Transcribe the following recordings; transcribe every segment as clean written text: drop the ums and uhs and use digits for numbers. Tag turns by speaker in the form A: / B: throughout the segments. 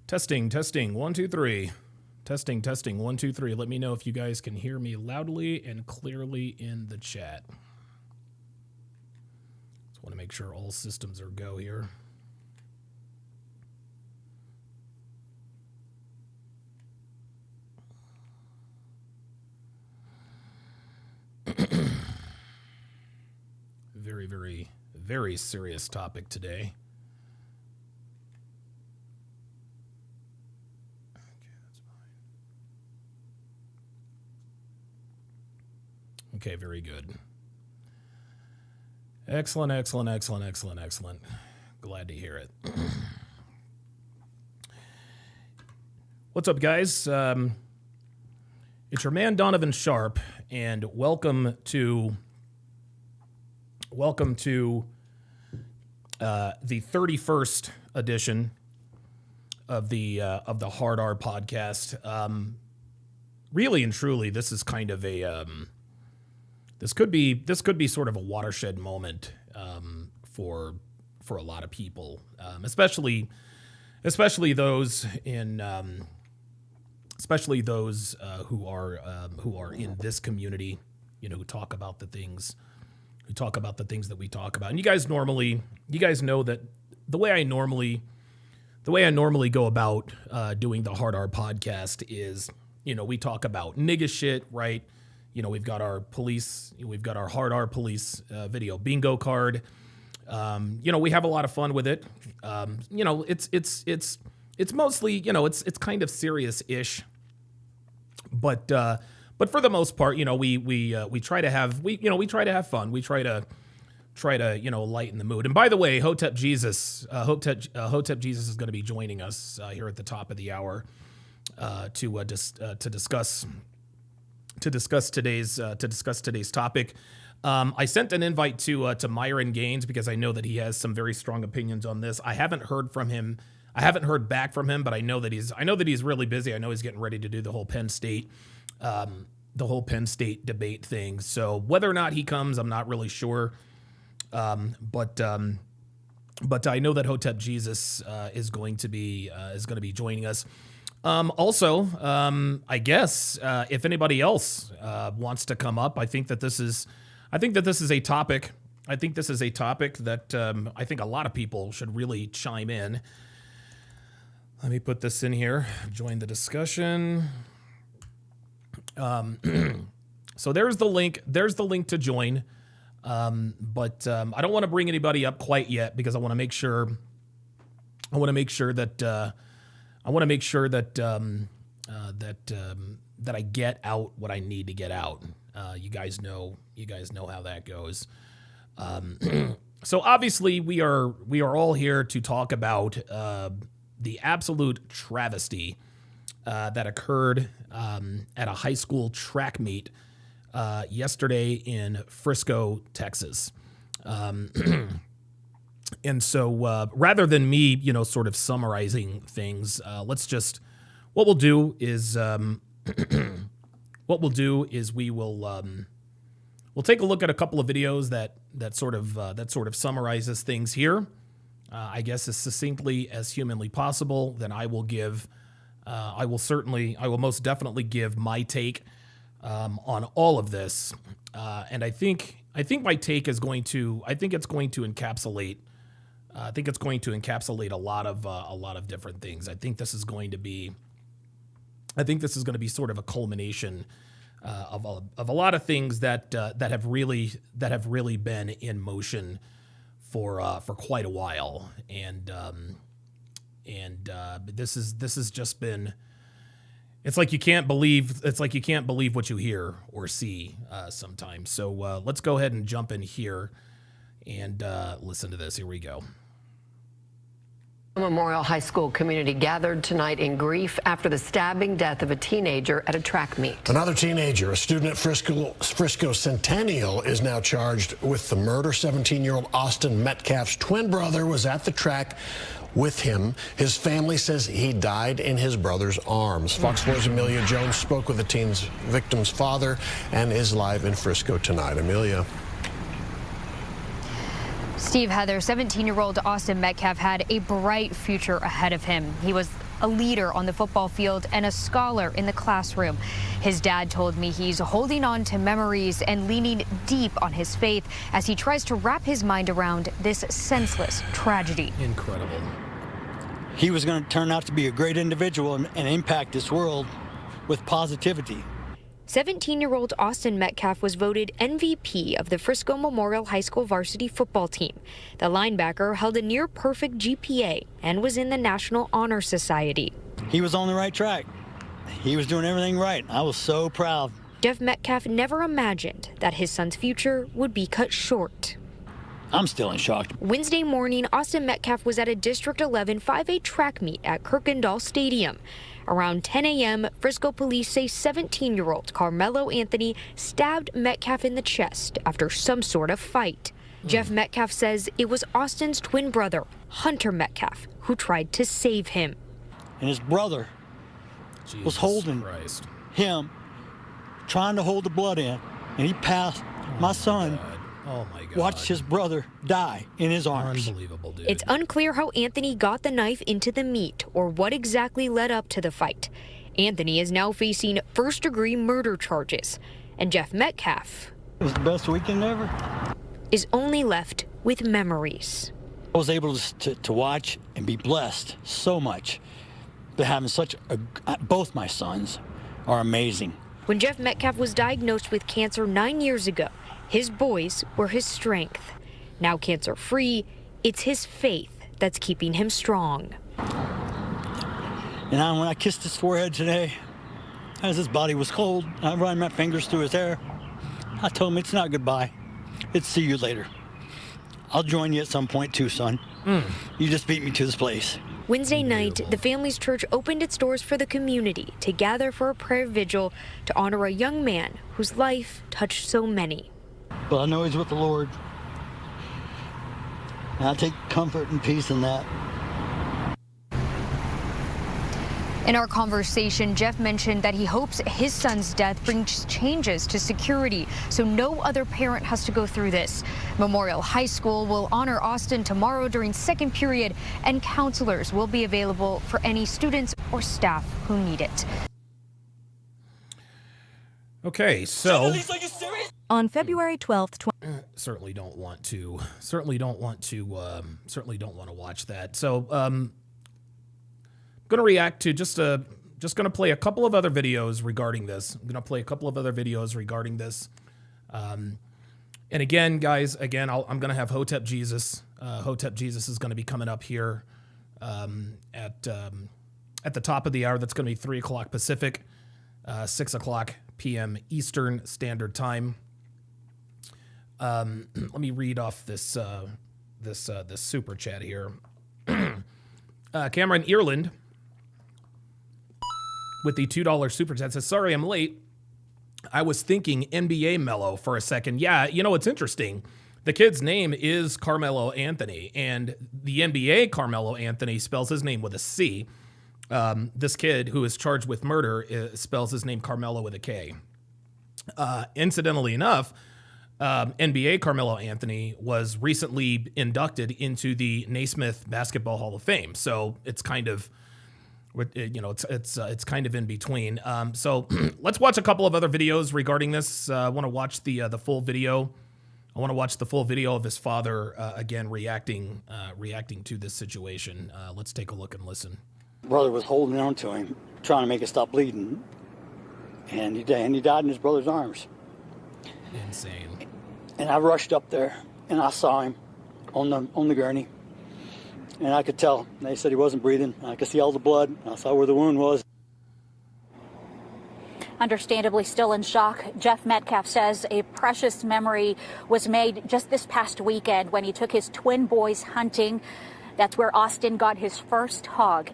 A: Testing, testing, 1, 2, 3. Testing, testing, 1, 2, 3. Let me know if you guys can hear me loudly and clearly in the chat. Just want to make sure all systems are go here. Very, very, very serious topic today. Okay, very good. Excellent, excellent, excellent, excellent, excellent. Glad to hear it. What's up, guys? It's your man, Donovan Sharp, and welcome to the 31st edition of the Hard R podcast. Really and truly, this is kind of a this could be sort of a watershed moment for a lot of people, especially those in who are in this community, you know, who talk about the things that we talk about. And you guys know that the way I normally go about doing the Hard R podcast is, you know, we talk about nigga shit, right? You know, we've got our Hard R police video bingo card. You know, we have a lot of fun with it. You know, it's mostly, you know, it's kind of serious-ish, but for the most part, you know, we try to have fun. We try to you know, lighten the mood. And by the way, Hotep Jesus is going to be joining us here at the top of the hour to discuss today's topic. I sent an invite to Myron Gaines because I know that he has some very strong opinions on this. I haven't heard from him. I haven't heard back from him, but I know that he's really busy. I know he's getting ready to do the whole Penn State debate thing. So whether or not he comes, I'm not really sure. But I know that Hotep Jesus is going to be joining us. Also, I guess if anybody else wants to come up, I think that this is a topic. I think this is a topic that I think a lot of people should really chime in. Let me put this in here. Join the discussion. So there's the link. There's the link to join. But I don't want to bring anybody up quite yet because I want to make sure that I get out what I need to get out. You guys know how that goes. So obviously we are all here to talk about the absolute travesty that occurred at a high school track meet yesterday in Frisco, Texas. And so rather than me, you know, sort of summarizing things, what we'll do is we'll take a look at a couple of videos that sort of summarizes things here. I guess as succinctly as humanly possible. Then I will most definitely give my take on all of this. And I think my take is going to encapsulate a lot of different things. I think this is going to be sort of a culmination of a lot of things that have really been in motion for quite a while, and this has just been. It's like you can't believe what you hear or see sometimes. So let's go ahead and jump in here and listen to this. Here we go.
B: Memorial High School community gathered tonight in grief after the stabbing death of a teenager at a track meet.
C: Another teenager, a student at Frisco Centennial, is now charged with the murder. 17-year-old Austin Metcalf's twin brother was at the track with him. His family says he died in his brother's arms. Fox 4's Amelia Jones spoke with the teen's victim's father and is live in Frisco tonight. Amelia.
D: Steve, Heather, 17-year-old Austin Metcalf had a bright future ahead of him. He was a leader on the football field, and a scholar in the classroom. His dad told me he's holding on to memories and leaning deep on his faith as he tries to wrap his mind around this senseless tragedy.
A: Incredible.
E: He was going to turn out to be a great individual and impact this world with positivity.
D: 17-year-old Austin Metcalf was voted MVP of the Frisco Memorial High School varsity football team. The linebacker held a near-perfect GPA and was in the National Honor Society.
E: He was on the right track. He was doing everything right. I was so proud.
D: Jeff Metcalf never imagined that his son's future would be cut short.
E: I'm still in shock.
D: Wednesday morning, Austin Metcalf was at a District 11 5A track meet at Kirkendall Stadium. Around 10 a.m., Frisco police say 17-year-old Carmelo Anthony stabbed Metcalf in the chest after some sort of fight. Jeff Metcalf says it was Austin's twin brother, Hunter Metcalf, who tried to save him.
E: And his brother was holding him, trying to hold the blood in, and he passed my son.
A: Oh my God.
E: Watched his brother die in his arms.
A: Unbelievable, dude.
D: It's unclear how Anthony got the knife into the meat or what exactly led up to the fight. Anthony is now facing first-degree murder charges, and Jeff Metcalf
E: It was the best weekend ever.
D: is only left with memories.
E: I was able to watch and be blessed so much. But having both my sons are amazing.
D: When Jeff Metcalf was diagnosed with cancer 9 years ago, his boys were his strength. Now cancer-free, it's his faith that's keeping him strong.
E: And when I kissed his forehead today, as his body was cold, I ran my fingers through his hair. I told him it's not goodbye. It's see you later. I'll join you at some point too, son. You just beat me to this place.
D: Wednesday night, the family's church opened its doors for the community to gather for a prayer vigil to honor a young man whose life touched so many.
E: But I know he's with the Lord. And I take comfort and peace in that.
D: In our conversation, Jeff mentioned that he hopes his son's death brings changes to security so no other parent has to go through this. Memorial High School will honor Austin tomorrow during second period, and counselors will be available for any students or staff who need it.
A: Okay, so
F: on February 12th,
A: certainly don't want to watch that. So going to react to just going to play a couple of other videos regarding this. I'm going to play a couple of other videos regarding this. And again, guys, I'm going to have Hotep Jesus. Hotep Jesus is going to be coming up here at the top of the hour. That's going to be 3 o'clock Pacific, 6 o'clock p.m. Eastern Standard Time. Let me read off this super chat here. Cameron Earland with the $2 super chat says, "Sorry, I'm late. I was thinking NBA Mello for a second." Yeah, you know, it's interesting. The kid's name is Carmelo Anthony, and the NBA Carmelo Anthony spells his name with a C. This kid who is charged with murder spells his name Carmelo with a K. Incidentally enough, NBA Carmelo Anthony was recently inducted into the Naismith Basketball Hall of Fame. So it's kind of, you know, it's kind of in between. So let's watch a couple of other videos regarding this. I want to watch the full video. I want to watch the full video of his father again reacting to this situation. Let's take a look and listen.
E: Brother was holding on to him, trying to make it stop bleeding, and he died in his brother's arms.
A: Insane.
E: And I rushed up there, and I saw him on the gurney, and I could tell. They said he wasn't breathing. I could see all the blood. I saw where the wound was.
G: Understandably still in shock, Jeff Metcalf says a precious memory was made just this past weekend when he took his twin boys hunting. That's where Austin got his first hog.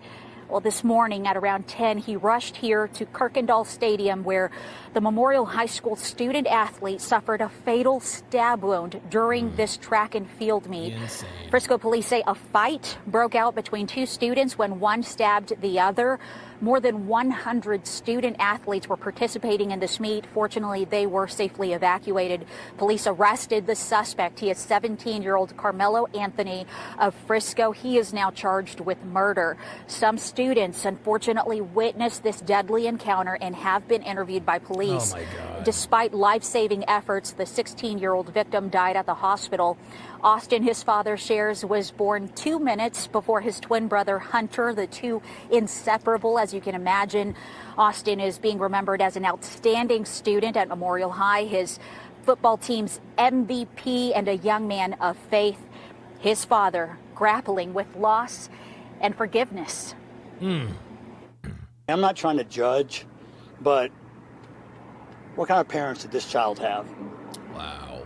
G: Well, this morning at around 10, he rushed here to Kirkendall Stadium where the Memorial High School student athlete suffered a fatal stab wound during this track and field meet.
A: Insane.
G: Frisco police say a fight broke out between two students when one stabbed the other. More than 100 student athletes were participating in this meet. Fortunately, they were safely evacuated. Police arrested the suspect. He is 17-year-old Carmelo Anthony of Frisco. He is now charged with murder. Some students students unfortunately witnessed this deadly encounter and have been interviewed by police.
A: Oh my God.
G: Despite life-saving efforts, the 16-year-old victim died at the hospital. Austin, his father shares, was born 2 minutes before his twin brother Hunter, the two inseparable, as you can imagine. Austin is being remembered as an outstanding student at Memorial High, his football team's MVP, and a young man of faith. His father grappling with loss and forgiveness.
E: I'm not trying to judge, but what kind of parents did this child have?
A: Wow.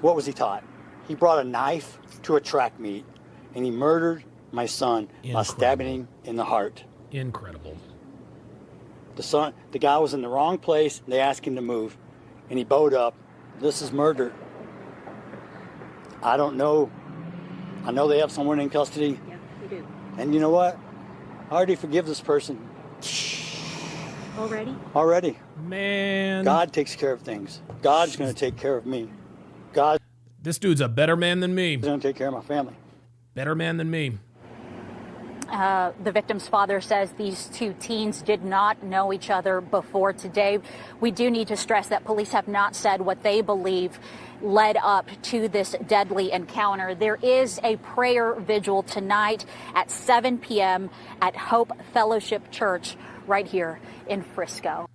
E: What was he taught? He brought a knife to a track meet, and he murdered my son by stabbing him in the heart.
A: Incredible.
E: The guy was in the wrong place. They asked him to move, and he bowed up. This is murder. I don't know. I know they have someone in custody.
G: Yeah, we do.
E: And you know what? I already forgive this person. Already.
A: Man.
E: God takes care of things. God's going to take care of me. God's
A: This dude's a better man than me.
E: going to take care of my family.
A: Better man than me.
G: The victim's father says these two teens did not know each other before today. We do need to stress that police have not said what they believe led up to this deadly encounter. There is a prayer vigil tonight at 7 p.m. at Hope Fellowship Church right here in Frisco.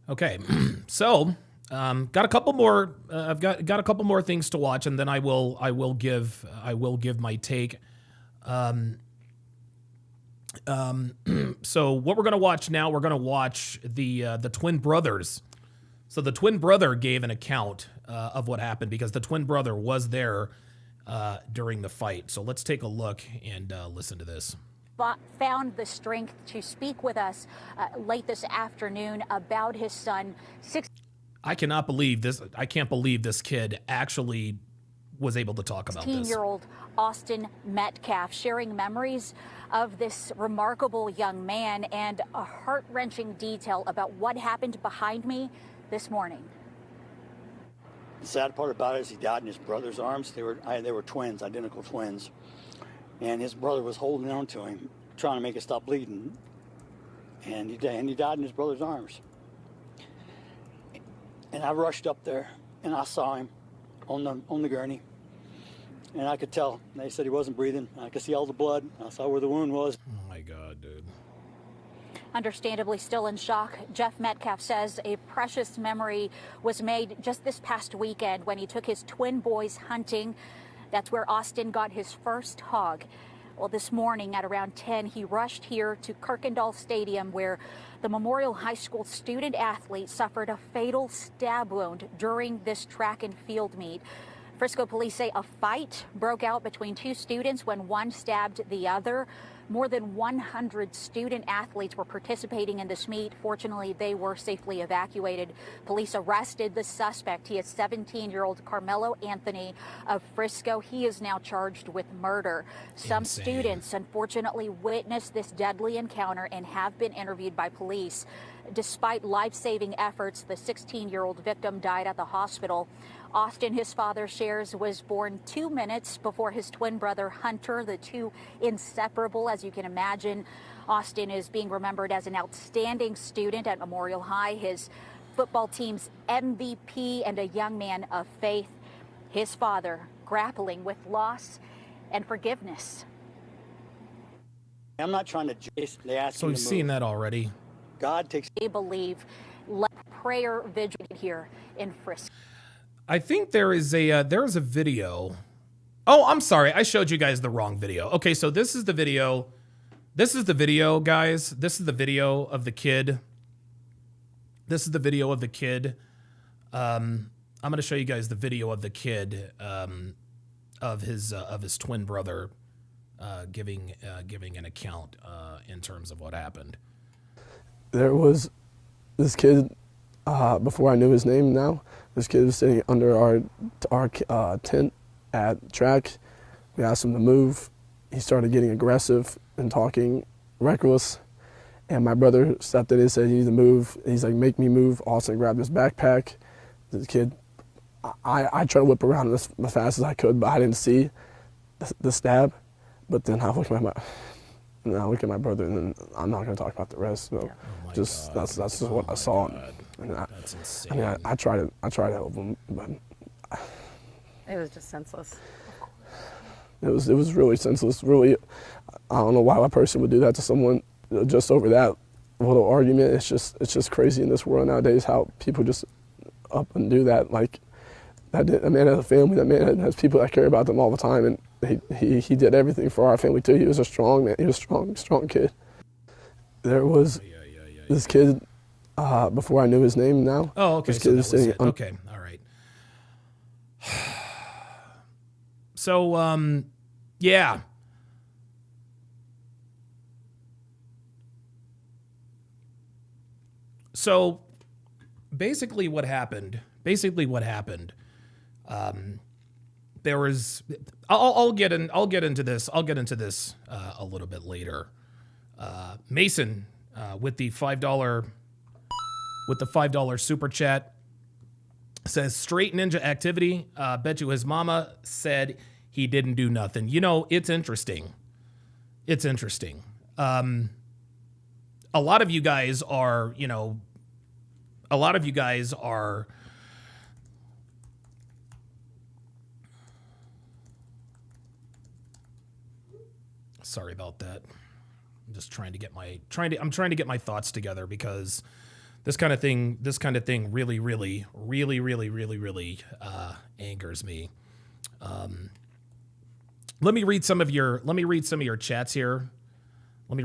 A: Okay, so got a couple more. I've got a couple more things to watch, and then I will give my take. So what we're gonna watch now, we're gonna watch the twin brothers. So the twin brother gave an account of what happened because the twin brother was there during the fight. So let's take a look and listen to this.
G: Found the strength to speak with us late this afternoon about his son.
A: I cannot believe this. I can't believe this kid actually was able to talk about this.
G: 16-year-old Austin Metcalf sharing memories of this remarkable young man and a heart-wrenching detail about what happened behind me this morning.
E: The sad part about it is he died in his brother's arms. They were twins, identical twins. And his brother was holding on to him, trying to make it stop bleeding. And he died in his brother's arms. And I rushed up there, and I saw him on the gurney. And I could tell. They said he wasn't breathing. I could see all the blood. I saw where the wound was.
A: Oh my God, dude.
G: Understandably still in shock, Jeff Metcalf says a precious memory was made just this past weekend when he took his twin boys hunting. That's where Austin got his first hog. Well, this morning at around 10, he rushed here to Kirkendall Stadium where the Memorial High School student athlete suffered a fatal stab wound during this track and field meet. Frisco police say a fight broke out between two students when one stabbed the other. More than 100 student athletes were participating in this meet. Fortunately, they were safely evacuated. Police arrested the suspect. He is 17-year-old Carmelo Anthony of Frisco. He is now charged with murder. Some students unfortunately witnessed this deadly encounter and have been interviewed by police. Despite life-saving efforts, the 16-year-old victim died at the hospital. Austin, his father shares, was born 2 minutes before his twin brother Hunter, the two inseparable, as you can imagine. Austin is being remembered as an outstanding student at Memorial High, his football team's MVP, and a young man of faith. His father grappling with loss and forgiveness.
E: I'm not trying to chase. They asked
A: So
E: him
A: we've
E: to
A: seen
E: move.
A: that already.
E: God takes.
G: They believe prayer vigil here in Frisco.
A: I think there is a video. Oh, I'm sorry. I showed you guys the wrong video. Okay, so this is the video. This is the video, guys. This is the video of the kid. This is the video of the kid. I'm going to show you guys the video of the kid of his twin brother giving an account in terms of what happened.
H: There was this kid, before I knew his name now, this kid was sitting under our tent at track. We asked him to move. He started getting aggressive and talking reckless. And my brother stepped in and said, "You need to move." He's like, "Make me move." Austin grabbed his backpack. The kid, I tried to whip around as fast as I could, but I didn't see the stab. But then I looked at and I look at my brother, and then I'm not going to talk about the rest. So that's just what I saw. And
A: That's insane.
H: I mean, I try to help him, but
I: It was just senseless.
H: it was really senseless. Really, I don't know why a person would do that to someone just over that little argument. It's just crazy in this world nowadays how people just up and do that. Like that man has a family. That man has people that care about them all the time, and he did everything for our family too. He was a strong man. He was a strong kid. There was this kid before I knew his name. Now.
A: Oh, okay.
H: This
A: So
H: kid
A: that
H: is
A: was
H: sitting
A: it. Okay. All right. So, yeah. So basically what happened, there was, I'll get into this a little bit later. Mason, with the $5 super chat, says straight ninja activity. Bet you his mama said he didn't do nothing. You know, it's interesting. A lot of you guys are, sorry about that. I'm just trying to get my thoughts together because this kind of thing really angers me. Let me read some of your chats here. I'm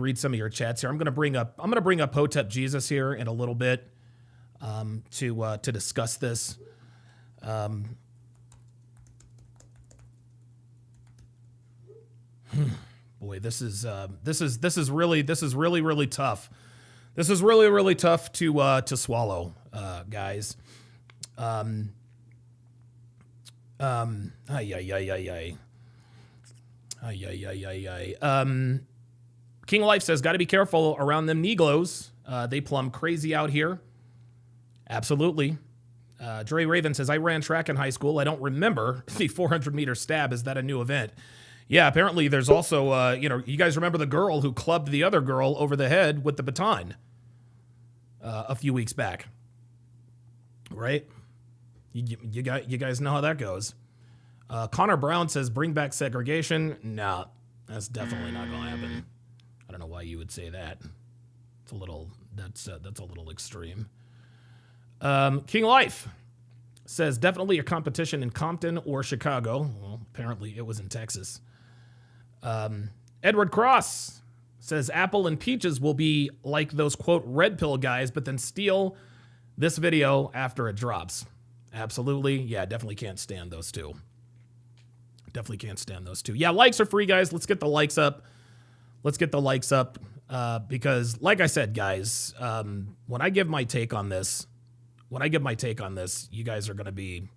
A: gonna bring up Hotep Jesus here in a little bit to discuss this. Boy, this is really tough. This is really tough to swallow, guys. King Life says, got to be careful around them Negros. They plumb crazy out here. Absolutely. Dre Raven says, I ran track in high school. I don't remember the 400-meter stab. Is that a new event? Yeah, apparently there's also, you guys remember the girl who clubbed the other girl over the head with the baton a few weeks back, right? You guys know how that goes. Connor Brown says, bring back segregation. No, that's definitely not going to happen. I don't know why you would say that. It's a little, that's a little extreme. King Life says, definitely a competition in Compton or Chicago. Well, apparently it was in Texas. Edward Cross says, Apple and Peaches will be like those, quote, red pill guys, but then steal this video after it drops. Absolutely. Yeah, definitely can't stand those two. Yeah, likes are free, guys. Let's get the likes up. Because, like I said, guys, when I give my take on this, you guys are going to be,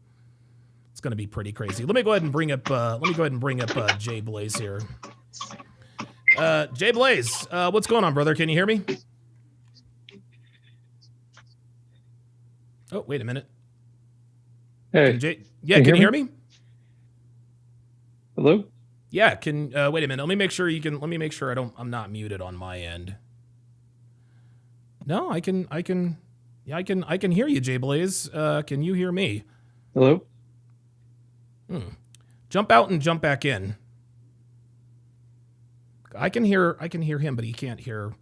A: it's going to be pretty crazy. Let me go ahead and bring up Jay Blaze here. Jay Blaze, what's going on, brother? Can you hear me? Oh, wait a minute.
J: Hey.
A: Can you hear me?
J: Hello?
A: Yeah, wait a minute. Let me make sure I'm not muted on my end. No, I can hear you, Jay Blaze. Can you hear me?
J: Hello?
A: Jump out and jump back in. I can hear him, but he can't hear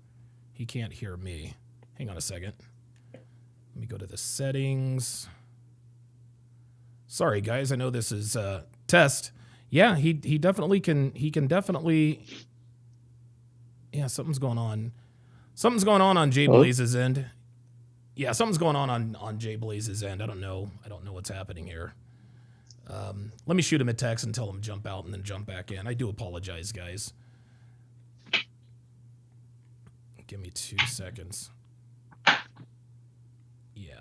A: me. Hang on a second. Let me go to the settings. Sorry, guys. I know this is test. Yeah, he definitely can. He can definitely. Yeah, something's going on. Something's going on Jay Blaze's end. Yeah, something's going on Jay Blaze's end. I don't know what's happening here. Let me shoot him a text and tell him jump out and then jump back in. I do apologize, guys. Give me 2 seconds. Yeah.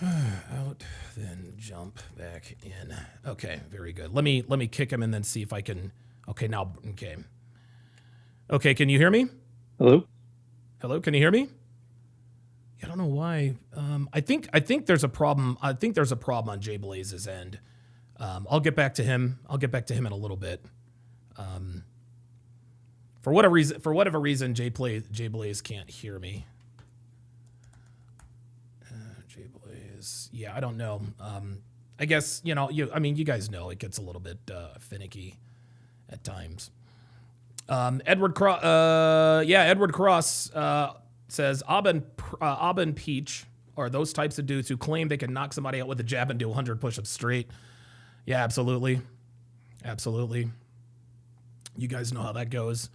A: Out, then jump back in. Okay, very good. Let me kick him and then see if I can. Okay, now. Okay, can you hear me?
J: Hello?
A: Hello, can you hear me? I don't know why. I think there's a problem. I think there's a problem on Jay Blaze's end. I'll get back to him. In a little bit. For whatever reason, Jay Blaze can't hear me. Jay Blaze, yeah, I don't know. I guess you guys know it gets a little bit finicky at times. Edward Cross says Aubin Peach are those types of dudes who claim they can knock somebody out with a jab and do 100 push-ups straight. Yeah, absolutely. You guys know how that goes.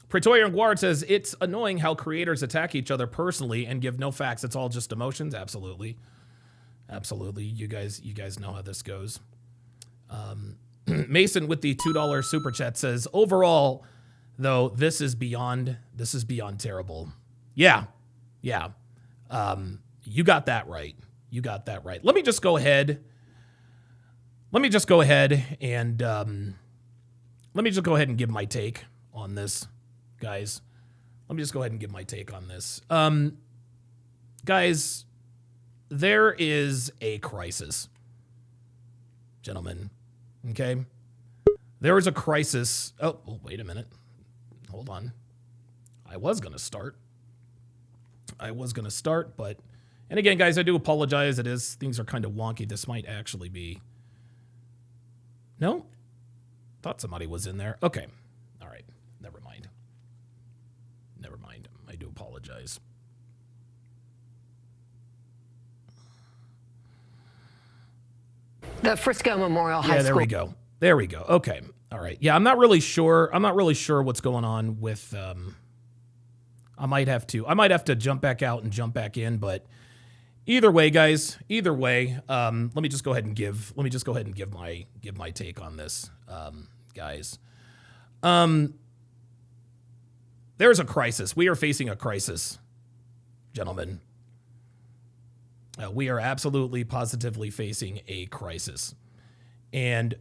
A: Praetorian Guard says it's annoying how creators attack each other personally and give no facts. It's all just emotions. Absolutely. You guys know how this goes. Mason with the $2 super chat says, overall, though, this is beyond terrible. Yeah. You got that right. Let me just go ahead and give my take on this, guys. Guys, there is a crisis, gentlemen. Okay? There is a crisis. Oh, wait a minute. Hold on. I was going to start, but... And again, guys, I do apologize. Things are kind of wonky. This might actually be... No? Thought somebody was in there. Okay. All right. Never mind. I do apologize.
B: The Frisco Memorial High School.
A: There we go. Okay. All right. Yeah, I'm not really sure what's going on with I might have to jump back out and jump back in, but either way, guys, let me just go ahead and give my take on this, guys. There's a crisis. We are facing a crisis, gentlemen. We are absolutely, positively facing a crisis. And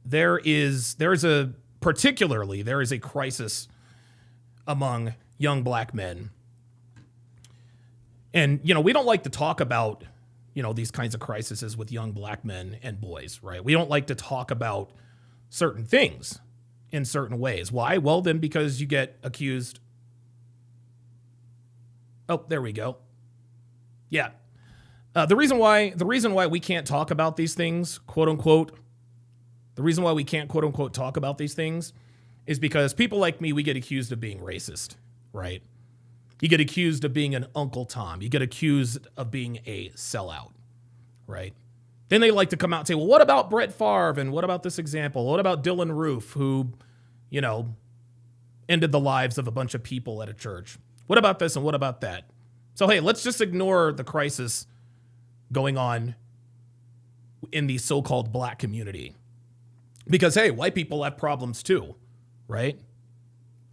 A: there is a crisis among young black men. And, we don't like to talk about, these kinds of crises with young black men and boys, right? We don't like to talk about certain things in certain ways. Why? Well, then because you get accused. Oh, there we go. Yeah. The reason why we can't talk about these things, quote unquote, talk about these things is because people like me, we get accused of being racist, right? You get accused of being an Uncle Tom. You get accused of being a sellout, right? Then they like to come out and say, well, what about Brett Favre? And what about this example? What about Dylan Roof, who, ended the lives of a bunch of people at a church? What about this and what about that? So, hey, let's just ignore the crisis going on in the so-called black community. Because, hey, white people have problems too, right?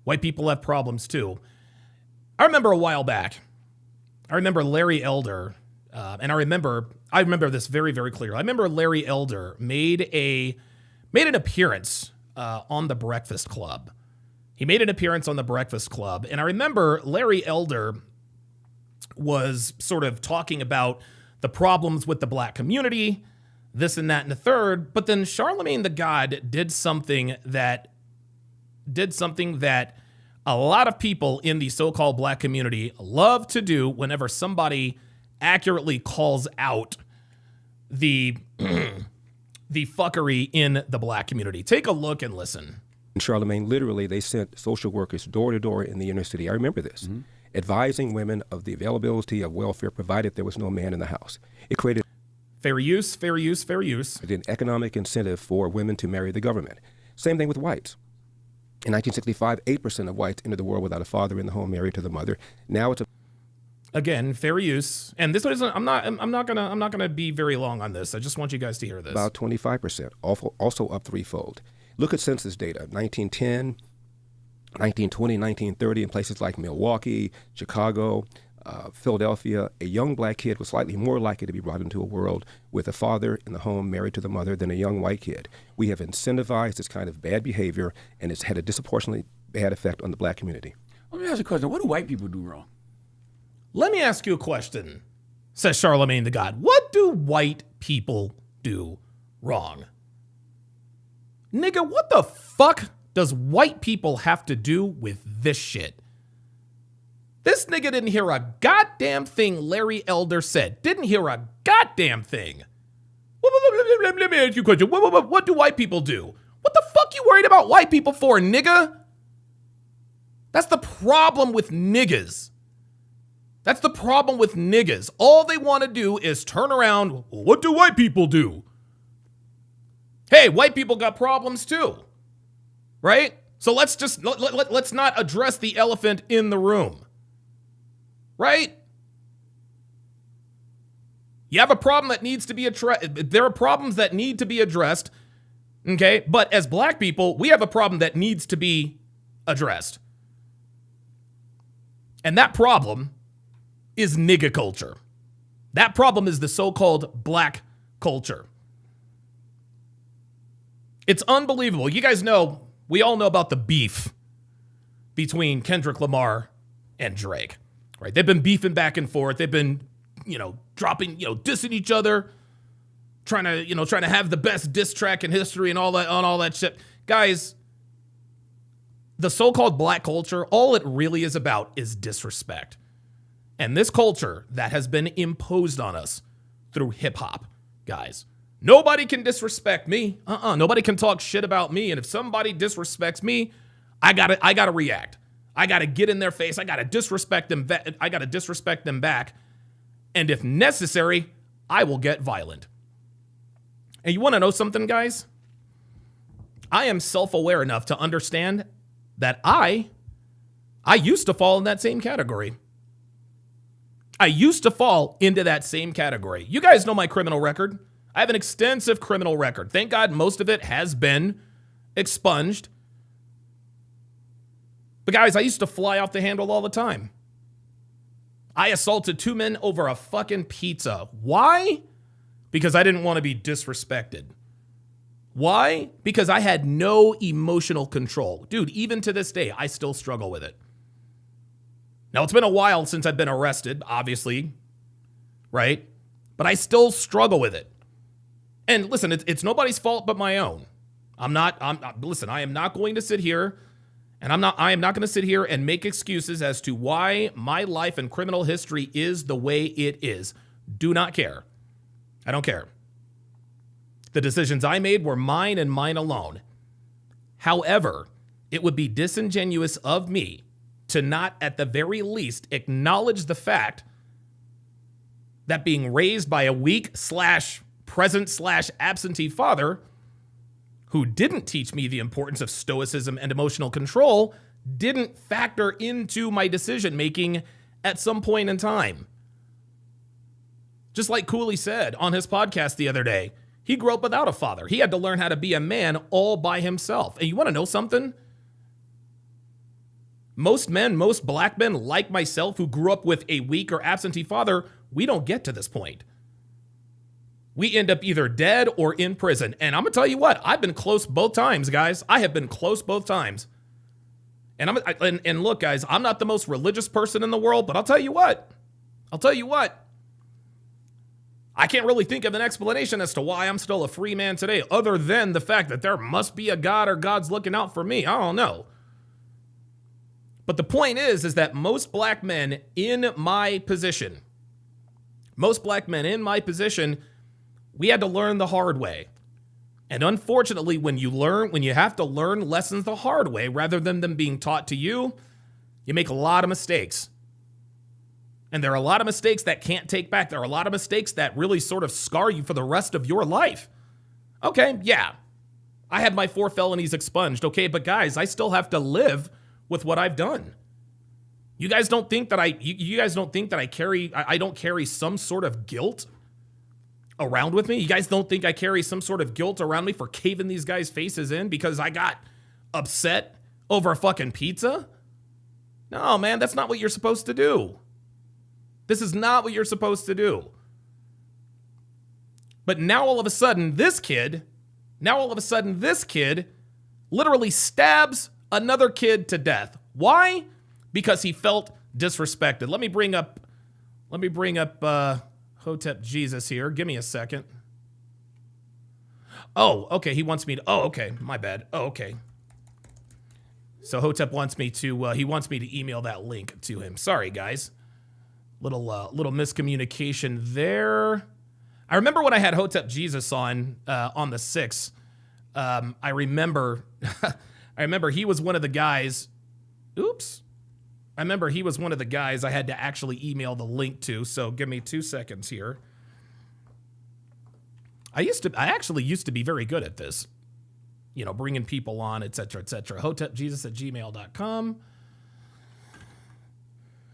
A: White people have problems too. I remember a while back, Larry Elder, and I remember this very, very clearly. I remember Larry Elder made an appearance on The Breakfast Club. He made an appearance on The Breakfast Club, and I remember Larry Elder was sort of talking about the problems with the black community, this and that and the third, but then Charlemagne the God did something that a lot of people in the so-called black community love to do whenever somebody accurately calls out the fuckery in the black community. Take a look and listen.
K: In Charlemagne, literally, they sent social workers door to door in the inner city. I remember this, advising women of the availability of welfare provided there was no man in the house. It created
A: fair use.
K: An economic incentive for women to marry the government. Same thing with whites. In 1965, 8% of whites entered the world without a father in the home, married to the mother. Now it's
A: again fair use, and this isn't. I'm not gonna be very long on this. I just want you guys to hear this.
K: About 25%, also up threefold. Look at census data: 1910, 1920, 1930, in places like Milwaukee, Chicago, Philadelphia. A young black kid was slightly more likely to be brought into a world with a father in the home, married to the mother, than a young white kid. We have incentivized this kind of bad behavior, and it's had a disproportionately bad effect on the black community.
L: Let me ask you a question. What do white people do wrong?
A: Let me ask you a question, says Charlemagne the God. What do white people do wrong? Nigga, what the fuck does white people have to do with this shit? This nigga didn't hear a goddamn thing Larry Elder said. Didn't hear a goddamn thing. Let me ask you a question. What do white people do? What the fuck you worried about white people for, nigga? That's the problem with niggas. That's the problem with niggas. All they want to do is turn around. What do white people do? Hey, white people got problems too, right? So let's not address the elephant in the room, right? You have a problem that needs to be addressed. There are problems that need to be addressed, okay? But as black people, we have a problem that needs to be addressed. And that problem is nigga culture. That problem is the so-called black culture. It's unbelievable. You guys know, we all know about the beef between Kendrick Lamar and Drake, right? They've been beefing back and forth. They've been, dropping, dissing each other, trying to have the best diss track in history and all that shit. Guys, the so-called black culture, all it really is about is disrespect. And this culture that has been imposed on us through hip hop, guys. Nobody can disrespect me. Nobody can talk shit about me. And if somebody disrespects me, I gotta react. I gotta get in their face. I gotta disrespect them. I gotta disrespect them back. And if necessary, I will get violent. And you want to know something, guys? I am self-aware enough to understand that I used to fall in that same category. I used to fall into that same category. You guys know my criminal record. I have an extensive criminal record. Thank God most of it has been expunged. But guys, I used to fly off the handle all the time. I assaulted 2 men over a fucking pizza. Why? Because I didn't want to be disrespected. Why? Because I had no emotional control. Dude, even to this day, I still struggle with it. Now, it's been a while since I've been arrested, obviously, right? But I still struggle with it. And listen, it's nobody's fault but my own. Listen, I am not going to sit here and I am not going to sit here and make excuses as to why my life and criminal history is the way it is. Do not care. I don't care. The decisions I made were mine and mine alone. However, it would be disingenuous of me to not at the very least acknowledge the fact that being raised by a weak / present / absentee father who didn't teach me the importance of stoicism and emotional control didn't factor into my decision making at some point in time. Just like Cooley said on his podcast the other day, he grew up without a father. He had to learn how to be a man all by himself. And you want to know something? Most men, most black men like myself who grew up with a weak or absentee father, we don't get to this point. We end up either dead or in prison. And I'm going to tell you what, I've been close both times, guys. I have been close both times. And look, guys, I'm not the most religious person in the world, but I'll tell you what. I can't really think of an explanation as to why I'm still a free man today, other than the fact that there must be a God or God's looking out for me. I don't know. But the point is that most black men in my position, we had to learn the hard way. And unfortunately, when you have to learn lessons the hard way rather than them being taught to you, you make a lot of mistakes. And there are a lot of mistakes that can't take back. There are a lot of mistakes that really sort of scar you for the rest of your life. Okay, yeah. I had my 4 felonies expunged. Okay, but guys, I still have to live with what I've done. You guys don't think that I don't carry some sort of guilt around with me? You guys don't think I carry some sort of guilt around me for caving these guys' faces in because I got upset over a fucking pizza? No, man, that's not what you're supposed to do. This is not what you're supposed to do. But now all of a sudden, this kid literally stabs another kid to death. Why? Because he felt disrespected. Let me bring up Hotep Jesus here. Give me a second. Oh, okay. He wants me to. Oh, okay. My bad. Oh, okay. So Hotep wants me to. He wants me to email that link to him. Sorry, guys. Little miscommunication there. I remember when I had Hotep Jesus on the 6th. I remember. I remember he was one of the guys. Oops. I remember he was one of the guys I had to actually email the link to. So give me 2 seconds here. I actually used to be very good at this, you know, bringing people on, et cetera, et cetera. HotepJesus@gmail.com.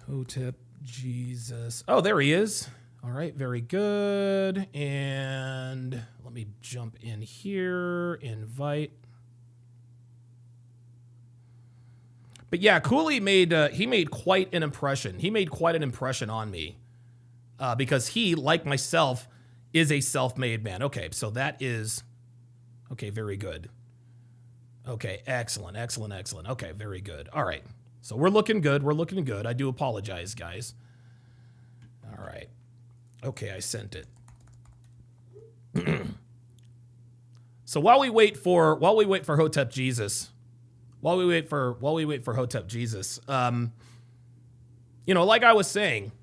A: Hotep Jesus. Oh, there he is. All right, very good. And let me jump in here, invite. But yeah, Cooley made quite an impression. He made quite an impression on me because he, like myself, is a self-made man. Okay, so that is, okay, very good. Okay, excellent. Okay, very good. All right, so we're looking good. I do apologize, guys. All right. Okay, I sent it. So while we wait for Hotep Jesus, you know, like I was saying,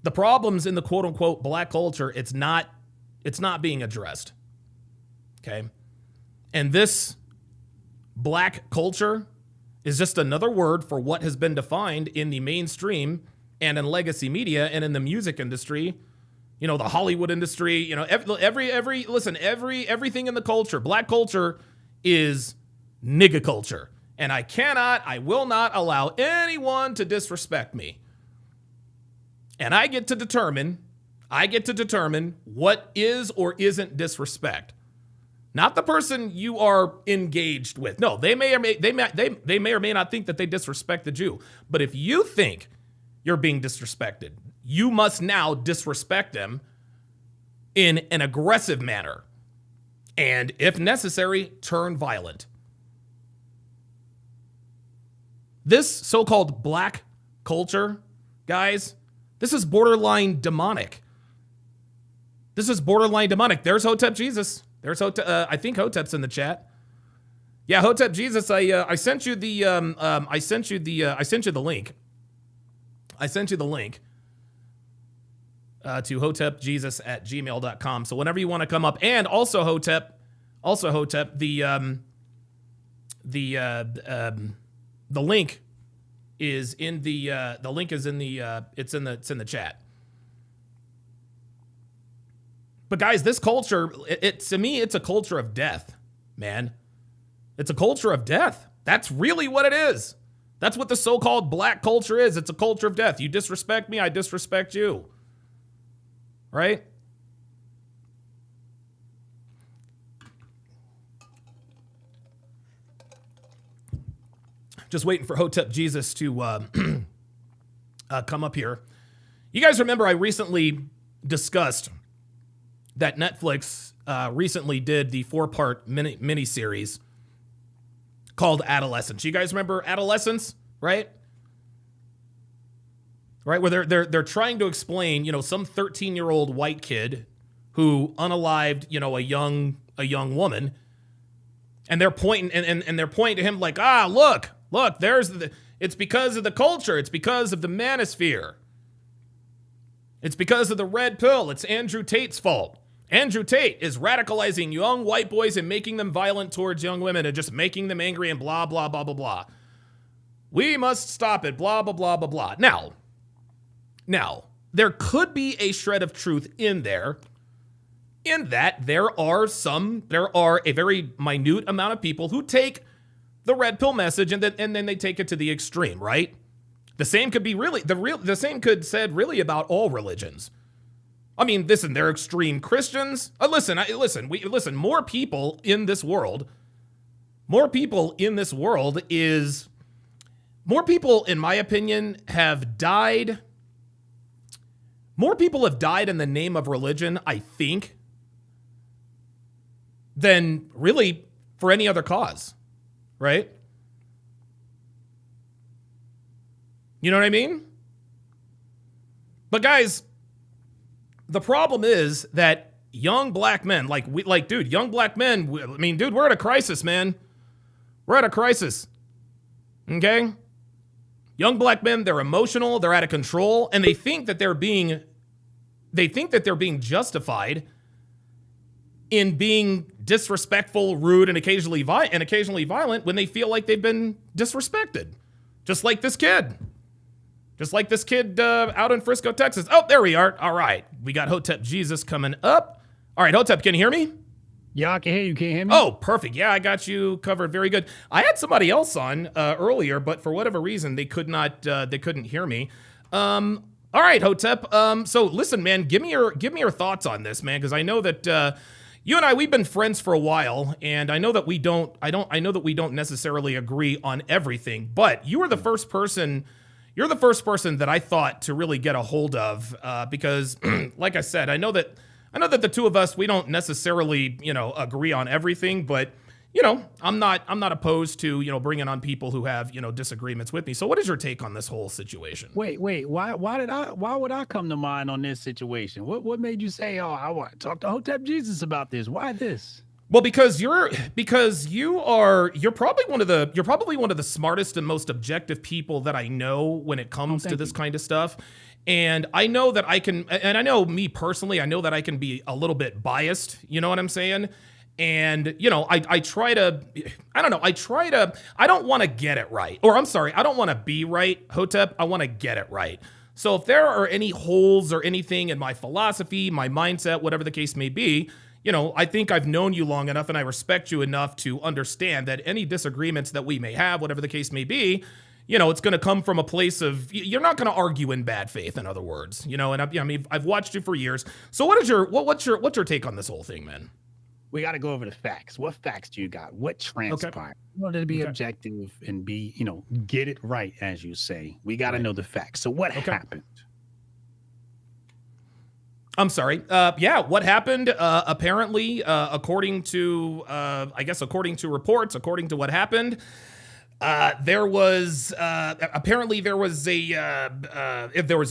A: the problems in the quote unquote black culture, it's not being addressed. Okay. And this black culture is just another word for what has been defined in the mainstream and in legacy media and in the music industry, you know, the Hollywood industry, you know, everything in the culture, black culture is nigga culture. And I will not allow anyone to disrespect me. And I get to determine what is or isn't disrespect. Not the person you are engaged with. No, they may or may not think that they disrespected you. But if you think you're being disrespected, you must now disrespect them in an aggressive manner. And if necessary, turn violent. This so-called black culture, guys, this is borderline demonic. There's Hotep Jesus. I think Hotep's in the chat. Yeah, Hotep Jesus. I sent you the link. I sent you the link to hotepjesus@gmail.com. So whenever you want to come up, and also Hotep, the link is in the chat. But guys, this culture, to me, it's a culture of death, man. It's a culture of death. That's really what it is. That's what the so-called black culture is. It's a culture of death. You disrespect me, I disrespect you. Right? Just waiting for Hotep Jesus to come up here. You guys remember I recently discussed that Netflix recently did the 4-part miniseries called Adolescence. You guys remember Adolescence, right? Right, where they're trying to explain, you know, some 13-year-old white kid who unalived, you know, a young woman, and they're pointing and they're pointing to him like, look, it's because of the culture, it's because of the manosphere. It's because of the red pill. It's Andrew Tate's fault. Andrew Tate is radicalizing young white boys and making them violent towards young women and just making them angry and blah, blah, blah, blah, blah. We must stop it, blah, blah, blah, blah, blah. Now, there could be a shred of truth in there, in that there are a very minute amount of people who take the red pill message and then they take it to the extreme, right? The same could be the same could said really about all religions. I mean, listen, they're extreme Christians. Listen, more people in this world, in my opinion, have died. More people have died in the name of religion, I think, than really for any other cause, right? You know what I mean? But guys, the problem is that young black men, dude, young black men. I mean, dude, we're at a crisis, man. We're at a crisis. Okay? Young black men, they're emotional, they're out of control, and they think that they're being justified in being disrespectful, rude, and occasionally violent when they feel like they've been disrespected. Just like this kid. Out in Frisco, Texas. Oh, there we are. All right. We got Hotep Jesus coming up. All right, Hotep, can you hear me?
M: Yeah, I can hear you. Can you hear me?
A: Oh, perfect. Yeah, I got you covered. Very good. I had somebody else on earlier, but for whatever reason, they couldn't hear me. All right, Hotep. So listen, man, give me your thoughts on this, man, because I know that you and we've been friends for a while, and I know that we don't necessarily agree on everything, but you were the first person. You're the first person that I thought to really get a hold of because, like I said, I know that the two of us, we don't necessarily, agree on everything, but, I'm not opposed to, bringing on people who have, disagreements with me. So what is your take on this whole situation?
M: Wait, why would I come to mind on this situation? What made you say, oh, I want to talk to Hotep Jesus about this? Why this?
A: Well, because you're probably one of the smartest and most objective people that I know when it comes to this kind of stuff. And I know that I can, and I know me personally, I know that I can be a little bit biased, you know what I'm saying? And, I don't want to get it right. Or I'm sorry, I don't want to be right, Hotep. I want to get it right. So if there are any holes or anything in my philosophy, my mindset, whatever the case may be, I think I've known you long enough and I respect you enough to understand that any disagreements that we may have, whatever the case may be, it's going to come from a place of, you're not going to argue in bad faith, in other words, and I've watched you for years. So what's your take on this whole thing, man?
M: We got to go over the facts. What facts do you got? What transpired? Okay. In order to be objective and be, get it right, as you say, we got to know the facts. So what happened?
A: I'm sorry. What happened? Apparently, according to reports, according to what happened, there was a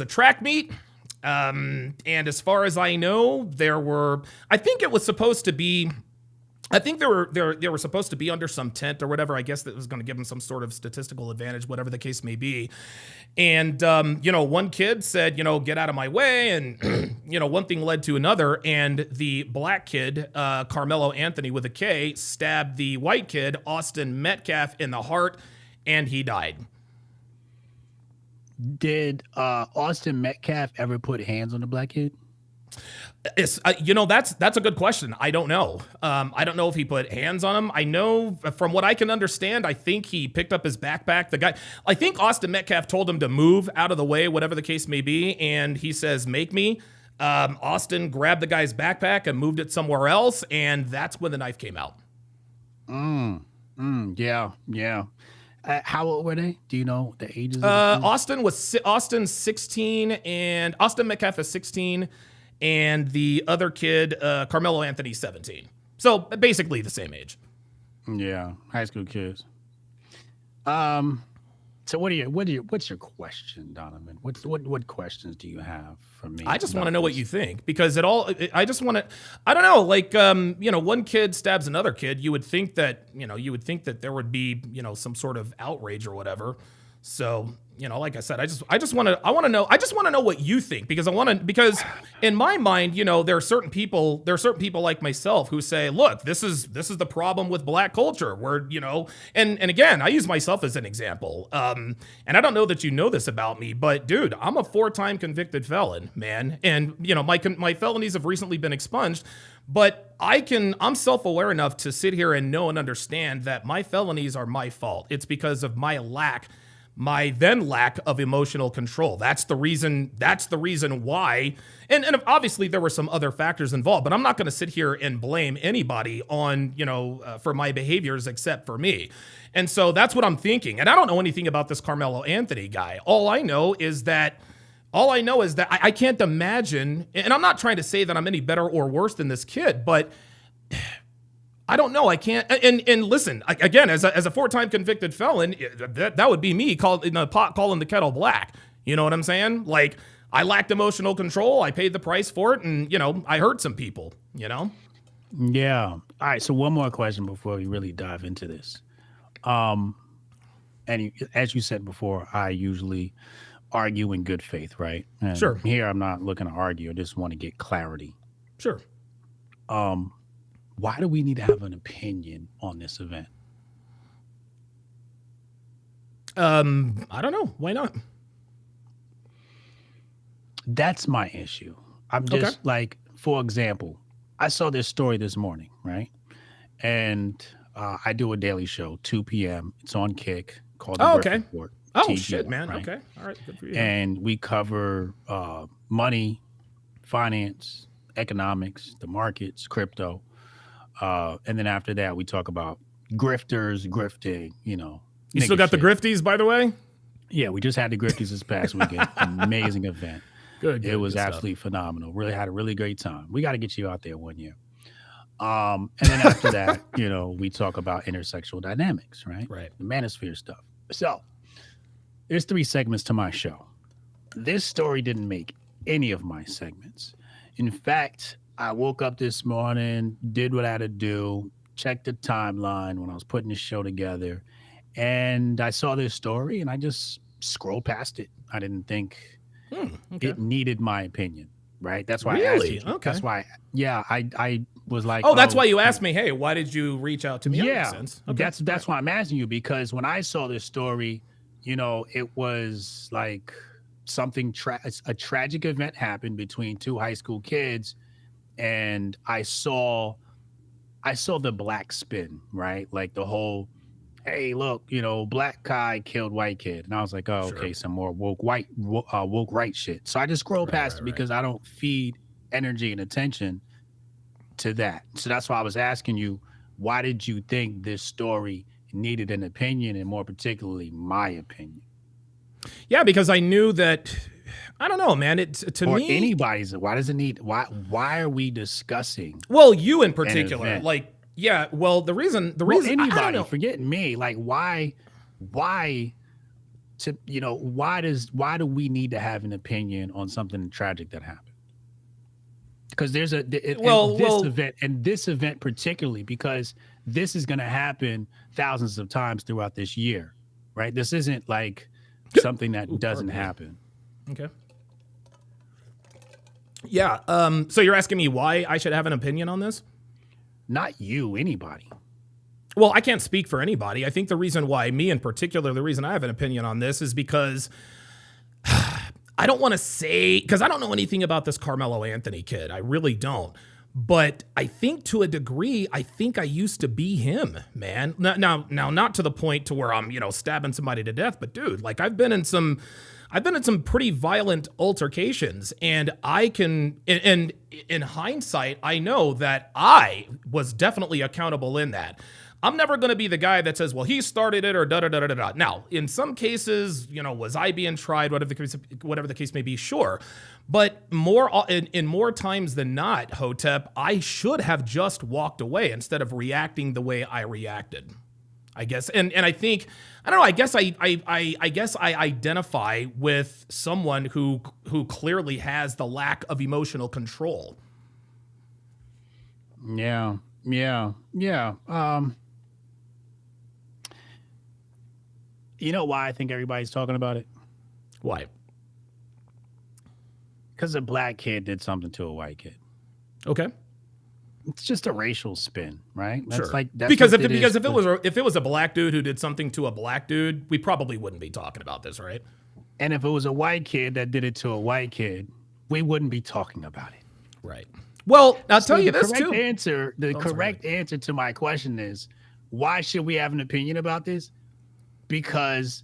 A: track meet. And as far as I know, they were supposed to be under some tent or whatever. I guess that was going to give them some sort of statistical advantage, whatever the case may be. And, one kid said, get out of my way. And, one thing led to another. And the black kid, Carmelo Anthony with a K, stabbed the white kid, Austin Metcalf, in the heart, and he died.
M: Did Austin Metcalf ever put hands on the black kid?
A: It's that's a good question. I don't know. I don't know if he put hands on him. I know from what I can understand, I think he picked up his backpack. I think Austin Metcalf told him to move out of the way, whatever the case may be, and he says, "Make me." Austin grabbed the guy's backpack and moved it somewhere else, and that's when the knife came out.
M: Yeah. How old were they? Do you know the ages?
A: Austin's 16, and Austin Metcalf is 16, and the other kid, Carmelo Anthony, 17. So basically the same age.
M: Yeah, high school kids. So what's your question, Donovan? What questions do you have for me?
A: I just want to know what you think, because I don't know, like, one kid stabs another kid. You would think that there would be, some sort of outrage or whatever. So, like I said, I just want to know what you think, because in my mind, there are certain people like myself who say, look, this is the problem with black culture, where, and again, I use myself as an example. And I don't know that you know this about me, but dude, I'm a 4-time convicted felon, man. And, my felonies have recently been expunged, but I'm self-aware enough to sit here and know and understand that my felonies are my fault. It's because of my lack of emotional control. That's the reason why. And obviously there were some other factors involved, but I'm not going to sit here and blame anybody on, for my behaviors except for me. And so that's what I'm thinking. And I don't know anything about this Carmelo Anthony guy. All I know is that I can't imagine, and I'm not trying to say that I'm any better or worse than this kid, but I don't know. I can't. And listen, again, as a 4-time convicted felon, that would be me calling the pot calling the kettle black. You know what I'm saying? Like, I lacked emotional control. I paid the price for it, and I hurt some people.
M: Yeah. All right. So one more question before we really dive into this. And as you said before, I usually argue in good faith, right? And
A: Sure.
M: Here, I'm not looking to argue. I just want to get clarity.
A: Sure.
M: Why do we need to have an opinion on this event?
A: I don't know. Why not?
M: That's my issue. I'm just like, for example, I saw this story this morning, right? And I do a daily show, 2 p.m. It's on Kick called The Griff Report.
A: Oh,
M: TGR,
A: shit, man.
M: right?
A: Okay. All right. Good for you.
M: And we cover money, finance, economics, the markets, crypto. And then after that, we talk about grifters, grifting,
A: You still got the grifties, by the way?
M: Yeah, we just had the grifties this past weekend. Amazing event.
A: Good.
M: It was absolutely phenomenal. Really had a really great time. We got to get you out there one year. And then after that, we talk about intersexual dynamics, right?
A: Right.
M: The manosphere stuff. So there's 3 segments to my show. This story didn't make any of my segments. In fact, I woke up this morning, did what I had to do, checked the timeline when I was putting the show together, and I saw this story and I just scrolled past it. I didn't think it needed my opinion, right? That's why I asked you.
A: Okay.
M: That's why, I was like,
A: oh, that's why you asked me, hey, why did you reach out to me?
M: Yeah,
A: That makes sense. Okay.
M: that's why I'm asking you, because when I saw this story, it was like something, a tragic event happened between 2 high school kids, and I saw the black spin, right? Like the whole, hey, look, black guy killed white kid. And I was like, oh,
A: Sure.
M: okay, some more woke right shit. So I just scroll past it because I don't feed energy and attention to that. So that's why I was asking you, why did you think this story needed an opinion, and more particularly my opinion?
A: Yeah, because I knew that, I don't know, man. It's to
M: or
A: me,
M: anybody's. Why does it need? Why are we discussing?
A: Well, you in particular,
M: event?
A: like, yeah. Well, the reason, I don't
M: anybody,
A: know.
M: forget me. Like, why? Why do we need to have an opinion on something tragic that happened? Because there's this event particularly, because this is going to happen thousands of times throughout this year, right? This isn't like something that doesn't happen.
A: Okay. Yeah. So you're asking me why I should have an opinion on this?
M: Not you, anybody.
A: Well, I can't speak for anybody. I think the reason why, me in particular, the reason I have an opinion on this is because I don't want to say, because I don't know anything about this Carmelo Anthony kid. I really don't. But I think to a degree, I think I used to be him, man. Now, not to the point to where I'm, stabbing somebody to death, but dude, like I've been in some pretty violent altercations, and I can, and in hindsight, I know that I was definitely accountable in that. I'm never going to be the guy that says, well, he started it or da-da-da-da-da. Now, in some cases, was I being tried, whatever the case may be, sure. But in more times than not, Hotep, I should have just walked away instead of reacting the way I reacted, I guess. And I think, I don't know, I guess I identify with someone who clearly has the lack of emotional control.
M: Yeah. You know why I think everybody's talking about it?
A: Why?
M: Because a black kid did something to a white kid.
A: Okay.
M: It's just a racial spin, right? That's
A: Sure.
M: like that's
A: because
M: what
A: if it was a black dude who did something to a black dude, we probably wouldn't be talking about this, right?
M: And if it was a white kid that did it to a white kid, we wouldn't be talking about it.
A: Right. Well, I'll tell you this too.
M: The correct answer to my question is, why should we have an opinion about this? Because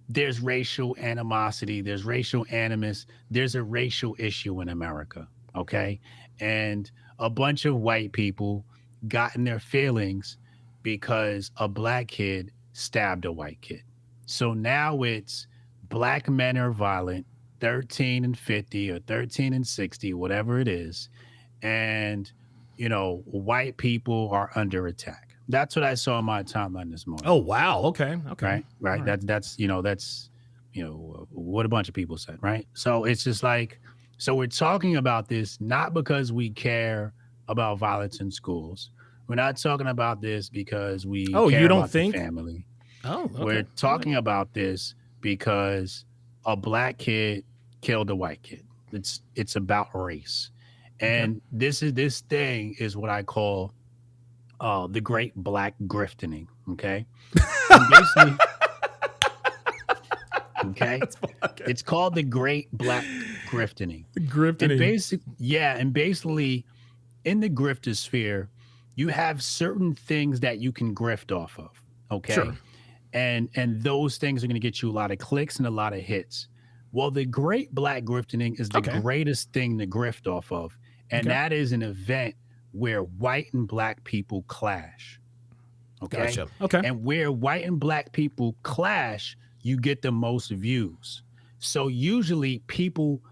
M: there's racial animosity, there's racial animus, there's a racial issue in America, okay? And a bunch of white people got in their feelings because a black kid stabbed a white kid. So now it's black men are violent, 13 and 50 or 13 and 60, whatever it is. And, white people are under attack. That's what I saw on my timeline this morning.
A: Oh, wow. Okay.
M: Right. Right. That's what a bunch of people said, right? So it's just like, so we're talking about this not because we care about violence in schools. We're not talking about this because we care
A: you don't
M: about
A: think?
M: the family.
A: Oh, okay.
M: We're talking about this because a black kid killed a white kid. It's about race. And this thing is what I call the great black griftening. Okay. And basically, okay. It's called the great black griftening.
A: Griftening.
M: And basically in the grifter sphere, you have certain things that you can grift off of. Okay.
A: Sure.
M: And those things are going to get you a lot of clicks and a lot of hits. Well, the great black griftening is the greatest thing to grift off of. And that is an event where white and black people clash. Okay.
A: Gotcha. Okay.
M: And where white and black people clash, you get the most views. So usually people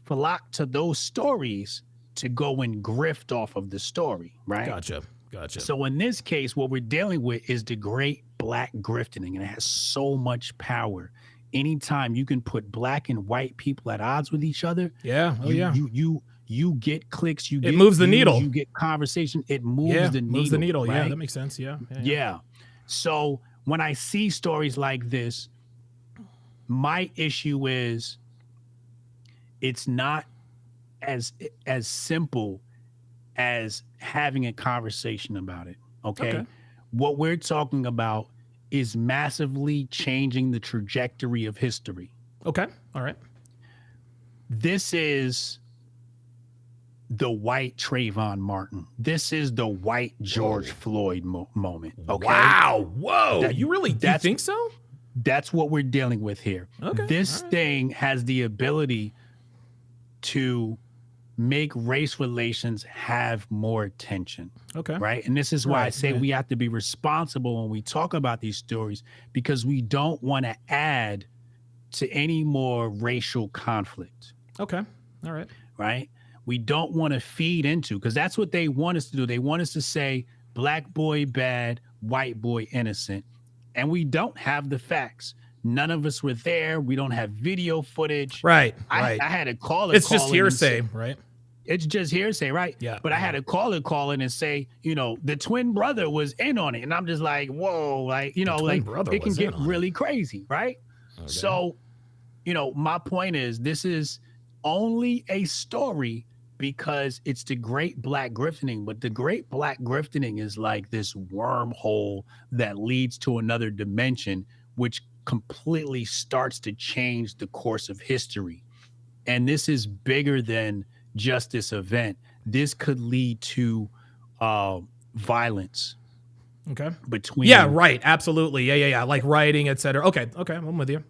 M: flock to those stories to go and grift off of the story, right?
A: Gotcha.
M: So in this case, what we're dealing with is the great black griftening, and it has so much power. Anytime you can put black and white people at odds with each other, you get clicks, it
A: moves the needle.
M: You get conversation, it moves the needle.
A: Moves the needle.
M: Right?
A: Yeah, that makes sense. Yeah.
M: So when I see stories like this, my issue is it's not as simple as having a conversation about it. Okay. What we're talking about is massively changing the trajectory of history.
A: Okay. All right.
M: This is the white Trayvon Martin. This is the white George Floyd moment. Okay.
A: Wow. Whoa. You really think so?
M: That's what we're dealing with here.
A: Okay.
M: This thing has the ability to make race relations have more attention.
A: Okay.
M: Right. And this is why I say we have to be responsible when we talk about these stories, because we don't want to add to any more racial conflict.
A: Okay. All right.
M: Right. We don't want to feed into, because that's what they want us to do. They want us to say black boy bad, white boy innocent. And we don't have the facts. None of us were there. We don't have video footage.
A: Right.
M: I had a caller.
A: It's just hearsay, right?
M: It's just hearsay, right?
A: Yeah.
M: But I had a caller call in and say, the twin brother was in on it. And I'm just like, whoa, like, it can get really crazy, right? Okay. So, my point is, this is only a story because it's the great black griftening. But the great black griftening is like this wormhole that leads to another dimension, which completely starts to change the course of history. And this is bigger than just this event. This could lead to violence.
A: Okay.
M: Between.
A: Yeah, right. Absolutely. Yeah. Like rioting, etc. Okay. I'm with you.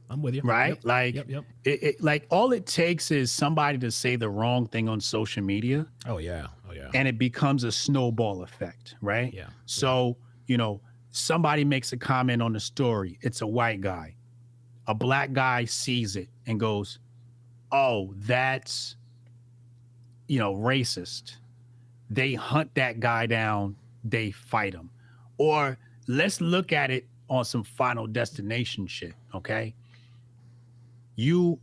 M: Right.
A: Yep.
M: Like, it like all it takes is somebody to say the wrong thing on social media.
A: Oh yeah.
M: And it becomes a snowball effect. Right.
A: Yeah.
M: So, somebody makes a comment on the story. It's a white guy. A black guy sees it and goes, oh, that's, racist. They hunt that guy down. They fight him. Or let's look at it on some Final Destination shit. Okay. You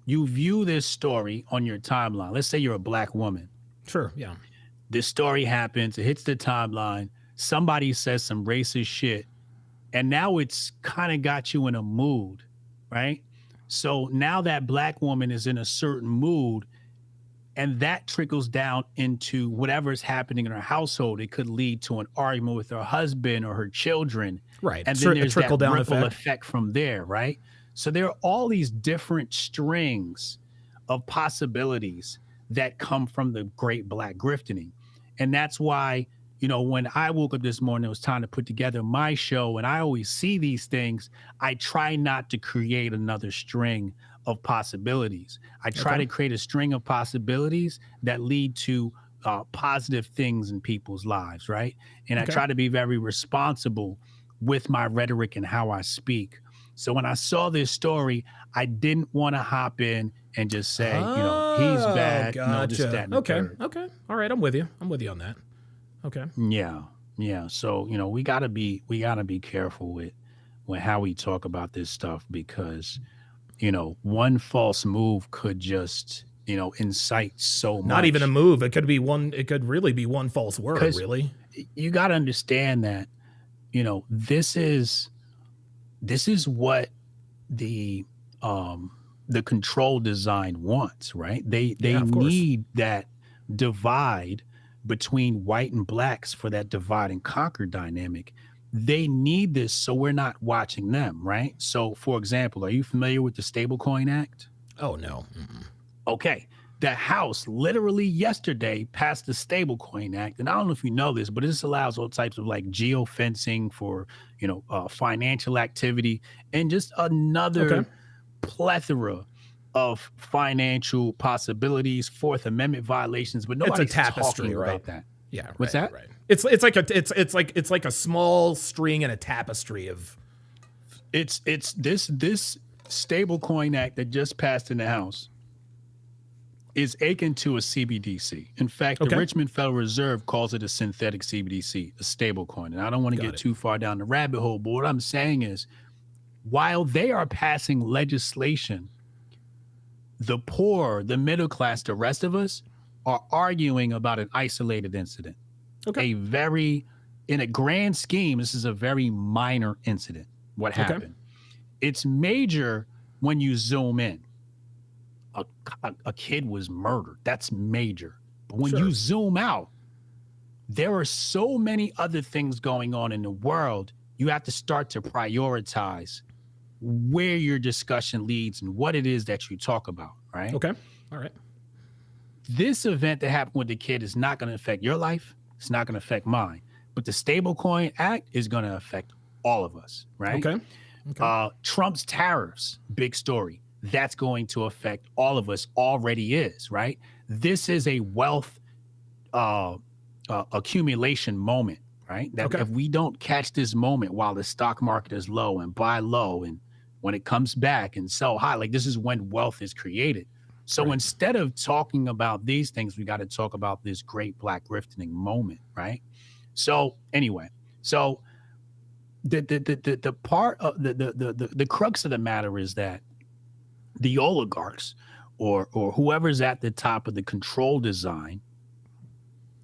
M: view this story on your timeline. Let's say you're a black woman.
A: Sure. Yeah.
M: This story happens. It hits the timeline. Somebody says some racist shit. And now it's kind of got you in a mood, right? So now that black woman is in a certain mood, and that trickles down into whatever's happening in her household. It could lead to an argument with her husband or her children.
A: Right.
M: And then there's
A: trickle
M: that
A: down
M: ripple effect from there, right? So there are all these different strings of possibilities that come from the great black griftening. And that's why, when I woke up this morning, it was time to put together my show. And I always see these things. I try not to create another string of possibilities. I try to create a string of possibilities that lead to positive things in people's lives, right? And I try to be very responsible with my rhetoric and how I speak. So when I saw this story, I didn't want to hop in and just say, he's bad.
A: Gotcha.
M: This, that, and the third.
A: Okay. All right. I'm with you on that. Okay.
M: Yeah. So, we gotta be careful with how we talk about this stuff, because one false move could just, incite so much.
A: Not even a move. It could really be one false word,
M: 'Cause
A: really.
M: You got to understand that, this is what the control design wants, right? They
A: of course.
M: need that divide between white and blacks for that divide and conquer dynamic. They need this so we're not watching them, right? So, for example, are you familiar with the Stablecoin Act?
A: Oh, no. Mm-mm.
M: Okay. The House literally yesterday passed the Stablecoin Act. And I don't know if you know this, but this allows all types of like geofencing for, financial activity and just another plethora of financial possibilities, Fourth Amendment violations, but nobody's
A: It's a tapestry,
M: talking
A: right?
M: about that.
A: Yeah.
M: What's
A: right,
M: that?
A: Right. It's like a small string and a tapestry of.
M: It's this Stablecoin Act that just passed in the House is akin to a CBDC. In fact, the Richmond Federal Reserve calls it a synthetic CBDC, a stablecoin. And I don't want to get too far down the rabbit hole, but what I'm saying is, while they are passing legislation, the poor, the middle class, the rest of us are arguing about an isolated incident. In a grand scheme, this is a very minor incident. What happened? It's major when you zoom in. A kid was murdered. That's major. But when you zoom out, there are so many other things going on in the world. You have to start to prioritize where your discussion leads and what it is that you talk about, right?
A: Okay. All right.
M: This event that happened with the kid is not going to affect your life. It's not going to affect mine. But the Stablecoin Act is going to affect all of us, right?
A: Okay.
M: Trump's tariffs, big story. That's going to affect all of us, already is, right? This is a wealth accumulation moment, right? That if we don't catch this moment while the stock market is low and buy low, and when it comes back and sell high, like this is when wealth is created. So instead of talking about these things, we got to talk about this great black rifting moment, right? So anyway, so the part of the crux of the matter is that the oligarchs or whoever's at the top of the control design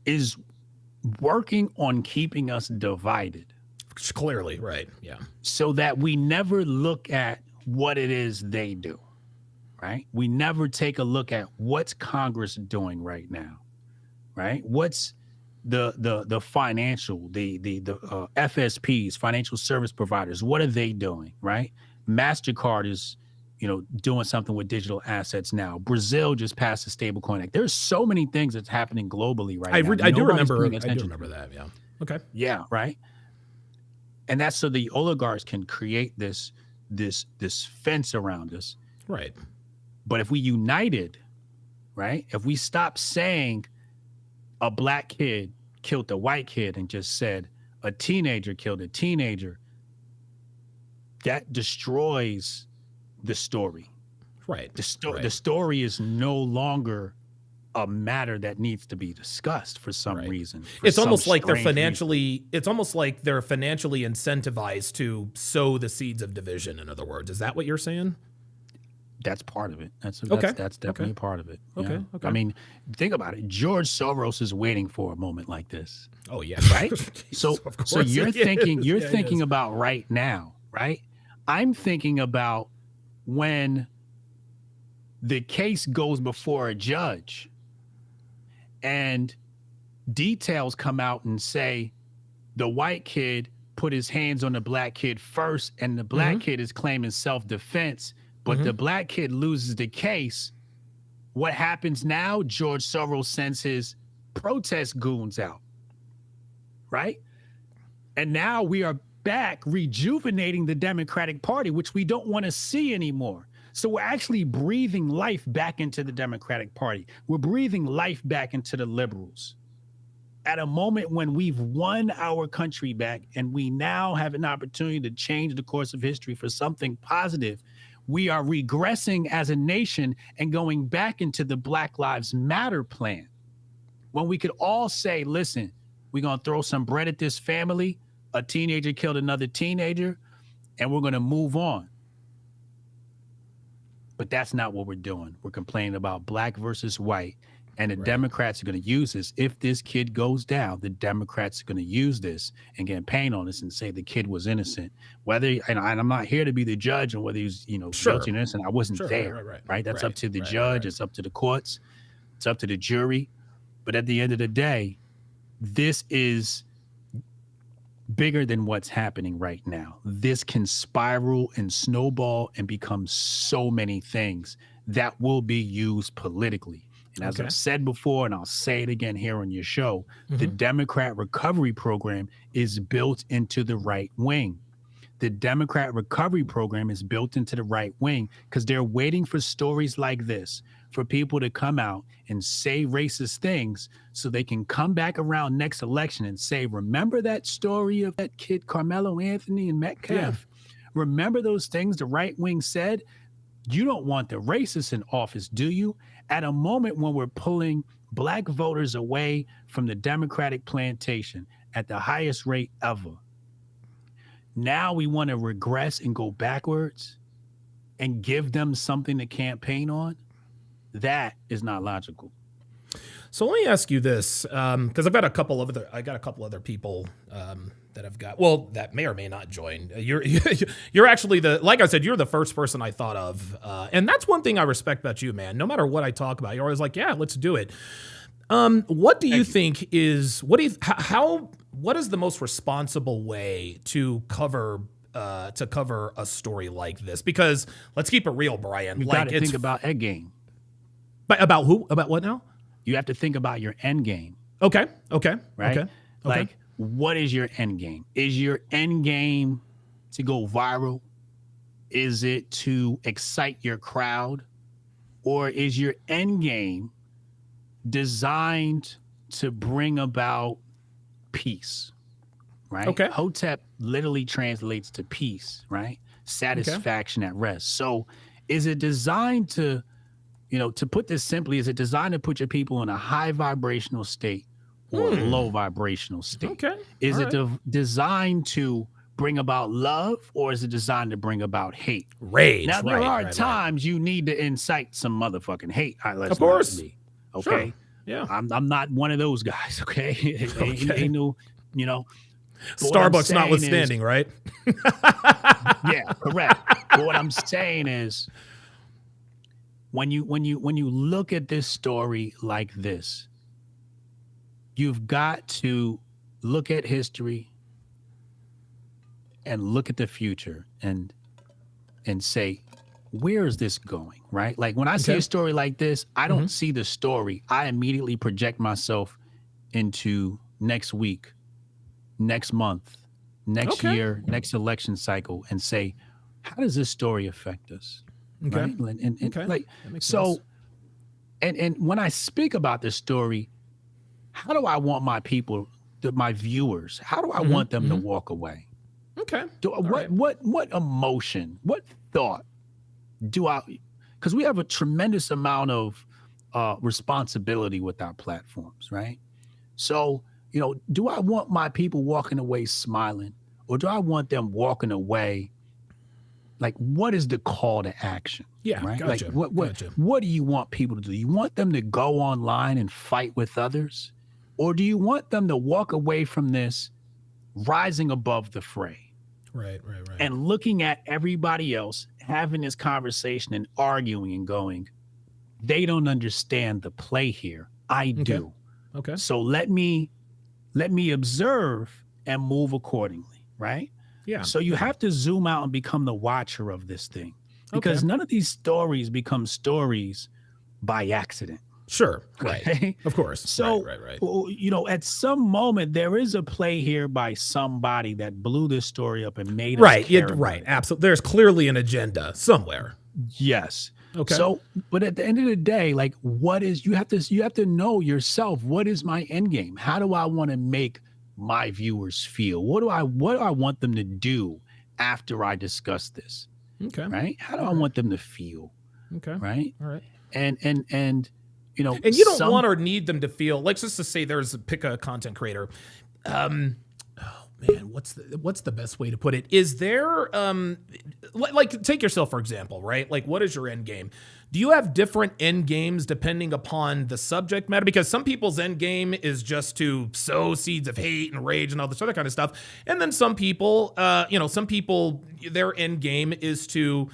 M: is working on keeping us divided.
A: Clearly, right. Yeah.
M: So that we never look at what it is they do, right? We never take a look at what's Congress doing right now, right? What's the financial, the FSPs, financial service providers, what are they doing, right? MasterCard is, doing something with digital assets now. Brazil just passed the Stablecoin Act. There's so many things that's happening globally right now.
A: I do remember that. Yeah. Okay.
M: Yeah. Right. And that's so the oligarchs can create this fence around us.
A: Right.
M: But if we united, right? If we stop saying a black kid killed a white kid and just said a teenager killed a teenager, that destroys the story.
A: Right.
M: The story is no longer a matter that needs to be discussed for some reason.
A: It's almost like they're financially incentivized to sow the seeds of division, in other words. Is that what you're saying?
M: That's part of it. That's definitely a part of it.
A: Okay.
M: Yeah. I mean, think about it. George Soros is waiting for a moment like this.
A: Oh yeah.
M: Right? So you're thinking about right now, right? I'm thinking about when the case goes before a judge and details come out and say the white kid put his hands on the black kid first and the black kid is claiming self-defense, but the black kid loses the case. What happens now? George Soros sends his protest goons out, right? And now we are back rejuvenating the Democratic Party, which we don't want to see anymore. So we're actually breathing life back into the Democratic Party. We're breathing life back into the liberals at a moment when we've won our country back and we now have an opportunity to change the course of history for something positive. We are regressing as a nation and going back into the Black Lives Matter plan. When we could all say, listen, we're going to throw some bread at this family. A teenager killed another teenager, and we're going to move on. But that's not what we're doing. We're complaining about black versus white. And the Democrats are going to use this. If this kid goes down, the Democrats are going to use this and campaign on this and say the kid was innocent. Whether, and I'm not here to be the judge on whether he's, guilty or innocent. I wasn't there, right? That's up to the judge. It's up to the courts. It's up to the jury. But at the end of the day, this is bigger than what's happening right now. This can spiral and snowball and become so many things that will be used politically. And as I've said before, and I'll say it again here on your show, the Democrat recovery program is built into the right wing. The Democrat recovery program is built into the right wing because they're waiting for stories like this, for people to come out and say racist things so they can come back around next election and say, remember that story of that kid, Carmelo Anthony and Metcalf? Yeah. Remember those things the right wing said? You don't want the racists in office, do you? At a moment when we're pulling black voters away from the Democratic plantation at the highest rate ever. Now we want to regress and go backwards and give them something to campaign on. That is not logical.
A: So let me ask you this, because I got a couple other people that have got, well, that may or may not join. You're actually like I said, you're the first person I thought of, and that's one thing I respect about you, man. No matter what I talk about, you're always like, yeah, let's do it. What do you think is what is the most responsible way to cover a story like this? Because let's keep it real, Brian.
M: You got to think about end game.
A: But about who? About what now?
M: You have to think about your end game.
A: Okay.
M: Right?
A: Okay.
M: Like, what is your end game? Is your end game to go viral? Is it to excite your crowd? Or is your end game designed to bring about peace? Right?
A: Okay.
M: Hotep literally translates to peace, right? Satisfaction at rest. So is it designed to, to put this simply, is it designed to put your people in a high vibrational state or a low vibrational state?
A: Okay.
M: Is it designed to bring about love, or is it designed to bring about hate?
A: Rage.
M: Now, there are times you need to incite some motherfucking hate.
A: Of course.
M: Okay.
A: Sure. Yeah.
M: I'm not one of those guys. Okay. Ain't no,
A: Starbucks notwithstanding, right?
M: Yeah, correct. But what I'm saying is, when you look at this story like this, you've got to look at history and look at the future and say, where is this going, right? Like when I see a story like this, I don't see the story. I immediately project myself into next week, next month, next year, next election cycle, and say, how does this story affect us?
A: Okay.
M: Right? And like,
A: that makes
M: so,
A: sense.
M: and when I speak about this story, how do I want my people, my viewers, how do I want them to walk away?
A: Okay.
M: What emotion, what thought do I, because we have a tremendous amount of responsibility with our platforms, right? So, do I want my people walking away smiling, or do I want them walking away like, what is the call to action?
A: Yeah,
M: right.
A: gotcha.
M: Like, what do you want people to do? You want them to go online and fight with others, or do you want them to walk away from this rising above the fray?
A: Right.
M: And looking at everybody else having this conversation and arguing and going, they don't understand the play here. I do.
A: Okay.
M: So let me observe and move accordingly, right?
A: Yeah.
M: So you have to zoom out and become the watcher of this thing, because none of these stories become stories by accident.
A: Sure. Right.
M: Okay?
A: Of course.
M: So,
A: right.
M: At some moment, there is a play here by somebody that blew this story up and made us
A: right.
M: care about
A: Right.
M: it.
A: Absolutely. There's clearly an agenda somewhere.
M: Yes.
A: Okay.
M: So, but at the end of the day, like, you have to know yourself. What is my end game? How do I want to make my viewers feel? What do I want them to do after I discuss this?
A: Okay.
M: Right? How do I want them to feel?
A: Okay.
M: Right?
A: All right.
M: And you
A: don't want or need them to feel, like, just to say pick a content creator. man, what's the best way to put it? Is there like take yourself for example, right? Like, what is your end game? Do you have different end games depending upon the subject matter? Because some people's end game is just to sow seeds of hate and rage and all this other kind of stuff, and then some people, their end game is to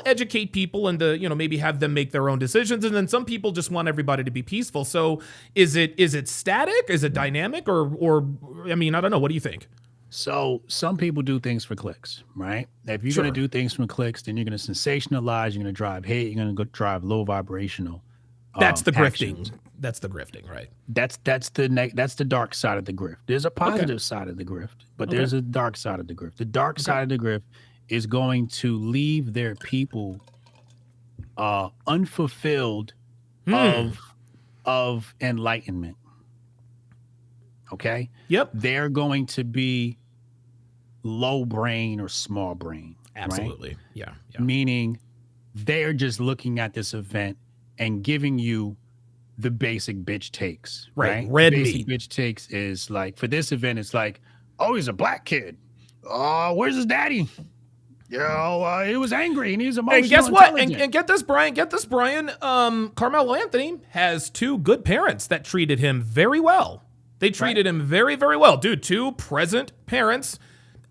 A: educate people and to maybe have them make their own decisions, and then some people just want everybody to be peaceful. So is it static? Is it dynamic? Or I mean, I don't know. What do you think?
M: So some people do things for clicks, right? If you're
A: Sure.
M: going to do things for clicks, then you're going to sensationalize, you're going to drive hate, you're going to drive low vibrational.
A: That's the
M: actions.
A: grifting. That's the grifting, right?
M: That's the dark side of the grift. There's a positive side of the grift, but there's a dark side of the grift. The dark side of the grift is going to leave their people unfulfilled of enlightenment. Okay?
A: Yep.
M: They're going to be low brain or small brain.
A: Absolutely.
M: Right?
A: Yeah.
M: Meaning they're just looking at this event and giving you the basic bitch takes.
A: Right.
M: Right.
A: Red
M: basic
A: meat.
M: bitch takes is like, for this event, it's like, oh, he's a black kid. Oh, where's his daddy? He was angry and he's emotional.
A: And guess what?
M: intelligent.
A: And get this, Brian. Carmelo Anthony has two good parents that treated him very well. They treated him very, very well. Dude, two present parents.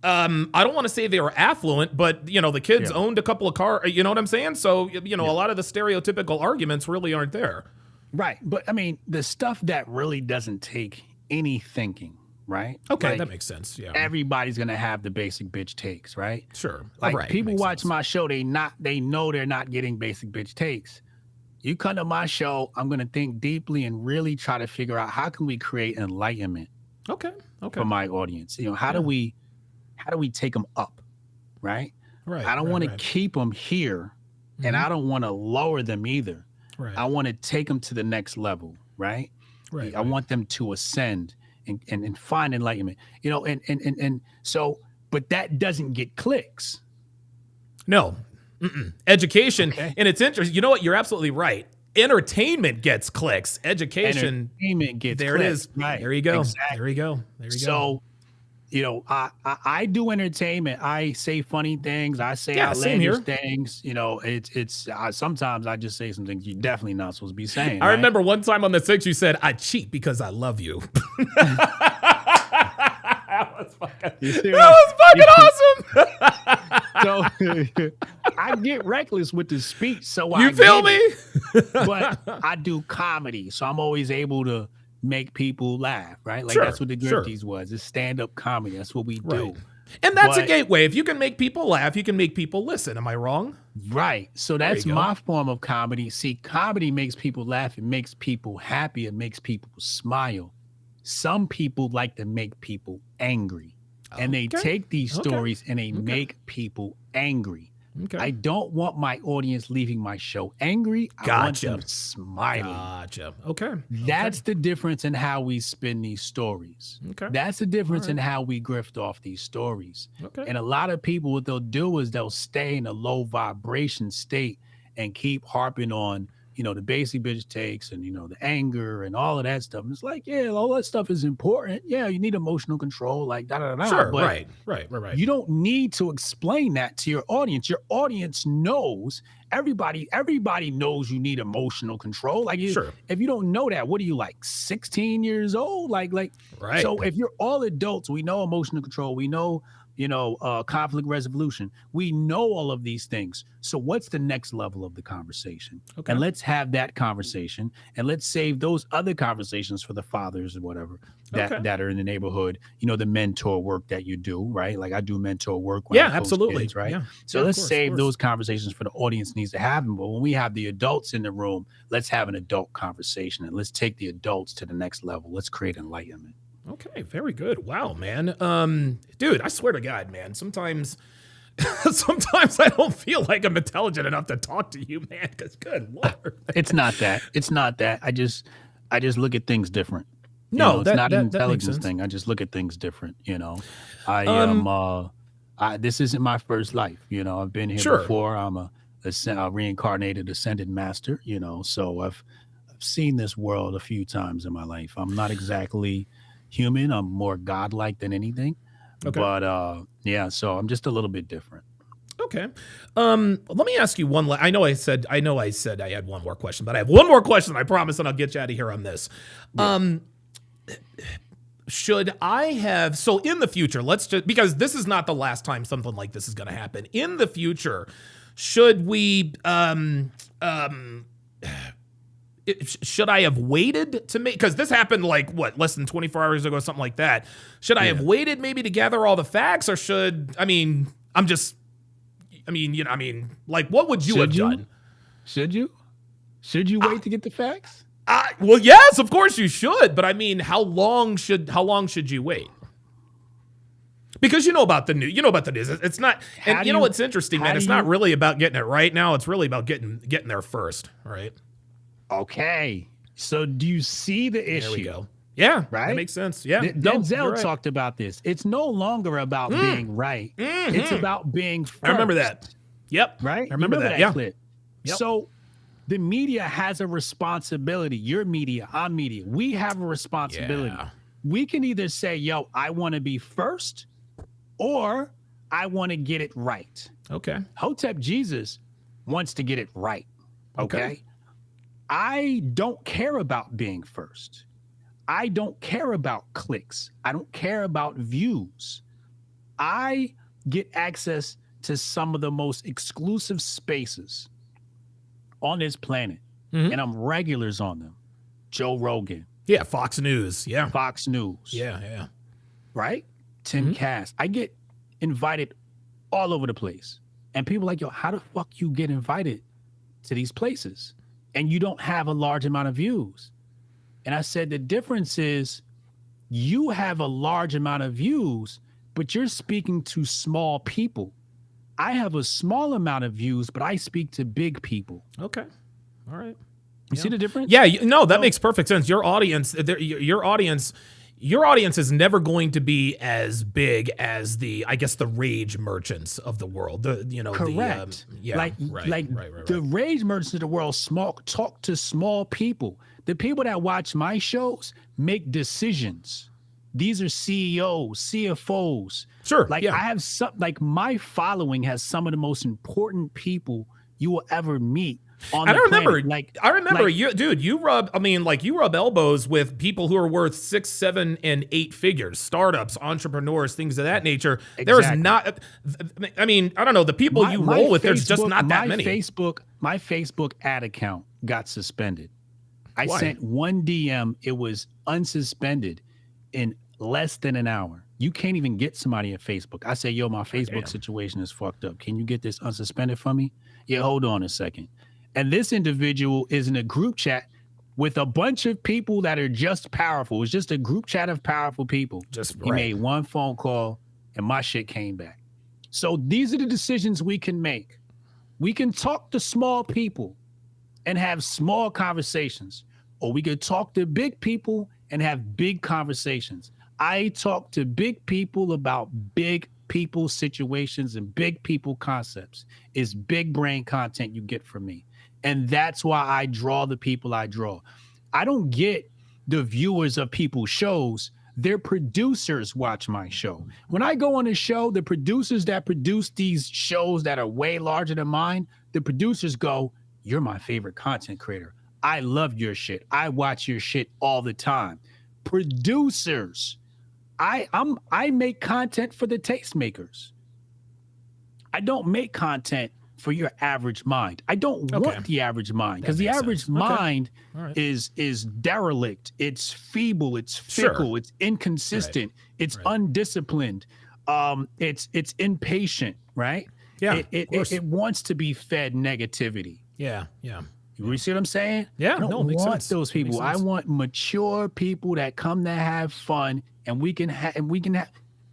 A: I don't want to say they were affluent, but the kids owned a couple of cars. You know what I'm saying? So a lot of the stereotypical arguments really aren't there.
M: Right. But I mean, the stuff that really doesn't take any thinking, right?
A: Okay,
M: Like,
A: that makes sense. Yeah.
M: everybody's gonna have the basic bitch takes, right?
A: Sure.
M: Like
A: Right,
M: people
A: makes
M: watch
A: sense.
M: my show, they know they're not getting basic bitch takes. You come to my show, I'm gonna think deeply and really try to figure out how can we create enlightenment
A: Okay.
M: for my audience. How do we take them up, right?
A: Right.
M: I don't want to keep them here, and I don't want to lower them either.
A: Right.
M: I want to take them to the next level, right?
A: Right.
M: I want them to ascend and find enlightenment. And so, but that doesn't get clicks.
A: No. Education.
M: Okay.
A: And it's interesting. You know what? You're absolutely right. Entertainment gets clicks. Education.
M: Entertainment gets
A: There
M: clicks.
A: it is.
M: Right.
A: There you go.
M: Exactly.
A: There you go.
M: So, I do entertainment. I say funny things. I say
A: same here.
M: outlandish things. It's sometimes I just say some things you're definitely not supposed to be saying.
A: I
M: right?
A: remember one time on the 6 you said, I cheat because I love you. That was fucking awesome.
M: So I get reckless with the speech. So
A: You
M: I
A: feel
M: get
A: me?
M: it. But I do comedy, so I'm always able to make people laugh, right? Like
A: Sure,
M: that's what the
A: sure.
M: Grifties was. It's stand-up comedy. That's what we do.
A: Right. And that's a
M: But-
A: gateway. If you can make people laugh, you can make people listen. Am I wrong?
M: Right. So
A: There
M: that's
A: you go.
M: my form of comedy. See, comedy makes people laugh. It makes people happy. It makes people smile. Some people like to make people angry. And they
A: Okay.
M: take these
A: Okay.
M: stories and they make people angry.
A: Okay.
M: I don't want my audience leaving my show angry. I want
A: Gotcha.
M: them smiling.
A: Gotcha. Okay.
M: That's the difference in how we spin these stories.
A: Okay.
M: That's the difference in how we grift off these stories.
A: Okay.
M: And a lot of people, what they'll do is they'll stay in a low vibration state and keep harping on, the basic bitch takes and, the anger and all of that stuff. And it's like, yeah, all that stuff is important. Yeah, you need emotional control, like da-da-da-da.
A: Sure.
M: But
A: Right.
M: you don't need to explain that to your audience. Your audience knows. Everybody knows you need emotional control. Like,
A: Sure.
M: if you don't know that, what are you, like 16 years old? Like,
A: Right.
M: So if you're all adults, we know emotional control. We know, conflict resolution. We know all of these things. So what's the next level of the conversation?
A: Okay.
M: And let's have that conversation, and let's save those other conversations for the fathers or whatever that are in the neighborhood. The mentor work that you do, right? Like I do mentor work. When I
A: Yeah,
M: coach
A: absolutely.
M: kids, right?
A: Yeah.
M: So
A: Yeah, of
M: let's
A: course, of
M: save
A: course.
M: those conversations for the audience needs to have them. But when we have the adults in the room, let's have an adult conversation and let's take the adults to the next level. Let's create enlightenment.
A: Okay, very good. Wow, man. Dude, I swear to God, man, sometimes I don't feel like I'm intelligent enough to talk to you, man, because good Lord.
M: It's not that. It's not that. I just look at things different.
A: No,
M: It's
A: that-
M: not
A: that
M: an
A: makes
M: intelligence
A: sense.
M: thing. I just look at things different. I am. This isn't my first life. I've been here
A: Sure.
M: before. I'm a reincarnated ascended master. So I've seen this world a few times in my life. I'm not exactly human. I'm more godlike than anything.
A: Okay.
M: But yeah, so I'm just a little bit different.
A: Okay. Let me ask you one. I know I said I had one more question, but I have one more question. I promise, and I'll get you out of here on this. Should I have, so in the future, because this is not the last time something like this is going to happen. In the future, should we, should I have waited to make, because this happened like less than 24 hours ago, something like that. Should I have waited maybe to gather all the facts, or like, what would you have done?
M: Should you wait to get the facts?
A: Well, yes, of course you should. But I mean, how long should you wait? Because you know about the news. It's not, and you know what's interesting, man? It's not really about getting it right now. It's really about getting there first, right?
M: Okay. So do you see the issue?
A: There we go. Yeah, right. That makes sense. Yeah.
M: Denzel talked about this. It's no longer about being right.
A: Mm-hmm.
M: It's about being first.
A: I remember that. Yep.
M: Right.
A: I remember that.
M: Clip. Yep. So the media has a responsibility. Your media, our media. We have a responsibility. Yeah. We can either say, yo, I want to be first, or I want to get it right.
A: Okay.
M: Hotep Jesus wants to get it right. Okay. I don't care about being first. I don't care about clicks. I don't care about views. I get access to some of the most exclusive spaces on this planet, and I'm regulars on them. Joe Rogan.
A: Yeah, Fox News. Yeah.
M: Fox News.
A: Yeah.
M: Right? Tim Cass. I get invited all over the place. And people are like, yo, how the fuck you get invited to these places? And you don't have a large amount of views. And I said, the difference is you have a large amount of views, but you're speaking to small people. I have a small amount of views, but I speak to big people.
A: Okay. All right.
M: You see the difference?
A: Yeah. That makes perfect sense. Your audience is never going to be as big as the rage merchants of the world.
M: Correct. The rage merchants of the world talk to small people. The people that watch my shows make decisions. These are CEOs, CFOs.
A: Sure.
M: I have my following has some of the most important people you will ever meet on the planet.
A: I remember you, dude, you rub elbows with people who are worth 6, 7, and 8 figures, startups, entrepreneurs, things of that nature.
M: Exactly.
A: There is not, I don't know, the people you roll with, there's just not that many.
M: My Facebook ad account got suspended. I sent one DM, it was unsuspended in less than an hour. You can't even get somebody at Facebook. I say, yo, my Facebook situation is fucked up. Can you get this unsuspended for me? Yeah, hold on a second. And this individual is in a group chat with a bunch of people that are just powerful. It's just a group chat of powerful people. He made one phone call and my shit came back. So these are the decisions we can make. We can talk to small people and have small conversations, or we could talk to big people and have big conversations. I talk to big people about big people situations and big people concepts. It's big brain content you get from me. And that's why I draw the people I draw. I don't get the viewers of people's shows. Their producers watch my show. When I go on a show, the producers that produce these shows that are way larger than mine, the producers go, you're my favorite content creator. I love your shit. I watch your shit all the time. Producers, I make content for the tastemakers. I don't make content for your average mind. I don't want the average mind, because the average mind is derelict. It's feeble. It's fickle. It's inconsistent. It's undisciplined. It's impatient. Right?
A: Yeah.
M: It wants to be fed negativity.
A: Yeah.
M: You see what I'm saying?
A: Yeah.
M: I don't want those people. I want mature people that come to have fun, and we can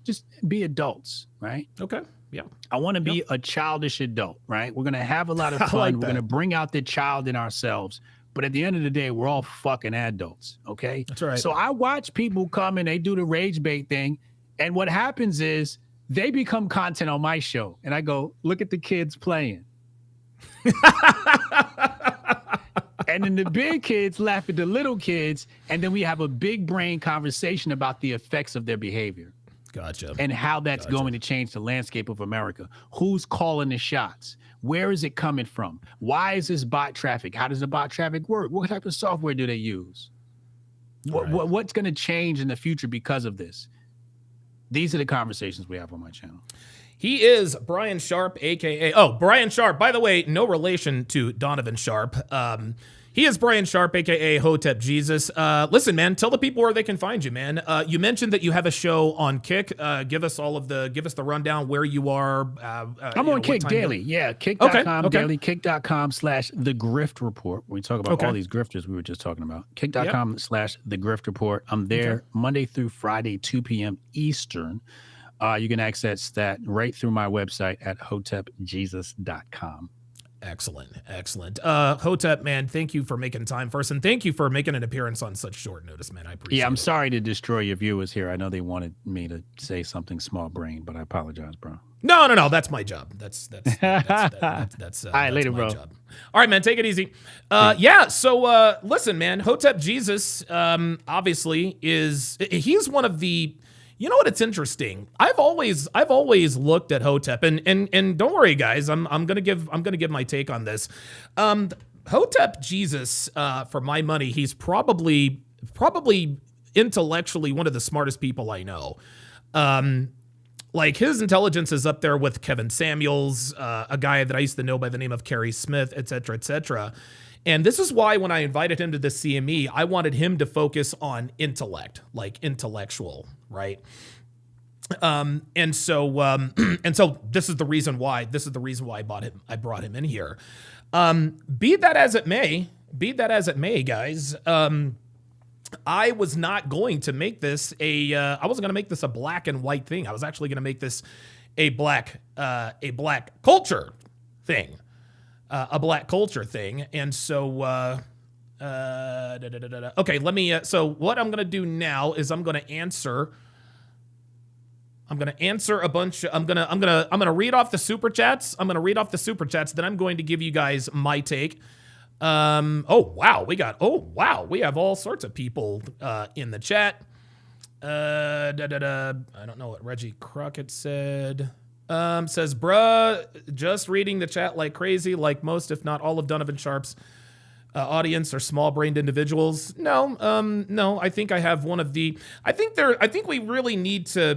M: just be adults, right?
A: Okay. Yeah.
M: I want to be a childish adult, right? We're going to have a lot of fun. We're going to bring out the child in ourselves. But at the end of the day, we're all fucking adults, okay?
A: That's right.
M: So I watch people come and they do the rage bait thing. And what happens is they become content on my show. And I go, look at the kids playing. And then the big kids laugh at the little kids. And then we have a big brain conversation about the effects of their behavior.
A: Gotcha.
M: And how that's going to change the landscape of America. Who's calling the shots? Where is it coming from? Why is this bot traffic? How does the bot traffic work? What type of software do they use? What's going to change in the future because of this? These are the conversations we have on my channel.
A: He is Brian Sharp, a.k.a. Brian Sharp. By the way, no relation to Donovan Sharp. He is Brian Sharp, a.k.a. Hotep Jesus. Listen, man, tell the people where they can find you, man. You mentioned that you have a show on Kick. Give us the rundown where you are.
M: I'm on Kick daily. Yeah, kick.com daily, kick.com/The Grift Report. We talk about all these grifters we were just talking about. Kick.com/The Grift Report. I'm there Monday through Friday, 2 p.m. Eastern. You can access that right through my website at hotepjesus.com.
A: Excellent. Hotep, man, thank you for making time for us, and thank you for making an appearance on such short notice, man. I appreciate it.
M: Yeah, I'm sorry to destroy your viewers here. I know they wanted me to say something small brain, but I apologize, bro.
A: No, that's my job. That's all right,
M: later,
A: my
M: bro.
A: Job. All right, man, take it easy. So listen, man, Hotep Jesus obviously he's one of the. You know what? It's interesting. I've always looked at Hotep, and don't worry, guys. I'm gonna give my take on this. Hotep Jesus, for my money, he's probably intellectually one of the smartest people I know. Like his intelligence is up there with Kevin Samuels, a guy that I used to know by the name of Kerry Smith, et cetera, et cetera. And this is why when I invited him to the CME, I wanted him to focus on intellect, like intellectual, right? And so this is the reason why I brought him in here. Be that as it may, guys. I was not going to make this I wasn't going to make this a black and white thing. I was actually going to make this a black culture thing. A black culture thing. And so, okay, let me, so what I'm going to do now is I'm going to answer a bunch. I'm going to read off the super chats. Then I'm going to give you guys my take. We have all sorts of people, in the chat. I don't know what Reggie Crockett said. Says, bruh, just reading the chat like crazy, like most, if not all of Donovan Sharp's audience are small-brained individuals. No, I think I have one of the, I think we really need to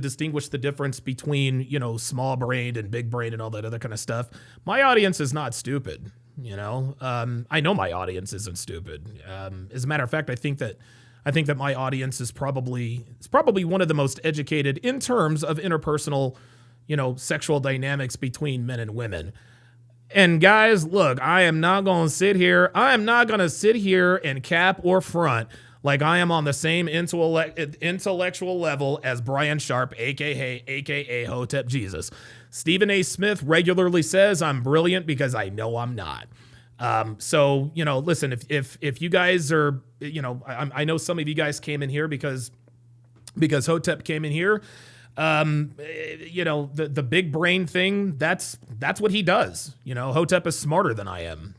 A: distinguish the difference between, small-brained and big-brained and all that other kind of stuff. My audience is not stupid, I know my audience isn't stupid. As a matter of fact, I think that my audience is probably one of the most educated in terms of interpersonal, sexual dynamics between men and women. And guys, look, I am not going to sit here and cap or front like I am on the same intellectual level as Brian Sharp, aka Hotep Jesus. Stephen A. Smith regularly says I'm brilliant because I know I'm not. So, listen, if you guys are, I know some of you guys came in here because Hotep came in here. The big brain thing, that's what he does. Hotep is smarter than I am.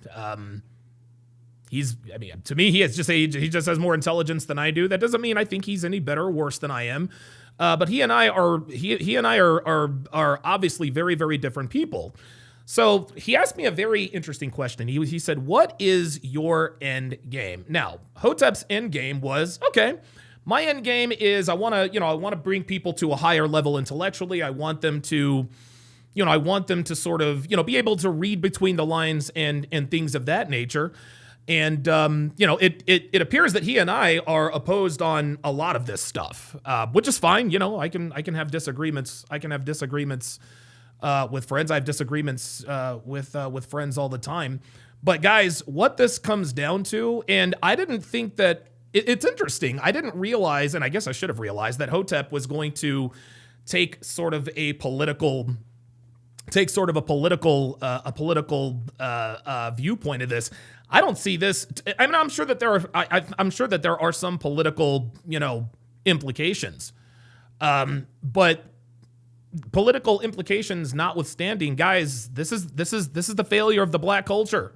A: To me, he just has more intelligence than I do. That doesn't mean I think he's any better or worse than I am. But he and I are obviously very, very different people. So he asked me a very interesting question. He said, what is your end game? Now, Hotep's end game was, okay, my end game is I want to bring people to a higher level intellectually. I want them to sort of, be able to read between the lines and things of that nature. And, it appears that he and I are opposed on a lot of this stuff, which is fine. I can have disagreements. With friends. I have disagreements with friends all the time. But guys, what this comes down to, and I didn't think that, it's interesting. I didn't realize, and I guess I should have realized, that Hotep was going to take sort of a political viewpoint of this. I don't see this. I mean, I'm sure that there are some political, implications. But political implications notwithstanding, guys, this is the failure of the black culture.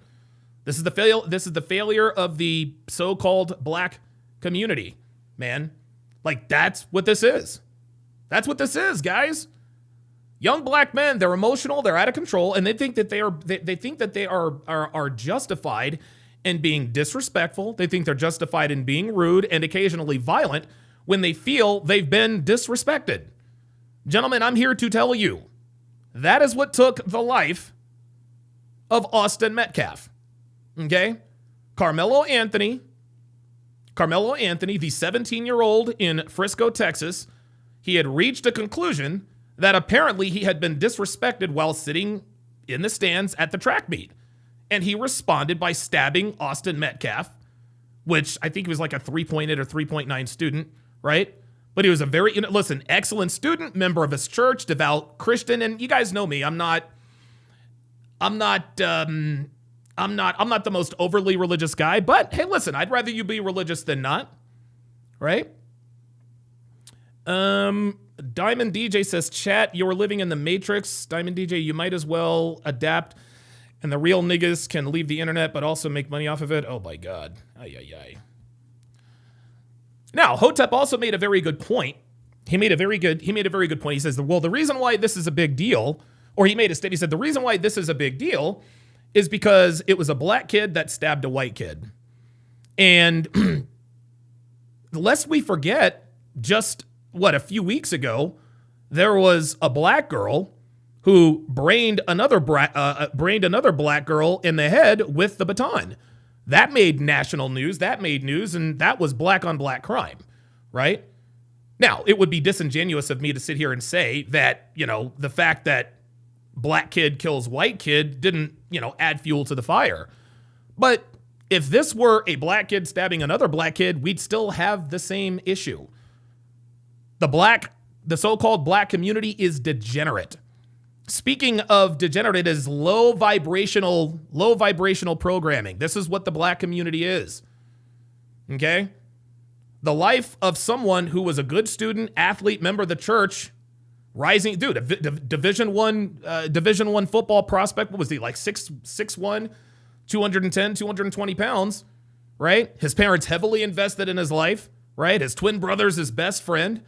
A: This is the failure of the so-called black community, man. Like, that's what this is. That's what this is, guys. Young black men, they're emotional, they're out of control, and they think that they are justified in being disrespectful. They think they're justified in being rude and occasionally violent when they feel they've been disrespected. Gentlemen, I'm here to tell you that is what took the life of Austin Metcalf. Okay? Carmelo Anthony, the 17-year-old in Frisco, Texas, he had reached a conclusion that apparently he had been disrespected while sitting in the stands at the track meet. And he responded by stabbing Austin Metcalf, which I think he was like a 3.8 or 3.9 student, right? But he was a very, excellent student, member of his church, devout Christian. And you guys know me. I'm not the most overly religious guy, but hey, listen, I'd rather you be religious than not, right? Diamond DJ says, chat, you're living in the Matrix. Diamond DJ, you might as well adapt, and the real niggas can leave the internet but also make money off of it. Oh my God. Ay, ay, ay. Now, Hotep also made a very good point. He made a very good point. He says, well, the reason why this is a big deal, or he made a statement, he said, the reason why this is a big deal is because it was a black kid that stabbed a white kid. And lest we forget, just a few weeks ago, there was a black girl who brained another black girl in the head with the baton. That made national news. That made news, and that was black on black crime, right? Now, it would be disingenuous of me to sit here and say that, the fact that black kid kills white kid didn't, add fuel to the fire. But if this were a black kid stabbing another black kid, we'd still have the same issue. The so-called black community is degenerate. Speaking of degenerate, it is low vibrational programming. This is what the black community is. Okay? The life of someone who was a good student, athlete, member of the church, rising, dude, a Division I football prospect. What was he, like 6'1", 210, 220 pounds, right? His parents heavily invested in his life, right? His twin brother's his best friend,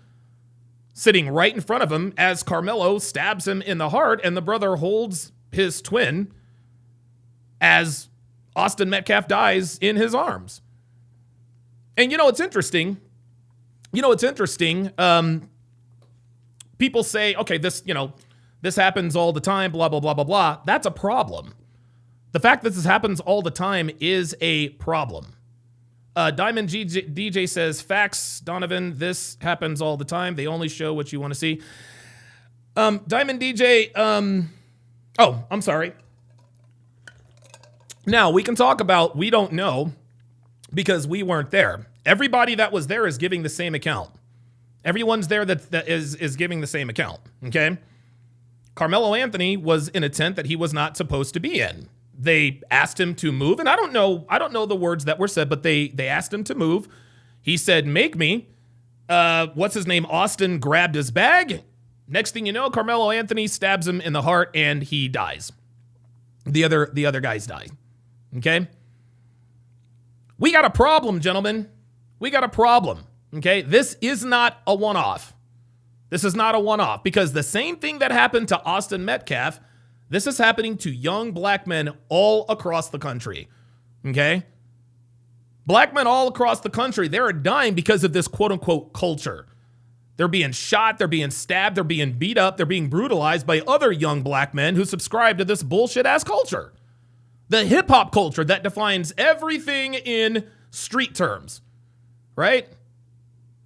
A: sitting right in front of him as Carmelo stabs him in the heart, and the brother holds his twin as Austin Metcalf dies in his arms. And it's interesting. People say, okay, this happens all the time, blah, blah, blah, blah, blah. That's a problem. The fact that this happens all the time is a problem. Diamond DJ says, facts, Donovan, this happens all the time. They only show what you want to see. Diamond DJ, I'm sorry. Now, we can talk about we don't know because we weren't there. Everybody that was there is giving the same account. Everyone's there that is giving the same account, okay? Carmelo Anthony was in a tent that he was not supposed to be in. They asked him to move, and I don't know the words that were said, but they asked him to move. He said, make me. What's his name? Austin grabbed his bag. Next thing you know, Carmelo Anthony stabs him in the heart, and he dies. The other guys die. Okay? We got a problem, gentlemen. We got a problem. Okay? This is not a one-off. This is not a one-off, because the same thing that happened to Austin Metcalf, this is happening to young black men all across the country. Okay? Black men all across the country, they're dying because of this quote-unquote culture. They're being shot, they're being stabbed, they're being beat up, they're being brutalized by other young black men who subscribe to this bullshit-ass culture. The hip-hop culture that defines everything in street terms, right?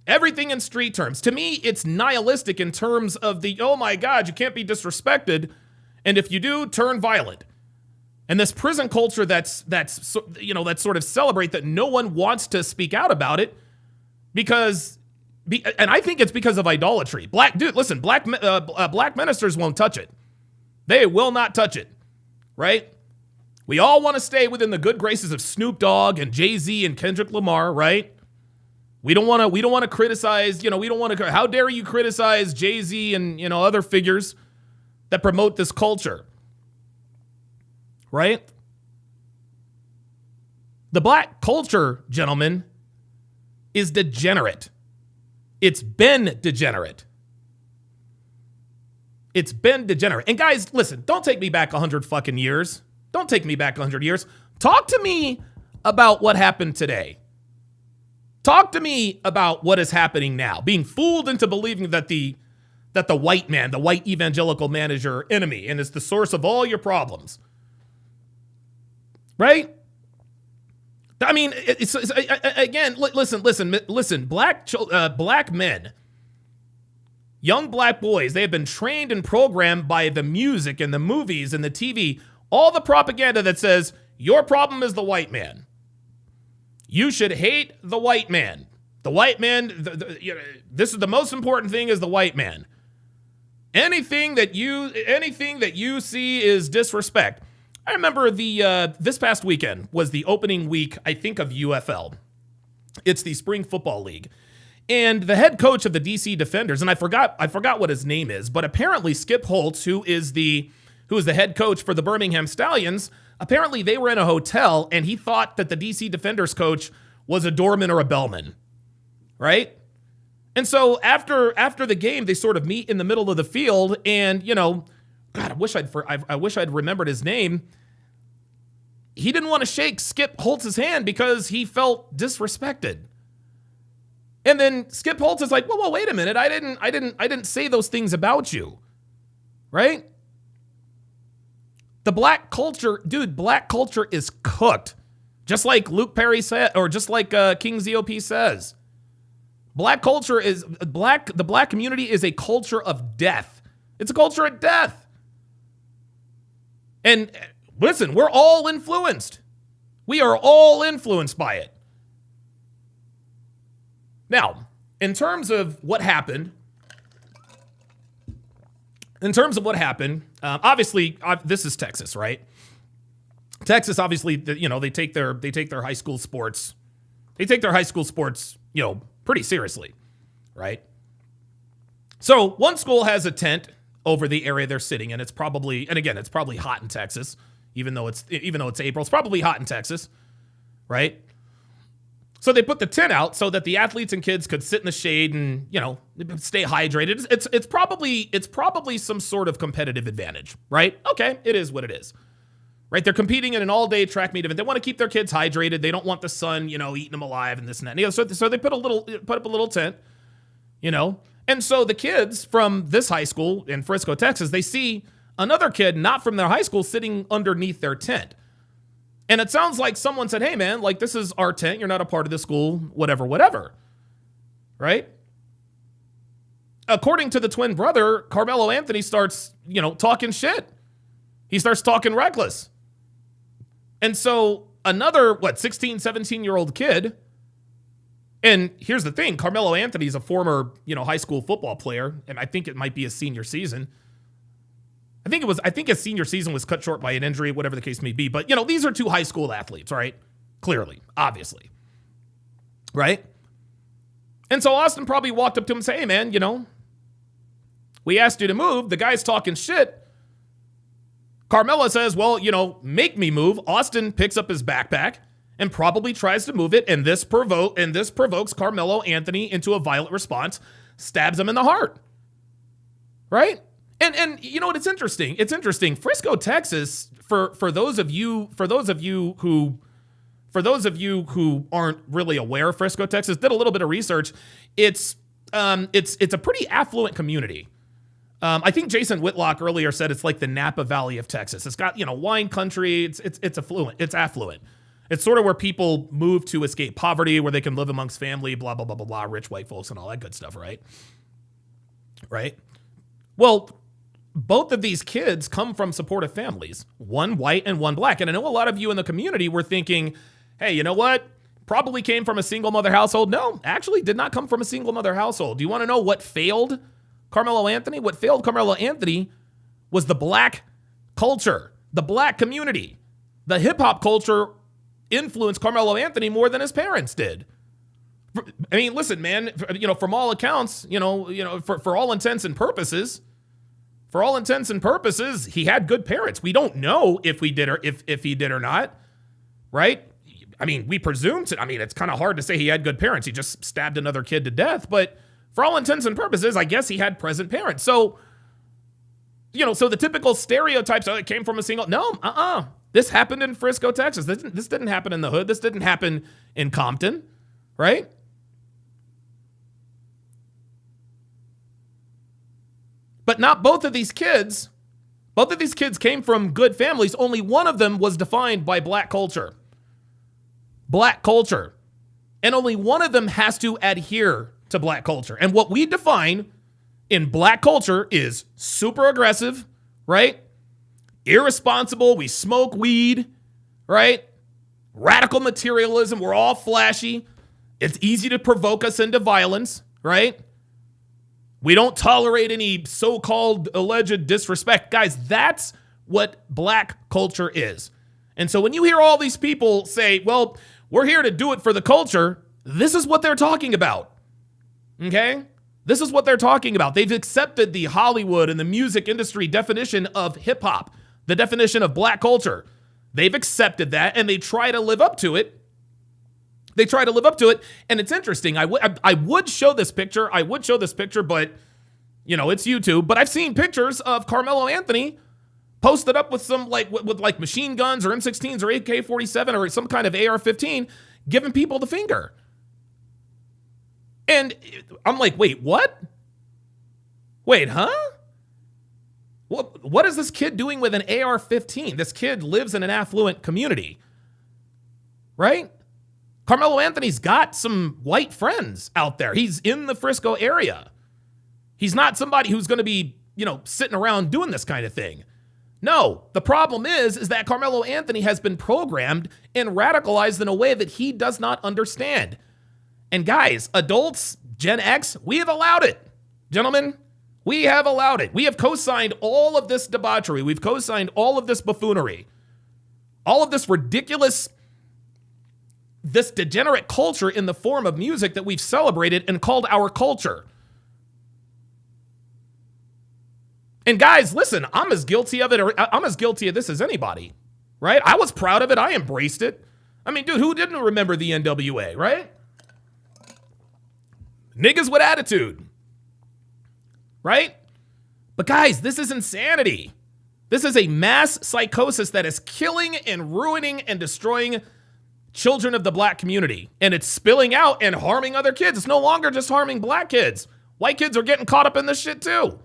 A: Everything in street terms. To me, it's nihilistic in terms of the, oh my God, you can't be disrespected, and if you do, turn violent. And this prison culture that's sort of celebrate that no one wants to speak out about it and I think it's because of idolatry. Black ministers won't touch it. They will not touch it, right? We all want to stay within the good graces of Snoop Dogg and Jay-Z and Kendrick Lamar, right? We don't want to criticize, how dare you criticize Jay-Z and, other figures that promote this culture, right? The black culture, gentlemen, is degenerate. It's been degenerate. It's been degenerate. And guys, listen, don't take me back 100 fucking years. Don't take me back 100 years. Talk to me about what happened today. Talk to me about what is happening now. Being fooled into believing that the white man, the white evangelical man is your enemy and is the source of all your problems. Right? I mean, again, listen. Black men, young black boys, they have been trained and programmed by the music and the movies and the TV, all the propaganda that says your problem is the white man. You should hate the white man. The white man, this is the most important thing is the white man. Anything that you see is disrespect. I remember this past weekend was the opening week, I think, of UFL. It's the Spring Football League. And the head coach of the DC Defenders, and I forgot what his name is, but apparently Skip Holtz, who is the head coach for the Birmingham Stallions, apparently they were in a hotel and he thought that the DC Defenders coach was a doorman or a bellman, right? And so after the game, they sort of meet in the middle of the field, and God, I wish I'd remembered his name. He didn't want to shake Skip Holtz's hand because he felt disrespected. And then Skip Holtz is like, well, wait a minute, I didn't say those things about you, right? The black culture is cooked. Just like Luke Perry said, or just like King ZOP says. The black community is a culture of death. It's a culture of death. And listen, we're all influenced. We are all influenced by it. Now, in terms of what happened, obviously, this is Texas, right? Texas, obviously, they take their high school sports. They take their high school sports, pretty seriously, right? So one school has a tent over the area they're sitting in. It's probably hot in Texas, even though it's April. It's probably hot in Texas, right? So they put the tent out so that the athletes and kids could sit in the shade and, stay hydrated. It's probably some sort of competitive advantage, right? Okay, it is what it is. Right? They're competing in an all-day track meet event. They want to keep their kids hydrated. They don't want the sun, eating them alive and this and that. And so they put up a little tent, And so the kids from this high school in Frisco, Texas, they see another kid not from their high school sitting underneath their tent. And it sounds like someone said, hey, man, like, this is our tent. You're not a part of the school, whatever. Right? According to the twin brother, Carmelo Anthony starts, talking shit. He starts talking reckless. And so another, 16, 17-year-old kid, and here's the thing, Carmelo Anthony is a former, high school football player, and I think it might be his senior season. I think his senior season was cut short by an injury, whatever the case may be. But, these are two high school athletes, right? Clearly, obviously. Right? And so Austin probably walked up to him and said, hey, man, we asked you to move. The guy's talking shit. Carmelo says, well, make me move. Austin picks up his backpack and probably tries to move it. And this provokes Carmelo Anthony into a violent response, stabs him in the heart. Right? And you know what? It's interesting. Frisco, Texas, for those of you who aren't really aware of Frisco, Texas, did a little bit of research. It's a pretty affluent community. I think Jason Whitlock earlier said it's like the Napa Valley of Texas. It's got, wine country. It's affluent. It's affluent. It's sort of where people move to escape poverty, where they can live amongst family, blah, blah, blah, blah, blah, rich white folks and all that good stuff, right? Right? Well, both of these kids come from supportive families, one white and one black. And I know a lot of you in the community were thinking, hey, you know what? Probably came from a single mother household. No, actually did not come from a single mother household. Do you want to know what failed Carmelo Anthony? What failed Carmelo Anthony was the black culture, the black community. The hip hop culture influenced Carmelo Anthony more than his parents did. I mean, listen, man, from all accounts, for all intents and purposes, he had good parents. We don't know if he did or not, right? I mean, we presume it's kind of hard to say he had good parents. He just stabbed another kid to death, but for all intents and purposes, I guess he had present parents. So So the typical stereotypes, it came from a single, no, This happened in Frisco, Texas. This didn't happen in the hood. This didn't happen in Compton, right? But not both of these kids came from good families. Only one of them was defined by black culture. Black culture. And only one of them has to adhere to black culture. And what we define in black culture is super aggressive, right? Irresponsible. We smoke weed, right? Radical materialism. We're all flashy. It's easy to provoke us into violence, right? We don't tolerate any so-called alleged disrespect. Guys, that's what black culture is. And so when you hear all these people say, well, we're here to do it for the culture, this is what they're talking about. Okay? This is what they're talking about. They've accepted the Hollywood and the music industry definition of hip hop, the definition of black culture. They've accepted that and they try to live up to it. And it's interesting. I would show this picture. But, it's YouTube. But I've seen pictures of Carmelo Anthony posted up with some, with machine guns or M16s or AK-47 or some kind of AR-15, giving people the finger. And I'm like, wait, what? Wait, huh? What is this kid doing with an AR-15? This kid lives in an affluent community, right? Carmelo Anthony's got some white friends out there. He's in the Frisco area. He's not somebody who's going to be, sitting around doing this kind of thing. No, the problem is that Carmelo Anthony has been programmed and radicalized in a way that he does not understand. And guys, adults, Gen X, we have allowed it. Gentlemen, we have allowed it. We have co-signed all of this debauchery. We've co-signed all of this buffoonery. All of this ridiculous, this degenerate culture in the form of music that we've celebrated and called our culture. And guys, listen, I'm as guilty of it, or I'm as guilty of this as anybody, right? I was proud of it. I embraced it. I mean, dude, who didn't remember the NWA, right? Niggas with attitude, right? But guys, this is insanity. This is a mass psychosis that is killing and ruining and destroying children of the black community. And it's spilling out and harming other kids. It's no longer just harming black kids. White kids are getting caught up in this shit too.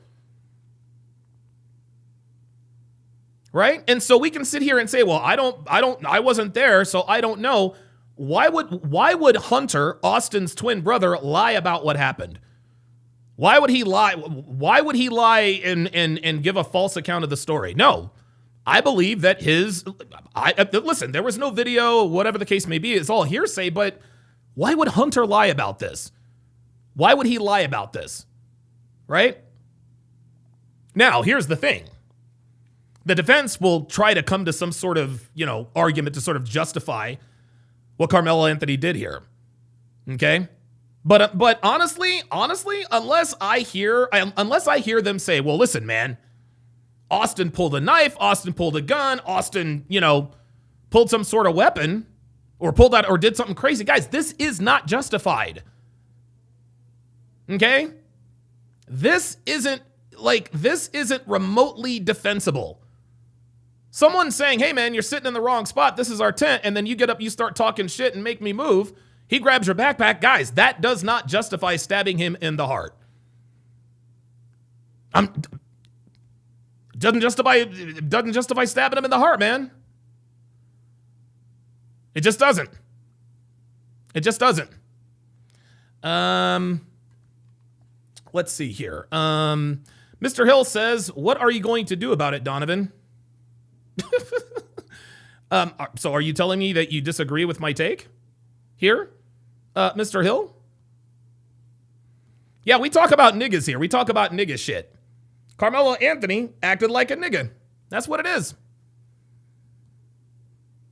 A: Right? And so we can sit here and say, well, I wasn't there, so I don't know. Why would Hunter, Austin's twin brother, lie about what happened? Why would he lie? Why would he lie and give a false account of the story? No, I believe that listen, there was no video, whatever the case may be, it's all hearsay, but why would Hunter lie about this? Why would he lie about this? Right? Now, here's the thing. The defense will try to come to some sort of, argument to sort of justify what Carmelo Anthony did here. Okay? But honestly, unless I hear them say, well, listen, man, Austin pulled a knife, Austin pulled a gun, Austin, pulled some sort of weapon or pulled out or did something crazy. Guys, this is not justified. Okay? This isn't remotely defensible. Someone saying, hey, man, you're sitting in the wrong spot. This is our tent. And then you get up, you start talking shit and make me move. He grabs your backpack. Guys, that does not justify stabbing him in the heart. Doesn't justify stabbing him in the heart, man. It just doesn't. It just doesn't. Let's see here. Mr. Hill says, what are you going to do about it, Donovan? So are you telling me that you disagree with my take here, Mr. Hill? Yeah, we talk about niggas here. We talk about nigga shit. Carmelo Anthony acted like a nigga. That's what it is.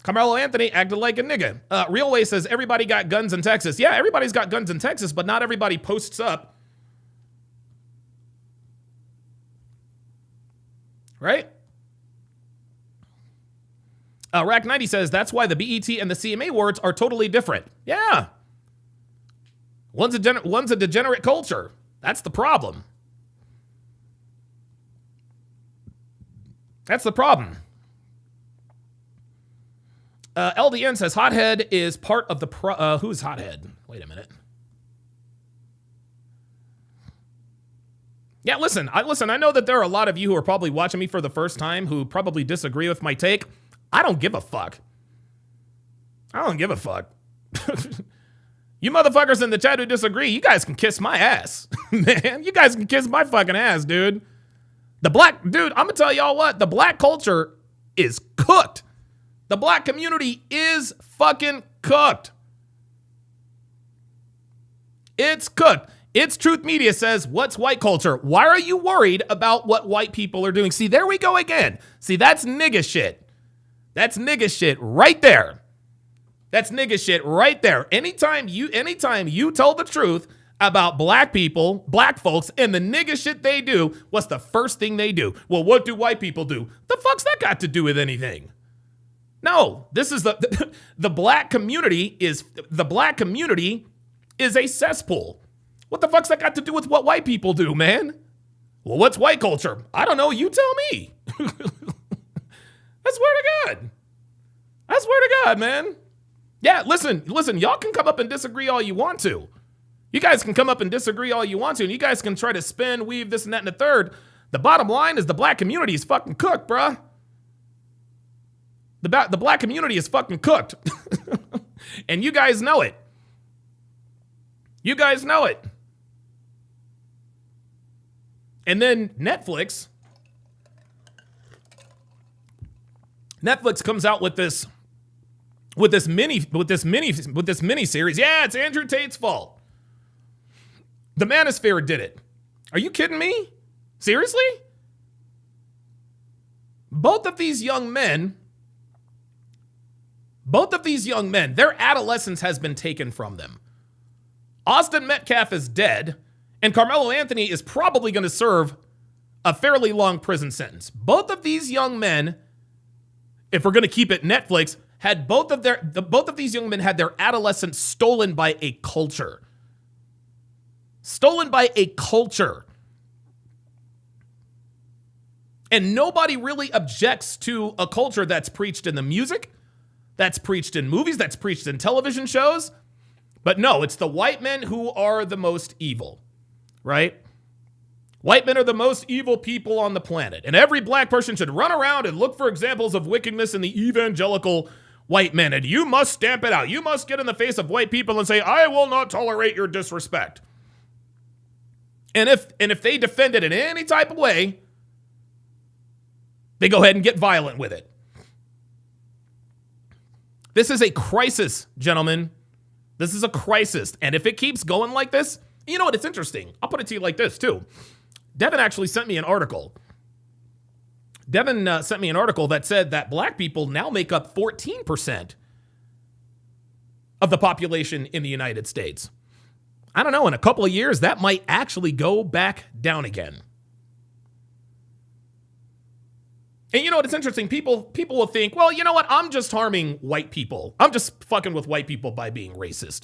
A: Carmelo Anthony acted like a nigga. Realway says everybody got guns in Texas. Yeah, everybody's got guns in Texas, but not everybody posts up. Right? Rack 90 says that's why the BET and the CMA awards are totally different. Yeah. One's a degenerate culture. That's the problem. That's the problem. LDN says Hothead is part of the who's Hothead? Wait a minute. Yeah, listen, I know that there are a lot of you who are probably watching me for the first time who probably disagree with my take. I don't give a fuck. I don't give a fuck. You motherfuckers in the chat who disagree, you guys can kiss my ass. Man, you guys can kiss my fucking ass, dude. Dude, I'm gonna tell y'all what, the black culture is cooked. The black community is fucking cooked. It's cooked. It's Truth Media says, what's white culture? Why are you worried about what white people are doing? See, there we go again. See, that's nigga shit. That's nigga shit right there. That's nigga shit right there. Anytime you tell the truth about black people, black folks, and the nigga shit they do, what's the first thing they do? Well, what do white people do? The fuck's that got to do with anything? No, this is the black community is a cesspool. What the fuck's that got to do with what white people do, man? Well, what's white culture? I don't know. You tell me. I swear to God. I swear to God, man. Yeah, listen, y'all can come up and disagree all you want to. You guys can come up and disagree all you want to, and you guys can try to spin, weave this and that and the third. The bottom line is the black community is fucking cooked, bruh. The black community is fucking cooked. And you guys know it. You guys know it. And then Netflix comes out with this mini series. Yeah, it's Andrew Tate's fault. The Manosphere did it. Are you kidding me? Seriously? Both of these young men, their adolescence has been taken from them. Austin Metcalf is dead, and Carmelo Anthony is probably going to serve a fairly long prison sentence. Both of these young men, if we're going to keep it Netflix, had both of these young men had their adolescence stolen by a culture. Stolen by a culture. And nobody really objects to a culture that's preached in the music, that's preached in movies, that's preached in television shows. But no, it's the white men who are the most evil, right? White men are the most evil people on the planet. And every black person should run around and look for examples of wickedness in the evangelical white men. And you must stamp it out. You must get in the face of white people and say, I will not tolerate your disrespect. And if they defend it in any type of way, they go ahead and get violent with it. This is a crisis, gentlemen. This is a crisis. And if it keeps going like this, you know what? It's interesting. I'll put it to you like this, too. Devin actually sent me an article. Devin sent me an article that said that black people now make up 14% of the population in the United States. I don't know. In a couple of years, that might actually go back down again. And you know what? It's interesting. People will think, well, you know what? I'm just harming white people. I'm just fucking with white people by being racist,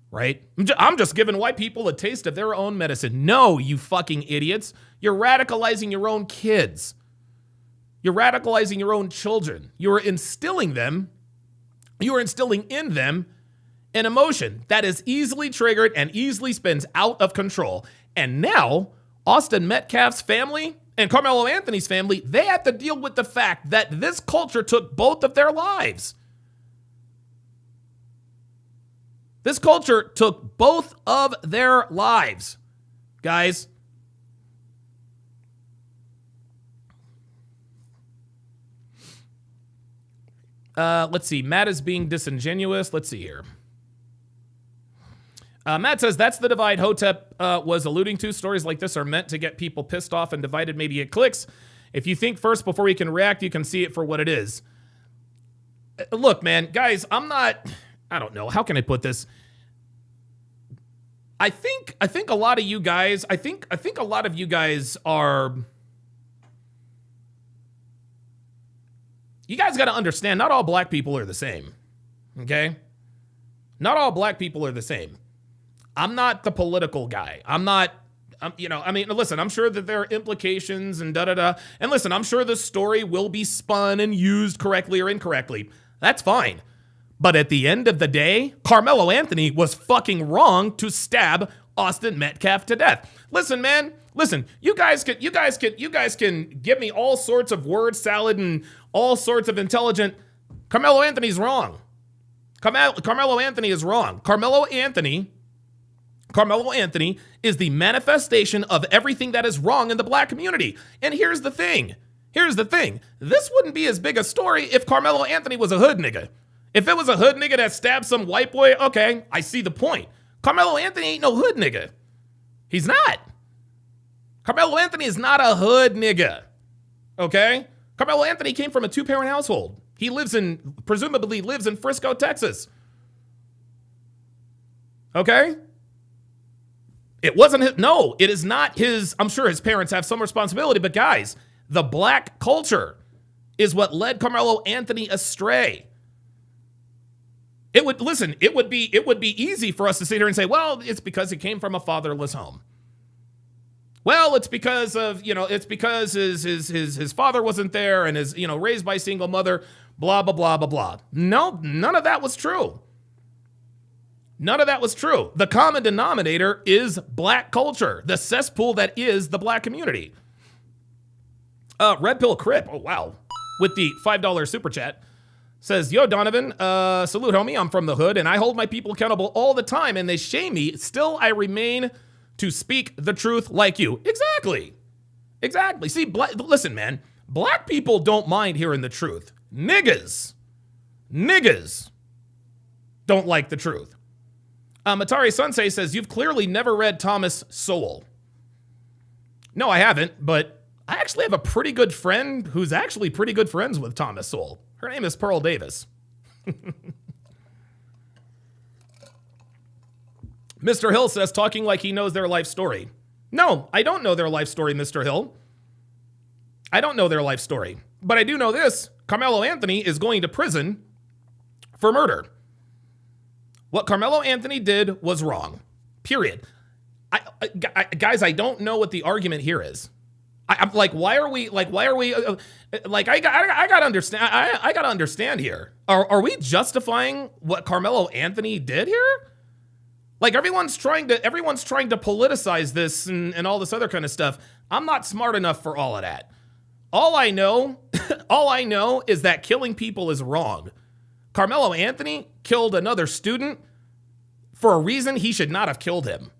A: right? I'm just giving white people a taste of their own medicine. No, you fucking idiots. You're radicalizing your own kids. You're radicalizing your own children. You're instilling in them an emotion that is easily triggered and easily spins out of control. And now, Austin Metcalf's family and Carmelo Anthony's family, they have to deal with the fact that this culture took both of their lives. This culture took both of their lives, guys. Let's see. Matt is being disingenuous. Let's see here. Matt says that's the divide Hotep was alluding to. Stories like this are meant to get people pissed off and divided. Maybe it clicks. If you think first before you can react, you can see it for what it is. Look, man, guys, I don't know. How can I put this? I think a lot of you guys, I think a lot of you guys are, you guys got to understand, not all black people are the same. Okay? Not all black people are the same. I'm not the political guy. I'm not Listen, I'm sure that there are implications and da-da-da. And listen, I'm sure the story will be spun and used correctly or incorrectly. That's fine. But at the end of the day, Carmelo Anthony was fucking wrong to stab Austin Metcalf to death. Listen, man. Listen, you guys can give me all sorts of word salad and all sorts of intelligent. Carmelo Anthony's wrong. Carmelo Anthony is wrong. Carmelo Anthony is the manifestation of everything that is wrong in the black community. And here's the thing. This wouldn't be as big a story if Carmelo Anthony was a hood nigga. If it was a hood nigga that stabbed some white boy, okay, I see the point. Carmelo Anthony ain't no hood nigga. He's not. Carmelo Anthony is not a hood nigga. Okay? Carmelo Anthony came from a 2-parent household. He presumably lives in Frisco, Texas. Okay? It is not his. I'm sure his parents have some responsibility, but guys, the black culture is what led Carmelo Anthony astray. It would be easy for us to sit here and say, well, it's because he came from a fatherless home. Well, it's because his father wasn't there and is, raised by a single mother, blah, blah, blah, blah, blah. No, none of that was true. None of that was true. The common denominator is black culture, the cesspool that is the black community. Red Pill Crip, oh wow, with the $5 super chat, says, yo, Donovan, salute, homie. I'm from the hood, and I hold my people accountable all the time, and they shame me. Still, I remain to speak the truth like you. Exactly. See, listen, man. Black people don't mind hearing the truth. Niggas don't like the truth. Matari Sunsei says, you've clearly never read Thomas Sowell. No, I haven't, but I actually have a pretty good friend who's actually pretty good friends with Thomas Sowell. Her name is Pearl Davis. Mr. Hill says, talking like he knows their life story. No, I don't know their life story, Mr. Hill. I don't know their life story. But I do know this. Carmelo Anthony is going to prison for murder. What Carmelo Anthony did was wrong. Period. Guys, I don't know what the argument here is. I'm like, why are we I gotta understand. I gotta understand here. Are we justifying what Carmelo Anthony did here? Like everyone's trying to politicize this and all this other kind of stuff. I'm not smart enough for all of that. All I know is that killing people is wrong. Carmelo Anthony killed another student for a reason he should not have killed him.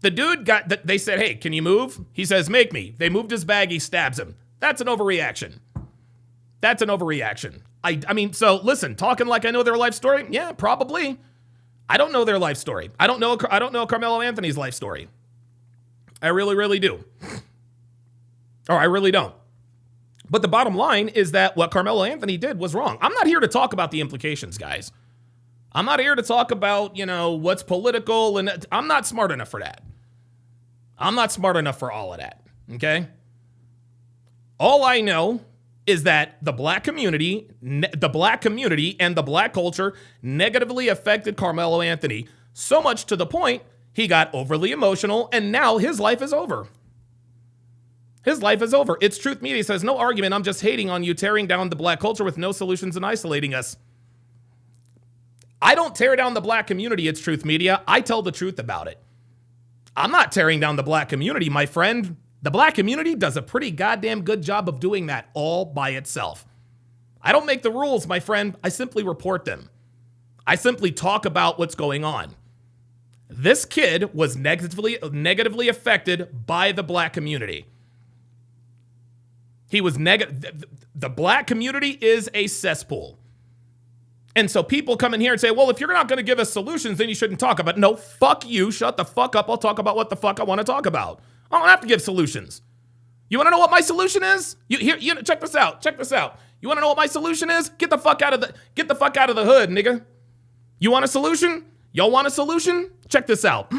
A: The dude they said, hey, can you move? He says, make me. They moved his bag, he stabs him. That's an overreaction. I mean, so listen, talking like I know their life story? Yeah, probably. I don't know their life story. I don't know Carmelo Anthony's life story. I really, really do. Or I really don't. But the bottom line is that what Carmelo Anthony did was wrong. I'm not here to talk about the implications, guys. I'm not here to talk about, what's political, and I'm not smart enough for that. I'm not smart enough for all of that, okay? All I know is that the black community and the black culture negatively affected Carmelo Anthony, so much to the point he got overly emotional, and now his life is over. His life is over. It's Truth Media says, no argument. I'm just hating on you, tearing down the black culture with no solutions and isolating us. I don't tear down the black community, it's Truth Media. I tell the truth about it. I'm not tearing down the black community, my friend. The black community does a pretty goddamn good job of doing that all by itself. I don't make the rules, my friend. I simply report them. I simply talk about what's going on. This kid was negatively affected by the black community. He was the black community is a cesspool. And so people come in here and say, well, if you're not going to give us solutions, then you shouldn't talk about it. No, fuck you. Shut the fuck up. I'll talk about what the fuck I want to talk about. I don't have to give solutions. You want to know what my solution is? Check this out. You want to know what my solution is? Get the fuck out of the hood, nigga. You want a solution? Y'all want a solution? Check this out.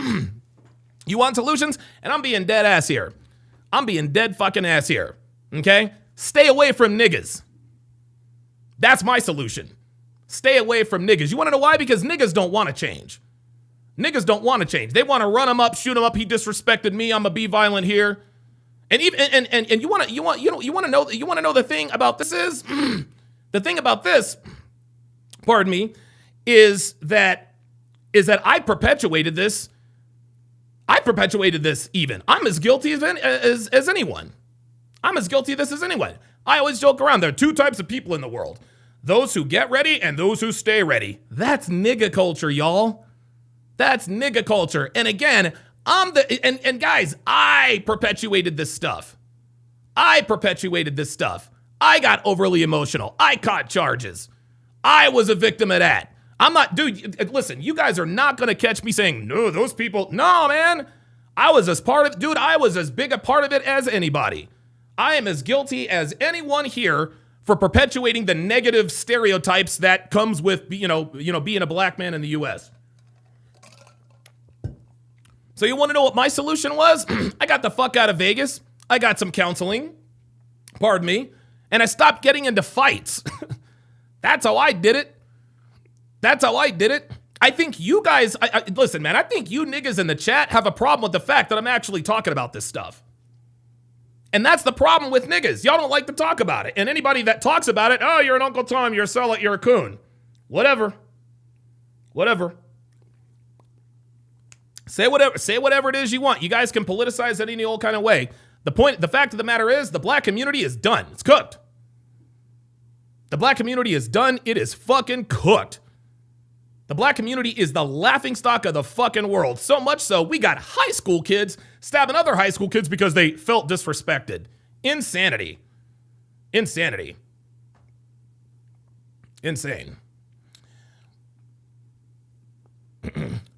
A: You want solutions? And I'm being dead ass here. I'm being dead fucking ass here. Okay? Stay away from niggas. That's my solution. Stay away from niggas. You want to know why? Because niggas don't want to change. Niggas don't want to change. They want to run him up, shoot him up. He disrespected me. I'm gonna be violent here. And even and you want to know the thing about this is the thing about this, pardon me, is that I perpetuated this. I perpetuated this even. I'm as guilty as anyone. I'm as guilty of this as anyone. I always joke around. There are two types of people in the world. Those who get ready and those who stay ready. That's nigga culture, y'all. That's nigga culture. And again, and guys, I perpetuated this stuff. I got overly emotional. I caught charges. I was a victim of that. I'm not, dude, listen, you guys are not going to catch me saying, no, those people, no, man. I was as big a part of it as anybody. I am as guilty as anyone here for perpetuating the negative stereotypes that comes with, being a black man in the U.S. So you want to know what my solution was? I got the fuck out of Vegas. I got some counseling, pardon me, and I stopped getting into fights. That's how I did it. I think you guys, listen, man, I think you niggas in the chat have a problem with the fact that I'm actually talking about this stuff. And that's the problem with niggas. Y'all don't like to talk about it. And anybody that talks about it, oh, you're an Uncle Tom, you're a sellout, you're a coon. Whatever. Say whatever it is you want. You guys can politicize it any old kind of way. The fact of the matter is, the black community is done. It's cooked. The black community is done. It is fucking cooked. The black community is the laughingstock of the fucking world. So much so, we got high school kids stabbing other high school kids because they felt disrespected. Insanity. Insane.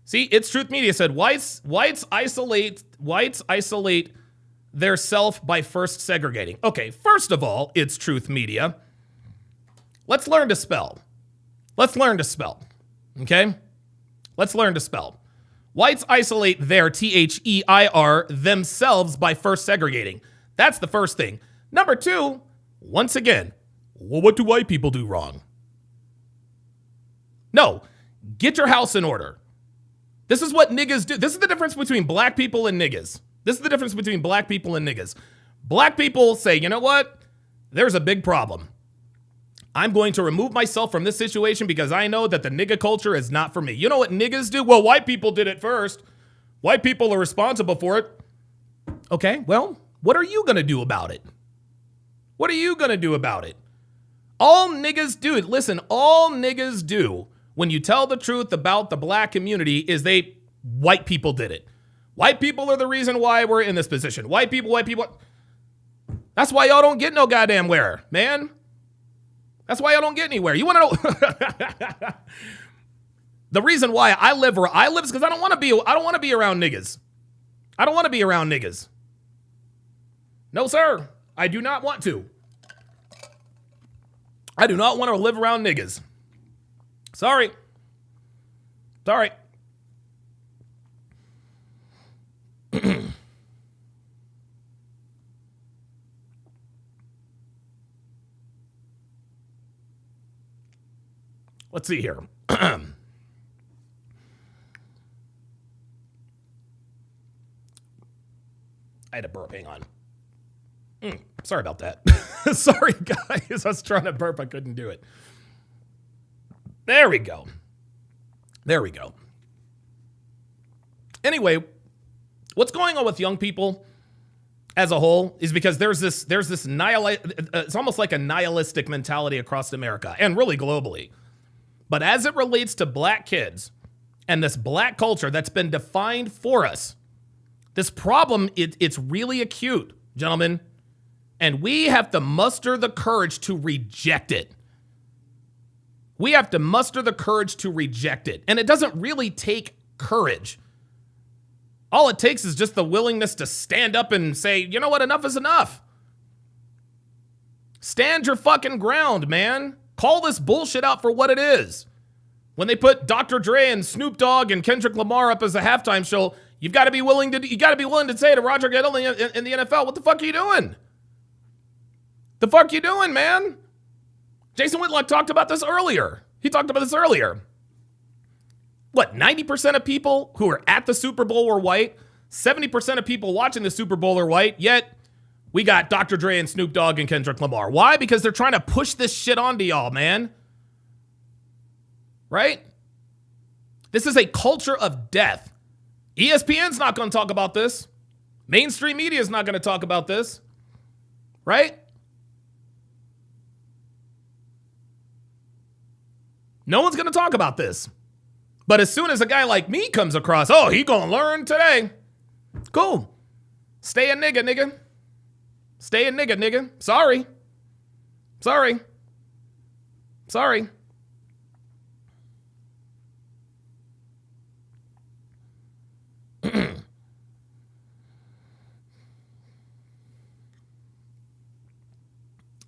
A: See, It's Truth Media said whites isolate their self by first segregating. Okay, first of all, It's Truth Media. Let's learn to spell. Okay? Let's learn to spell. Whites isolate their, THEIR, themselves by first segregating. That's the first thing. Number two, once again, well, what do white people do wrong? No, get your house in order. This is what niggas do. This is the difference between black people and niggas. Black people say, you know what? There's a big problem. I'm going to remove myself from this situation because I know that the nigga culture is not for me. You know what niggas do? Well, white people did it first. White people are responsible for it. Okay, well, what are you going to do about it? All niggas do when you tell the truth about the black community is white people did it. White people are the reason why we're in this position. White people. That's why y'all don't get no goddamn where, man. That's why I don't get anywhere. You want to know? The reason why I live where I live is because I don't want to be around niggas. No, sir. I do not want to. I do not want to live around niggas. Sorry. Let's see here. I had a burp. Hang on. Sorry about that. Sorry, guys. I was trying to burp. I couldn't do it. There we go. Anyway, what's going on with young people as a whole is because there's this it's almost like a nihilistic mentality across America and really globally. But as it relates to black kids and this black culture that's been defined for us, this problem, it's really acute, gentlemen. And we have to muster the courage to reject it. And it doesn't really take courage. All it takes is just the willingness to stand up and say, you know what, enough is enough. Stand your fucking ground, man. Call this bullshit out for what it is. When they put Dr. Dre and Snoop Dogg and Kendrick Lamar up as a halftime show, you got to be willing to say to Roger Goodell in the NFL, what the fuck are you doing? Man? Jason Whitlock talked about this earlier. What, 90% of people who are at the Super Bowl were white? 70% of people watching the Super Bowl are white, yet we got Dr. Dre and Snoop Dogg and Kendrick Lamar. Why? Because they're trying to push this shit onto y'all, man. Right? This is a culture of death. ESPN's not going to talk about this. Mainstream media is not going to talk about this. Right? No one's going to talk about this. But as soon as a guy like me comes across, oh, he going to learn today. Cool. Stay a nigga, nigga. Stay a nigga, nigga. Sorry. Sorry. Sorry.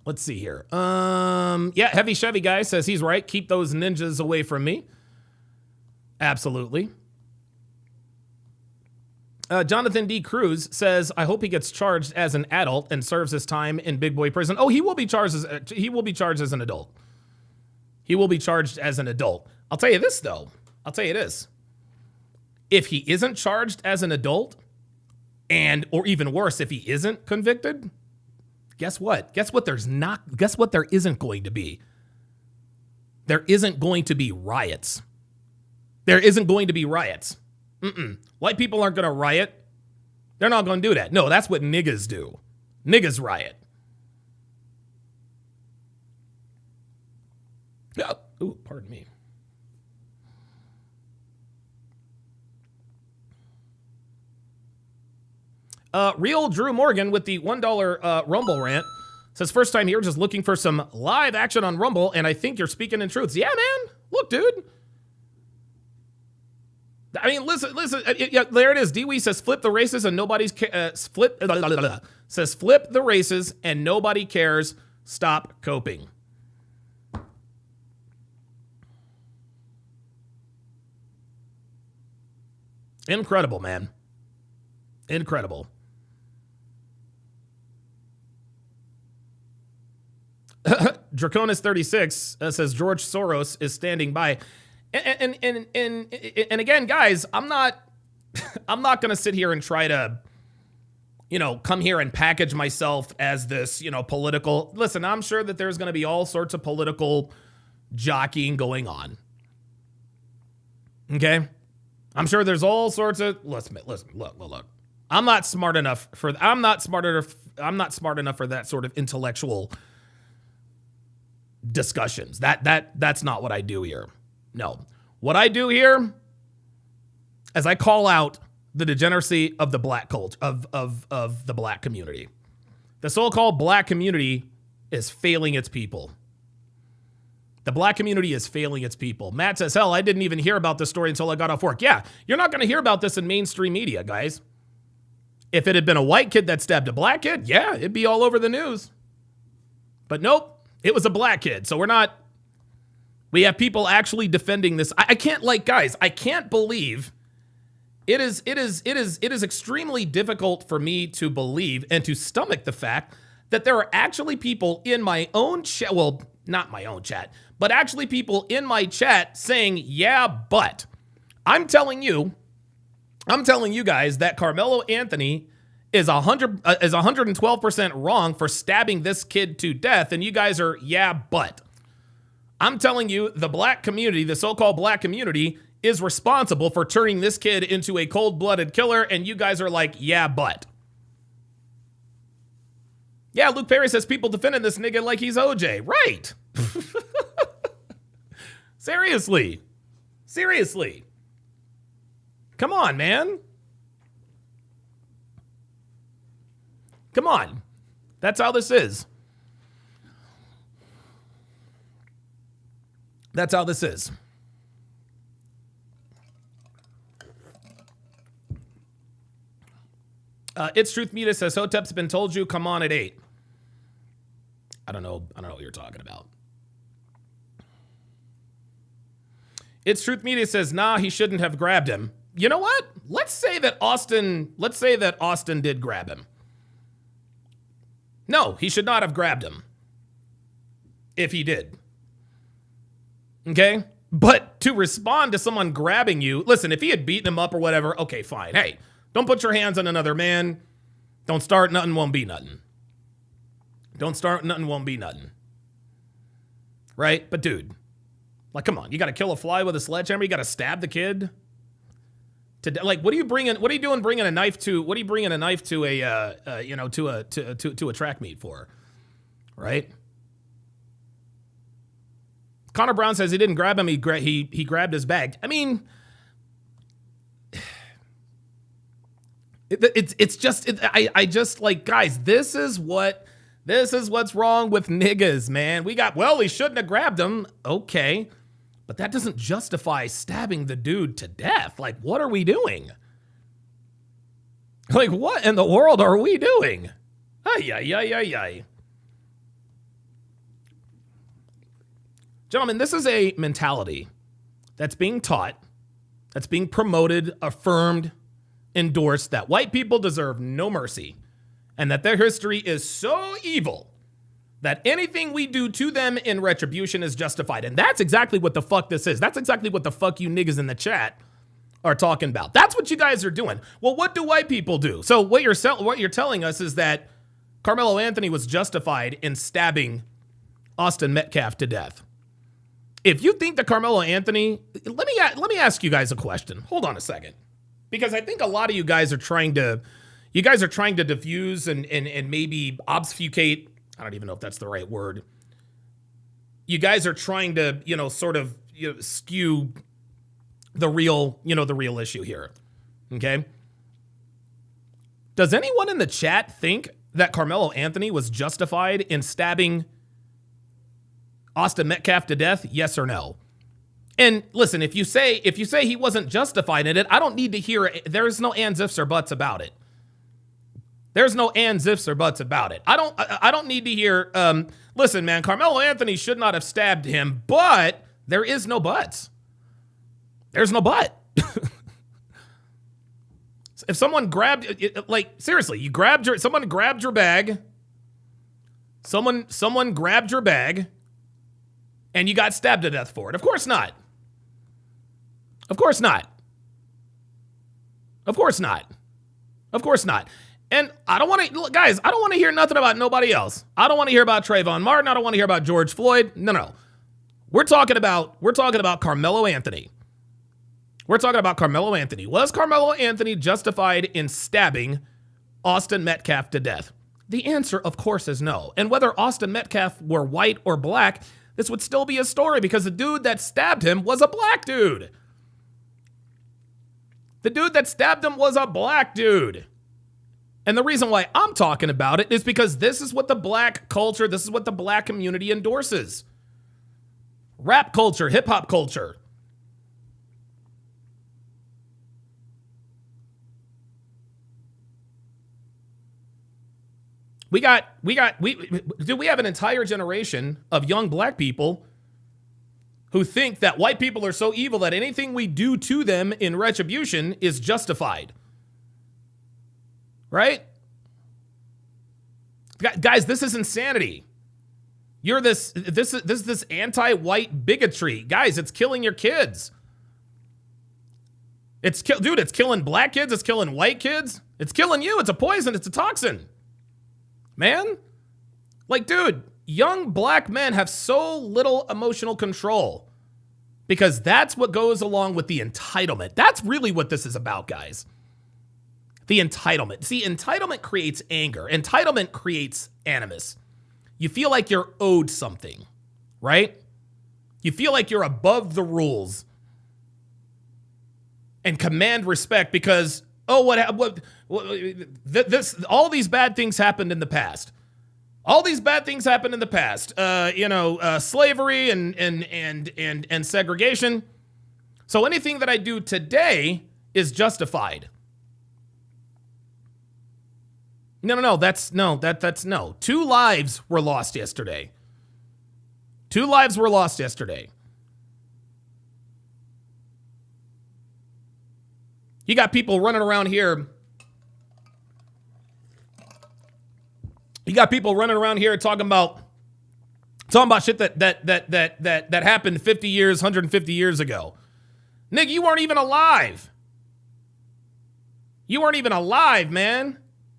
A: Let's see here. Yeah, Heavy Chevy guy says he's right. Keep those ninjas away from me. Absolutely. Jonathan D. Cruz says, I hope he gets charged as an adult and serves his time in big boy prison. Oh, he will be charged as an adult. He will be charged as an adult. I'll tell you this, though. I'll tell you this. If he isn't charged as an adult, or even worse, if he isn't convicted, guess what? Guess what there isn't going to be? There isn't going to be riots. There isn't going to be riots. White people aren't going to riot. They're not going to do that. No, that's what niggas do. Niggas riot. Oh, ooh, pardon me. Real Drew Morgan with the $1 Rumble rant says, first time here, just looking for some live action on Rumble, and I think you're speaking in truths. Yeah, man. Look, dude. I mean, listen. Yeah, there it is. Dewey says, flip the races and nobody's flip the races and nobody cares. Stop coping. Incredible, man. Incredible. Draconis 36 says George Soros is standing by. And again, guys, I'm not going to sit here and try to, come here and package myself as this, political. Listen, I'm sure that there's going to be all sorts of political jockeying going on. Okay? I'm sure there's all sorts of listen, look. I'm not smart enough for that sort of intellectual discussions. That's not what I do here. No. What I do here is I call out the degeneracy of the black cult, of the black community. The so-called black community is failing its people. The black community is failing its people. Matt says, hell, I didn't even hear about this story until I got off work. Yeah, you're not going to hear about this in mainstream media, guys. If it had been a white kid that stabbed a black kid, yeah, it'd be all over the news. But nope, it was a black kid. So we have people actually defending this. I can't believe it is extremely difficult for me to believe and to stomach the fact that there are actually people in my own chat, well, not my own chat, but actually people in my chat saying, yeah, but I'm telling you guys that Carmelo Anthony is 112% wrong for stabbing this kid to death. And you guys are, yeah, but I'm telling you, the black community, the so-called black community, is responsible for turning this kid into a cold-blooded killer, and you guys are like, yeah, but. Yeah, Luke Perry says people defending this nigga like he's OJ. Right. Seriously. Come on, man. Come on. That's how this is. That's how this is. It's Truth Media says Hotep's been told you come on at 8. I don't know what you're talking about. It's Truth Media says, nah, he shouldn't have grabbed him. You know what? Let's say that Austin did grab him. No, he should not have grabbed him. If he did. Okay? But to respond to someone grabbing you, listen, if he had beaten him up or whatever, okay, fine. Hey, don't put your hands on another man. Don't start, nothing won't be nothing. Don't start, nothing won't be nothing. Right? But dude, like, come on, you got to kill a fly with a sledgehammer? You got to stab the kid? Like, what are you doing bringing a knife to, what are you bringing a knife to to a track meet for? Right? Connor Brown says he didn't grab him, he grabbed his bag. I mean, it's just I just like, guys, this is what's wrong with niggas, man. He shouldn't have grabbed him. Okay. But that doesn't justify stabbing the dude to death. Like, what are we doing? Like, what in the world are we doing? Ay. Gentlemen, this is a mentality that's being taught, that's being promoted, affirmed, endorsed, that white people deserve no mercy and that their history is so evil that anything we do to them in retribution is justified. And that's exactly what the fuck this is. That's exactly what the fuck you niggas in the chat are talking about. That's what you guys are doing. Well, what do white people do? So what you're telling us is that Carmelo Anthony was justified in stabbing Austin Metcalf to death. If you think that Carmelo Anthony, let me ask you guys a question. Hold on a second. Because I think a lot of you guys are trying to diffuse and maybe obfuscate. I don't even know if that's the right word. You guys are trying to, skew the real issue here. Okay? Does anyone in the chat think that Carmelo Anthony was justified in stabbing Austin Metcalf to death? Yes or no? And listen, if you say he wasn't justified in it, I don't need to hear it. There's no ands, ifs, or buts about it. There's no ands, ifs, or buts about it. I don't need to hear, listen, man, Carmelo Anthony should not have stabbed him, but there is no buts. There's no but. If someone grabbed, like, seriously, someone grabbed your bag, someone grabbed your bag, and you got stabbed to death for it. Of course not. Of course not. Of course not. Of course not. And I don't want to hear nothing about nobody else. I don't want to hear about Trayvon Martin. I don't want to hear about George Floyd. No. We're talking about Carmelo Anthony. We're talking about Carmelo Anthony. Was Carmelo Anthony justified in stabbing Austin Metcalf to death? The answer, of course, is no. And whether Austin Metcalf were white or black, this would still be a story because the dude that stabbed him was a black dude. The dude that stabbed him was a black dude. And the reason why I'm talking about it is because this is what the black culture, this is what the black community endorses. Rap culture, hip hop culture. We have an entire generation of young black people who think that white people are so evil that anything we do to them in retribution is justified. Right? Guys, this is insanity. You're this anti-white bigotry. Guys, it's killing your kids. It's killing black kids, it's killing white kids. It's killing you. It's a poison, it's a toxin. Man, like, dude, young black men have so little emotional control because that's what goes along with the entitlement. That's really what this is about, guys. The entitlement. See, entitlement creates anger. Entitlement creates animus. You feel like you're owed something, right? You feel like you're above the rules and command respect because, all these bad things happened in the past. All these bad things happened in the past. Slavery and segregation. So anything that I do today is justified. No. That's no. 2 lives were lost yesterday. 2 lives were lost yesterday. You got people running around here. You got people running around here talking about Talking about shit that happened 50 years, 150 years ago. Nigga, you weren't even alive. You weren't even alive, man.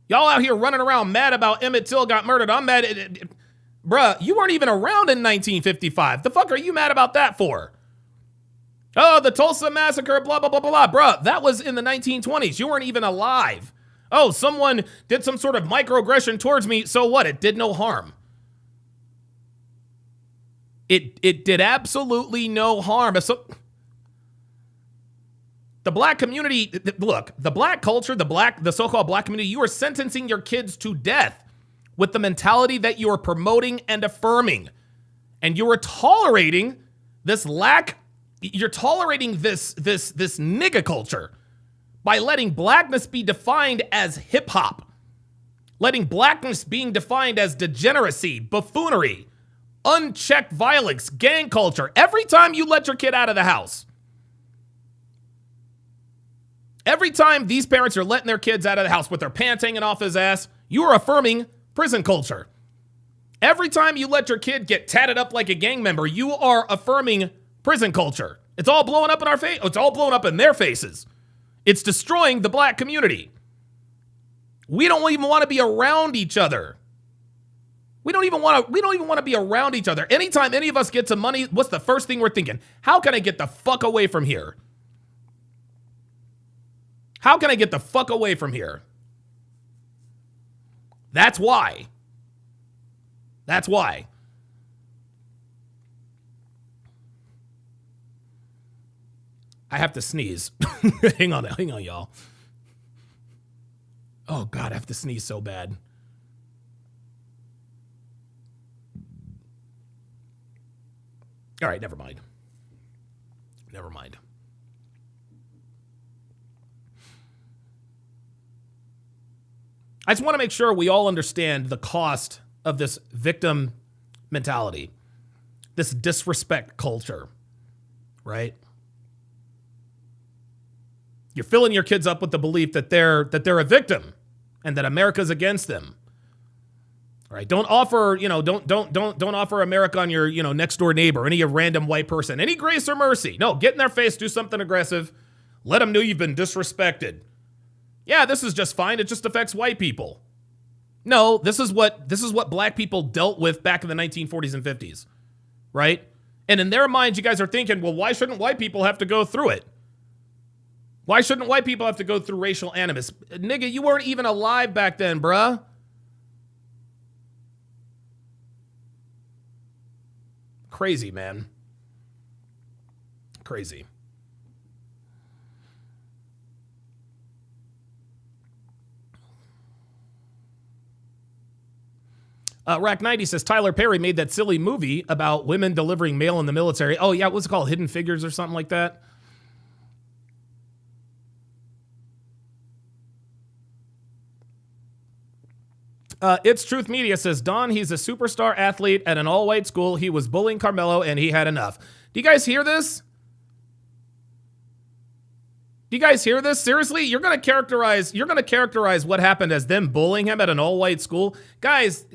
A: Y'all out here running around mad about Emmett Till got murdered. I'm mad. Bruh, you weren't even around in 1955. The fuck are you mad about that for? Oh, the Tulsa Massacre, blah, blah, blah, blah, blah. Bruh, that was in the 1920s. You weren't even alive. Oh, someone did some sort of microaggression towards me. So what? It did no harm. It did absolutely no harm. So, the black community, look, the black culture, the so-called black community, you are sentencing your kids to death with the mentality that you are promoting and affirming. And you are tolerating this you're tolerating this nigga culture by letting blackness be defined as hip hop, letting blackness being defined as degeneracy, buffoonery, unchecked violence, gang culture. Every time you let your kid out of the house, every time these parents are letting their kids out of the house with their pants hanging off his ass, you are affirming prison culture. Every time you let your kid get tatted up like a gang member, you are affirming prison culture. It's all blowing up in our face. It's all blowing up in their faces. It's destroying the black community. We don't even want to be around each other. We don't even want to be around each other. Anytime any of us get some money, what's the first thing we're thinking? How can I get the fuck away from here? How can I get the fuck away from here? That's why. That's why. I have to sneeze. hang on, y'all. Oh, God, I have to sneeze so bad. All right, never mind. Never mind. I just want to make sure we all understand the cost of this victim mentality, this disrespect culture, right? You're filling your kids up with the belief that they're a victim and that America's against them. All right, don't offer, don't offer America on your, next door neighbor, any random white person, any grace or mercy. No, get in their face, do something aggressive, let them know you've been disrespected. Yeah, this is just fine. It just affects white people. No, this is what black people dealt with back in the 1940s and 50s, right? And in their minds, you guys are thinking, well, why shouldn't white people have to go through it? Why shouldn't white people have to go through racial animus? Nigga, you weren't even alive back then, bruh. Crazy, man. Crazy. Rack 90 says Tyler Perry made that silly movie about women delivering mail in the military. Oh, yeah, what's it called? Hidden Figures or something like that? It's Truth Media says, Don, he's a superstar athlete at an all-white school. He was bullying Carmelo, and he had enough. Do you guys hear this? Do you guys hear this? Seriously? You're going to characterize what happened as them bullying him at an all-white school? Guys,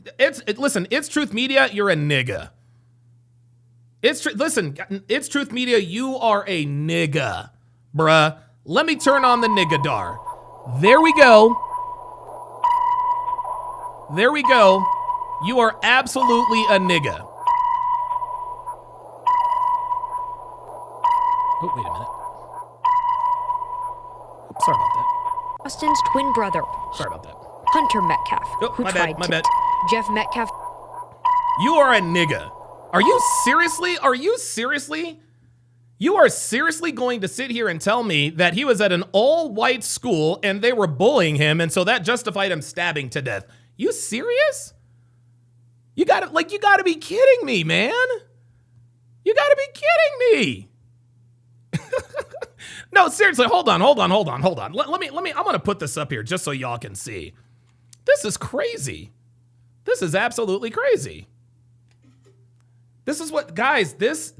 A: listen, it's Truth Media, you're a nigga. Listen, it's Truth Media, you are a nigga, bruh. Let me turn on the niggadar. There we go. There we go. You are absolutely a nigga. Oh, wait a minute. Oops, sorry about that.
D: Austin's twin brother.
A: Sorry about that.
D: Hunter Metcalf, who
A: my
D: tried
A: bad.
D: Jeff Metcalf.
A: You are a nigga. Are you seriously? You are seriously going to sit here and tell me that he was at an all-white school and they were bullying him, and so that justified him stabbing to death? You serious? You gotta be kidding me, man. You gotta be kidding me. No, seriously, hold on. Let me, I'm gonna put this up here just so y'all can see. This is crazy. This is absolutely crazy. This is what, guys, this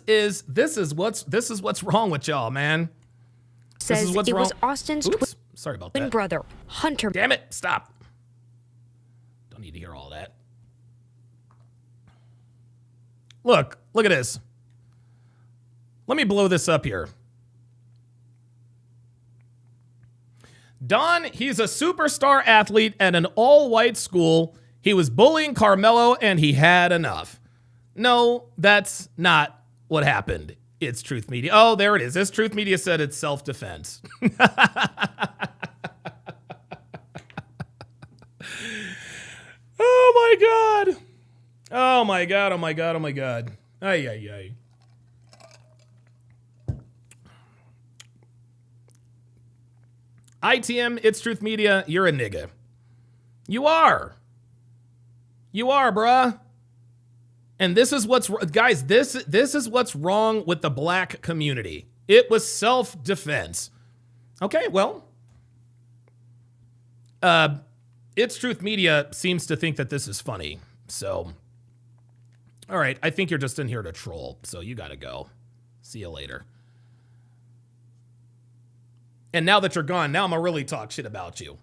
A: is what's wrong with y'all, man.
D: Says it was Austin's
A: sorry about
D: twin
A: that.
D: brother, Hunter.
A: Damn it, stop. Don't need to hear all that. Look at this. Let me blow this up here. Don, he's a superstar athlete at an all-white school. He was bullying Carmelo and he had enough. No, that's not what happened. It's Truth Media. Oh, there it is. This Truth Media said it's self-defense. Oh my God. Oh my God. Oh my God. Oh my God. Ay, ay, ay. ITM, it's Truth Media. You're a nigga. You are. You are, bruh. And this is what's, guys, this is what's wrong with the black community. It was self-defense. Okay, well, It's Truth Media seems to think that this is funny. So, all right, I think you're just in here to troll. So you got to go. See you later. And now that you're gone, now I'm going to really talk shit about you.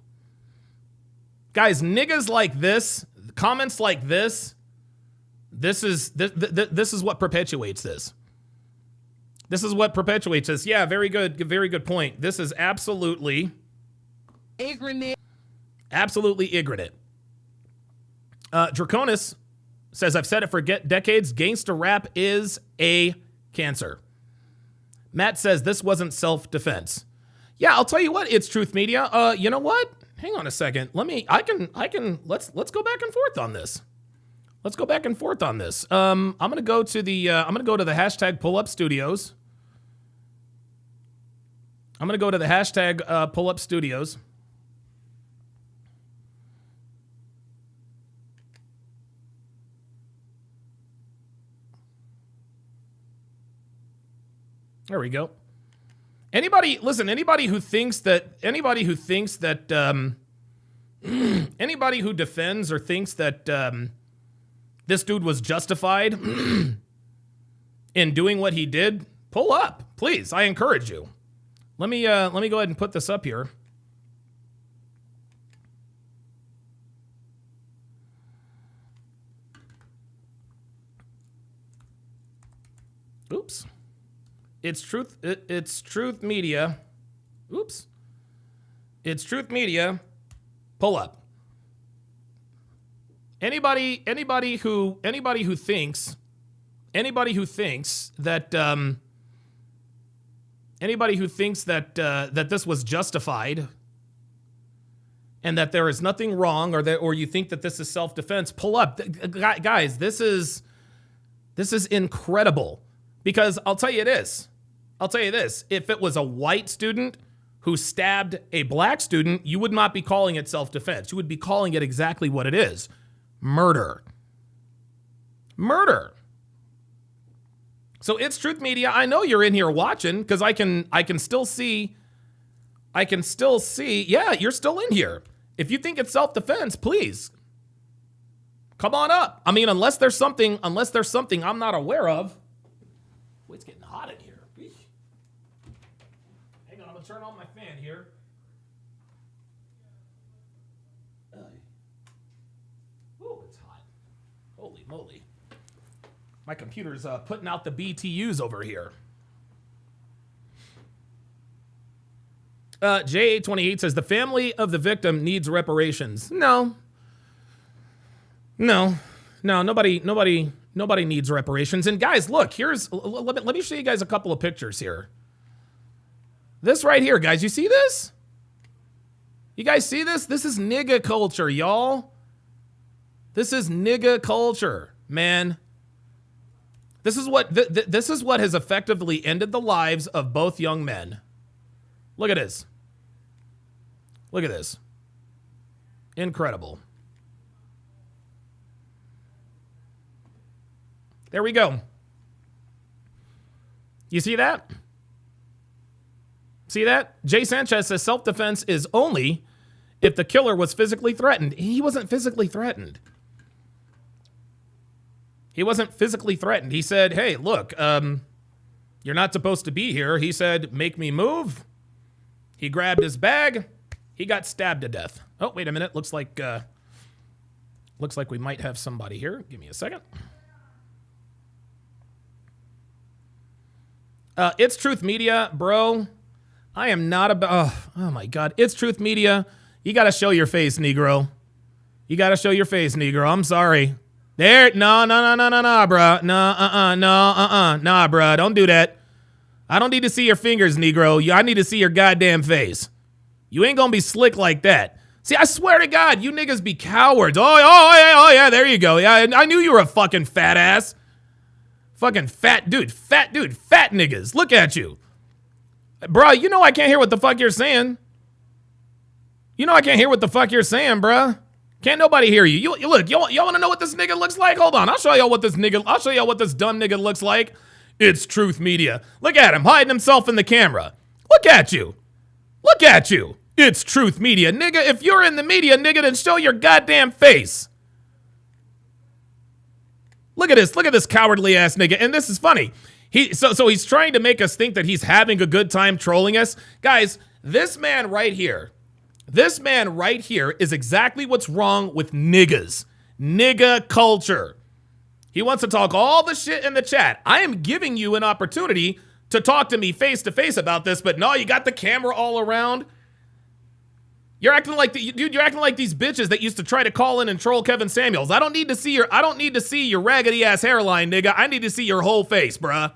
A: Guys, niggas like this, comments like this, this is what perpetuates this. This is what perpetuates this. Yeah, very good point. This is absolutely ignorant. Absolutely ignorant. Draconis says, I've said it for decades, gangster rap is a cancer. Matt says this wasn't self-defense. Yeah, I'll tell you what, it's Truth Media. You know what? Hang on a second. Let's go back and forth on this. Let's go back and forth on this. I'm gonna go to the hashtag Pull Up Studios. I'm gonna go to the hashtag Pull Up Studios. There we go. Anybody who thinks that anybody who defends or thinks that this dude was justified in doing what he did, pull up, please. I encourage you. Let me go ahead and put this up here. Oops. It's Truth Media. Oops. It's Truth Media. Pull up. Anybody who thinks that that this was justified and that there is nothing wrong, or you think that this is self-defense, pull up. Guys, this is incredible. Because I'll tell you this, if it was a white student who stabbed a black student, you would not be calling it self-defense. You would be calling it exactly what it is. Murder. Murder. So it's Truth Media. I know you're in here watching because I can still see, yeah, you're still in here. If you think it's self-defense, please come on up. I mean, unless there's something I'm not aware of. It's getting hot in here. Hang on, I'm gonna turn on my fan here. Ooh, it's hot. Holy moly. My computer's putting out the BTUs over here. J828 says the family of the victim needs reparations. No, nobody needs reparations. And guys, look, let me show you guys a couple of pictures here. This right here, guys, you see this? You guys see this? This is nigga culture, y'all. This is nigga culture, man. This is what has effectively ended the lives of both young men. Look at this. Look at this. Incredible. There we go. You see that? See that? Jay Sanchez says self-defense is only if the killer was physically threatened. He wasn't physically threatened. He wasn't physically threatened. He said, hey, look, you're not supposed to be here. He said, make me move. He grabbed his bag. He got stabbed to death. Oh, wait a minute. Looks like we might have somebody here. Give me a second. It's Truth Media, bro. I am not about. Oh my God. It's Truth Media. You got to show your face, Negro. You got to show your face, Negro. I'm sorry. There. No, bruh. Nah, bruh. Don't do that. I don't need to see your fingers, Negro. I need to see your goddamn face. You ain't gonna be slick like that. See, I swear to God, you niggas be cowards. Oh yeah, there you go. Yeah, I knew you were a fucking fat ass. Fucking fat dude, fat niggas. Look at you. Bruh, you know I can't hear what the fuck you're saying. You know I can't hear what the fuck you're saying, bruh. Can't nobody hear you. You look, y'all want to know what this nigga looks like? Hold on, I'll show y'all what this dumb nigga looks like. It's Truth Media. Look at him, hiding himself in the camera. Look at you. Look at you. It's Truth Media. Nigga, if you're in the media, nigga, then show your goddamn face. Look at this cowardly ass nigga. And this is funny. So he's trying to make us think that he's having a good time trolling us. Guys, this man right here is exactly what's wrong with niggas. Nigga culture. He wants to talk all the shit in the chat. I am giving you an opportunity to talk to me face to face about this, but no, you got the camera all around. You're acting like you're acting like these bitches that used to try to call in and troll Kevin Samuels. I don't need to see your raggedy ass hairline, nigga. I need to see your whole face, bruh.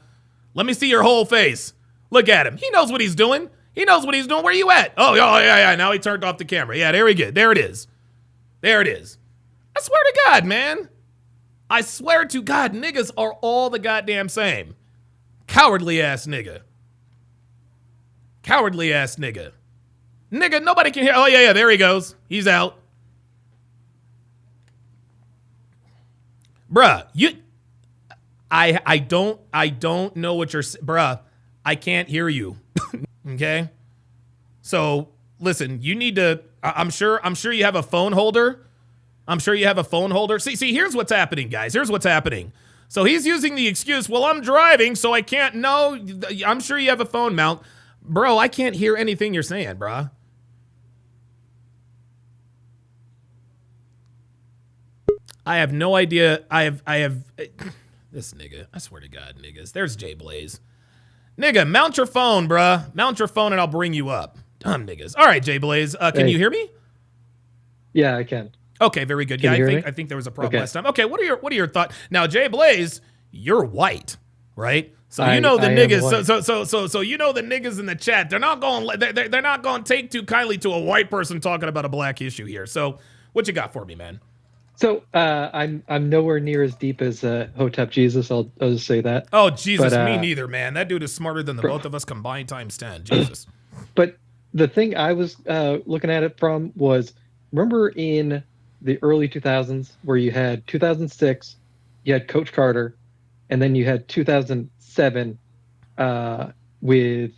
A: Let me see your whole face. Look at him. He knows what he's doing. He knows what he's doing. Where you at? Oh, yeah. Now he turned off the camera. Yeah, there we go. There it is. There it is. I swear to God, man. I swear to God, niggas are all the goddamn same. Cowardly ass nigga. Cowardly ass nigga. Nigga, nobody can hear. Oh, yeah, there he goes. He's out. Bruh, I don't know what you're, bruh, I can't hear you. Okay? So, listen, you need to, I'm sure you have a phone holder. I'm sure you have a phone holder. See, here's what's happening, guys. Here's what's happening. So he's using the excuse, well, I'm driving, so I can't know. I'm sure you have a phone mount. Bro, I can't hear anything you're saying, bruh. I have no idea. I have this nigga. I swear to God, niggas. There's Jay Blaze. Nigga, mount your phone, bruh. Mount your phone and I'll bring you up. Dumb niggas. All right, Jay Blaze. Can you hear me?
N: Yeah, I can.
A: Okay, very good.
N: Can
A: Yeah, I think there was a problem last time. Okay, what are your thoughts? Now, Jay Blaze, you're white, right? So you know the niggas. So you know the niggas in the chat. They're not going. They're not going to take too kindly to a white person talking about a black issue here. So what you got for me, man?
N: So I'm nowhere near as deep as Hotep Jesus. I'll just say that.
A: Oh Jesus, me neither, man. That dude is smarter than the both of us combined times 10. Jesus.
N: But the thing I was looking at it from was, remember in the early 2000s where you had 2006, you had Coach Carter, and then you had 2007 with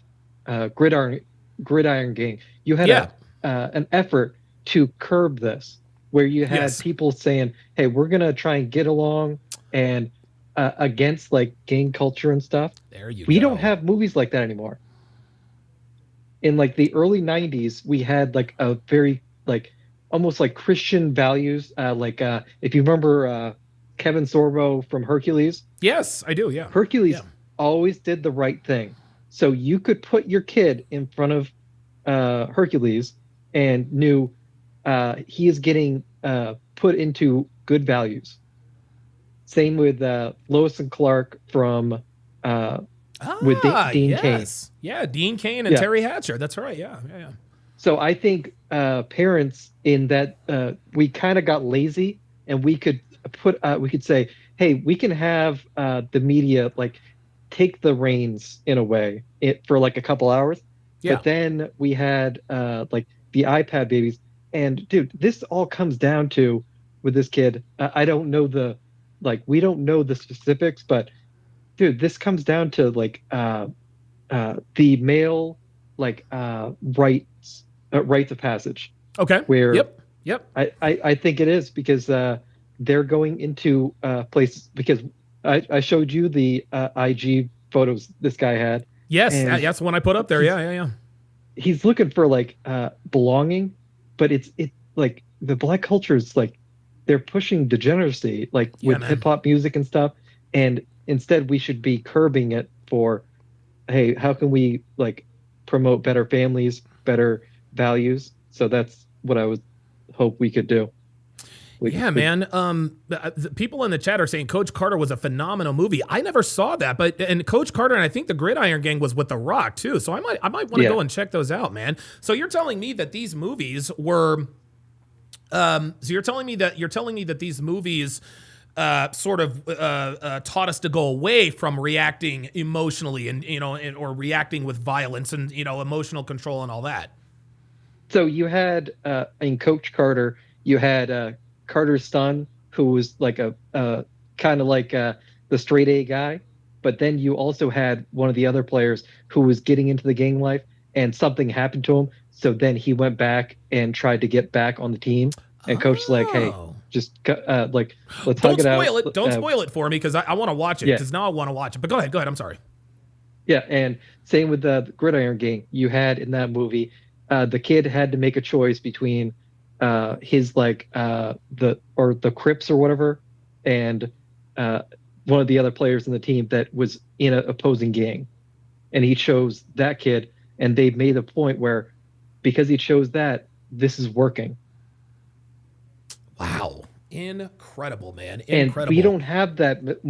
N: Gridiron Gang. You had an effort to curb this, where you had people saying, hey, we're going to try and get along and against like gang culture and stuff. We don't have movies like that anymore. In like the early 90s, we had like a very like almost like Christian values. If you remember Kevin Sorbo from Hercules.
A: Yes, I do. Yeah.
N: Hercules always did the right thing. So you could put your kid in front of Hercules and knew he is getting put into good values. Same with Lois and Clark from with Dean Cain.
A: Yeah, Dean Cain and Terry Hatcher. That's right. Yeah.
N: So I think parents in that we kind of got lazy, and we could say, hey, we can have the media like take the reins in a way for like a couple hours. Yeah. But then we had like the iPad babies. And dude, this all comes down to with this kid. I don't know we don't know the specifics, but dude, this comes down to like the male like rights of passage.
A: Okay.
N: Where
A: Yep.
N: I think it is because they're going into places because I showed you the IG photos this guy had.
A: Yes, that's the one I put up there. Yeah.
N: He's looking for like belonging. But it's like the black culture is like they're pushing degeneracy with hip hop music and stuff, and instead we should be curbing it for hey, how can we like promote better families, better values? So that's what I would hope we could do.
A: Man. The people in the chat are saying Coach Carter was a phenomenal movie. I never saw that, and Coach Carter and I think the Gridiron Gang was with The Rock too. So I might want to go and check those out, man. So you're telling me that these movies were, you're telling me that these movies sort of taught us to go away from reacting emotionally and or reacting with violence and emotional control and all that.
N: So you had in Coach Carter, you had Carter's son, who was like a kind of like the straight A guy, but then you also had one of the other players who was getting into the gang life, and something happened to him. So then he went back and tried to get back on the team, and Coach's like, "Hey, just like let's hug it out."
A: Don't spoil it for me because I want to watch it because now I want to watch it. But go ahead. I'm sorry.
N: Yeah, and same with the Gridiron Gang. You had in that movie, the kid had to make a choice between his like the Crips or whatever, and one of the other players in the team that was in an opposing gang, and he chose that kid, and they made a point where because he chose that, this is working.
A: Wow, incredible, man!
N: Incredible. And we don't have that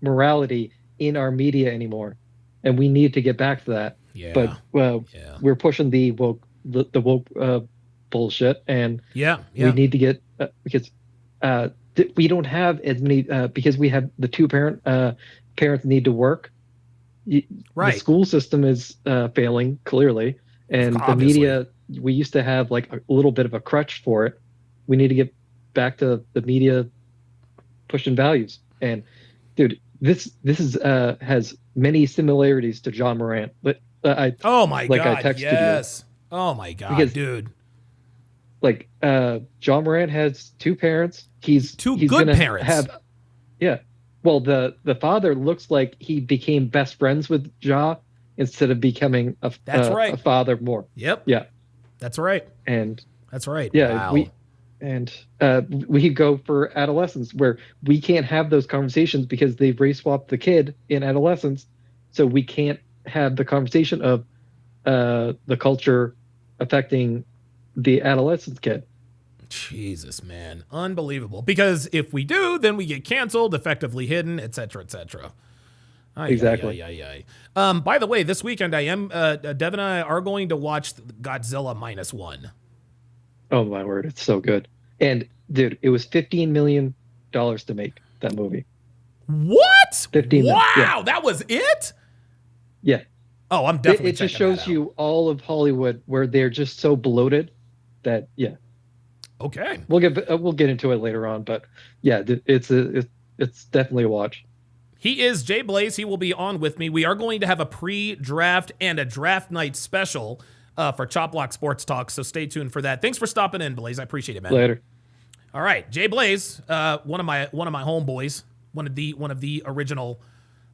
N: morality in our media anymore, and we need to get back to that.
A: Yeah.
N: But we're pushing the woke bullshit, and we need to get because we don't have as many because we have the two parents need to work.
A: Right.
N: The school system is failing clearly, and the media, we used to have like a little bit of a crutch for it. We need to get back to the media pushing values. And dude, this is has many similarities to John Morant. But I texted
A: yes. You. Oh my God, because, dude.
N: Like John Morant has two parents. He's
A: good parents.
N: Well, the father looks like he became best friends with Ja instead of becoming a father more.
A: Yep.
N: Yeah.
A: That's right.
N: And
A: that's right.
N: Yeah.
A: Wow.
N: We could go for adolescence where we can't have those conversations because they've race swapped the kid in adolescence. So we can't have the conversation of the culture affecting the adolescent kid.
A: Jesus, man. Unbelievable. Because if we do, then we get canceled, effectively hidden, et cetera, et cetera.
N: Exactly.
A: By the way, this weekend I am, Dev and I are going to watch Godzilla -1.
N: Oh my word. It's so good. And dude, it was $15 million to make that movie.
A: What?
N: 15
A: Wow.
N: Yeah.
A: That was it?
N: Yeah.
A: Oh, I'm definitely
N: It just shows you all of Hollywood where they're just so bloated that,
A: Okay.
N: We'll get into it later on, but yeah, it's definitely a watch.
A: He is Jay Blaze. He will be on with me. We are going to have a pre-draft and a draft night special for Chop Block Sports Talk, so stay tuned for that. Thanks for stopping in, Blaze. I appreciate it, man.
N: Later.
A: All right, Jay Blaze, one of my homeboys, one of the original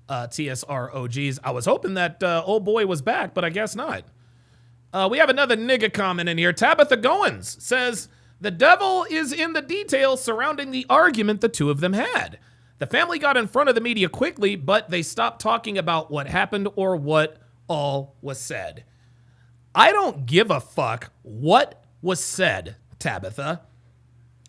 A: TSR OGs. I was hoping that old boy was back, but I guess not. We have another nigga comment in here. Tabitha Goins says, the devil is in the details surrounding the argument the two of them had. The family got in front of the media quickly, but they stopped talking about what happened or what all was said. I don't give a fuck what was said, Tabitha.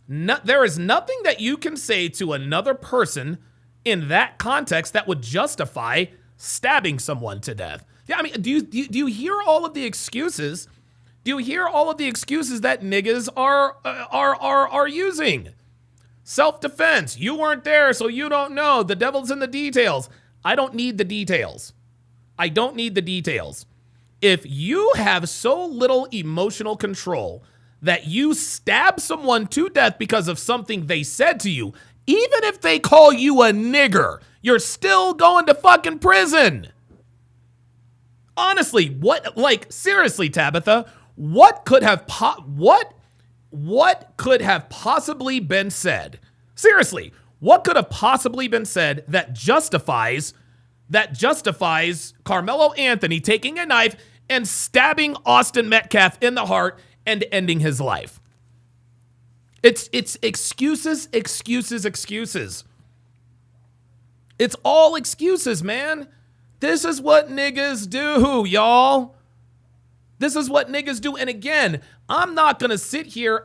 A: There is nothing that you can say to another person in that context that would justify stabbing someone to death. Yeah, I mean, do you hear all of the excuses? Do you hear all of the excuses that niggas are using? Self-defense. You weren't there, so you don't know. The devil's in the details. I don't need the details. I don't need the details. If you have so little emotional control that you stab someone to death because of something they said to you, even if they call you a nigger, you're still going to fucking prison. Honestly, seriously, Tabitha, what could have possibly been said? Seriously, what could have possibly been said that justifies Carmelo Anthony taking a knife and stabbing Austin Metcalf in the heart and ending his life? It's excuses, excuses, excuses. It's all excuses, man. This is what niggas do, y'all. This is what niggas do. And again, I'm not going to sit here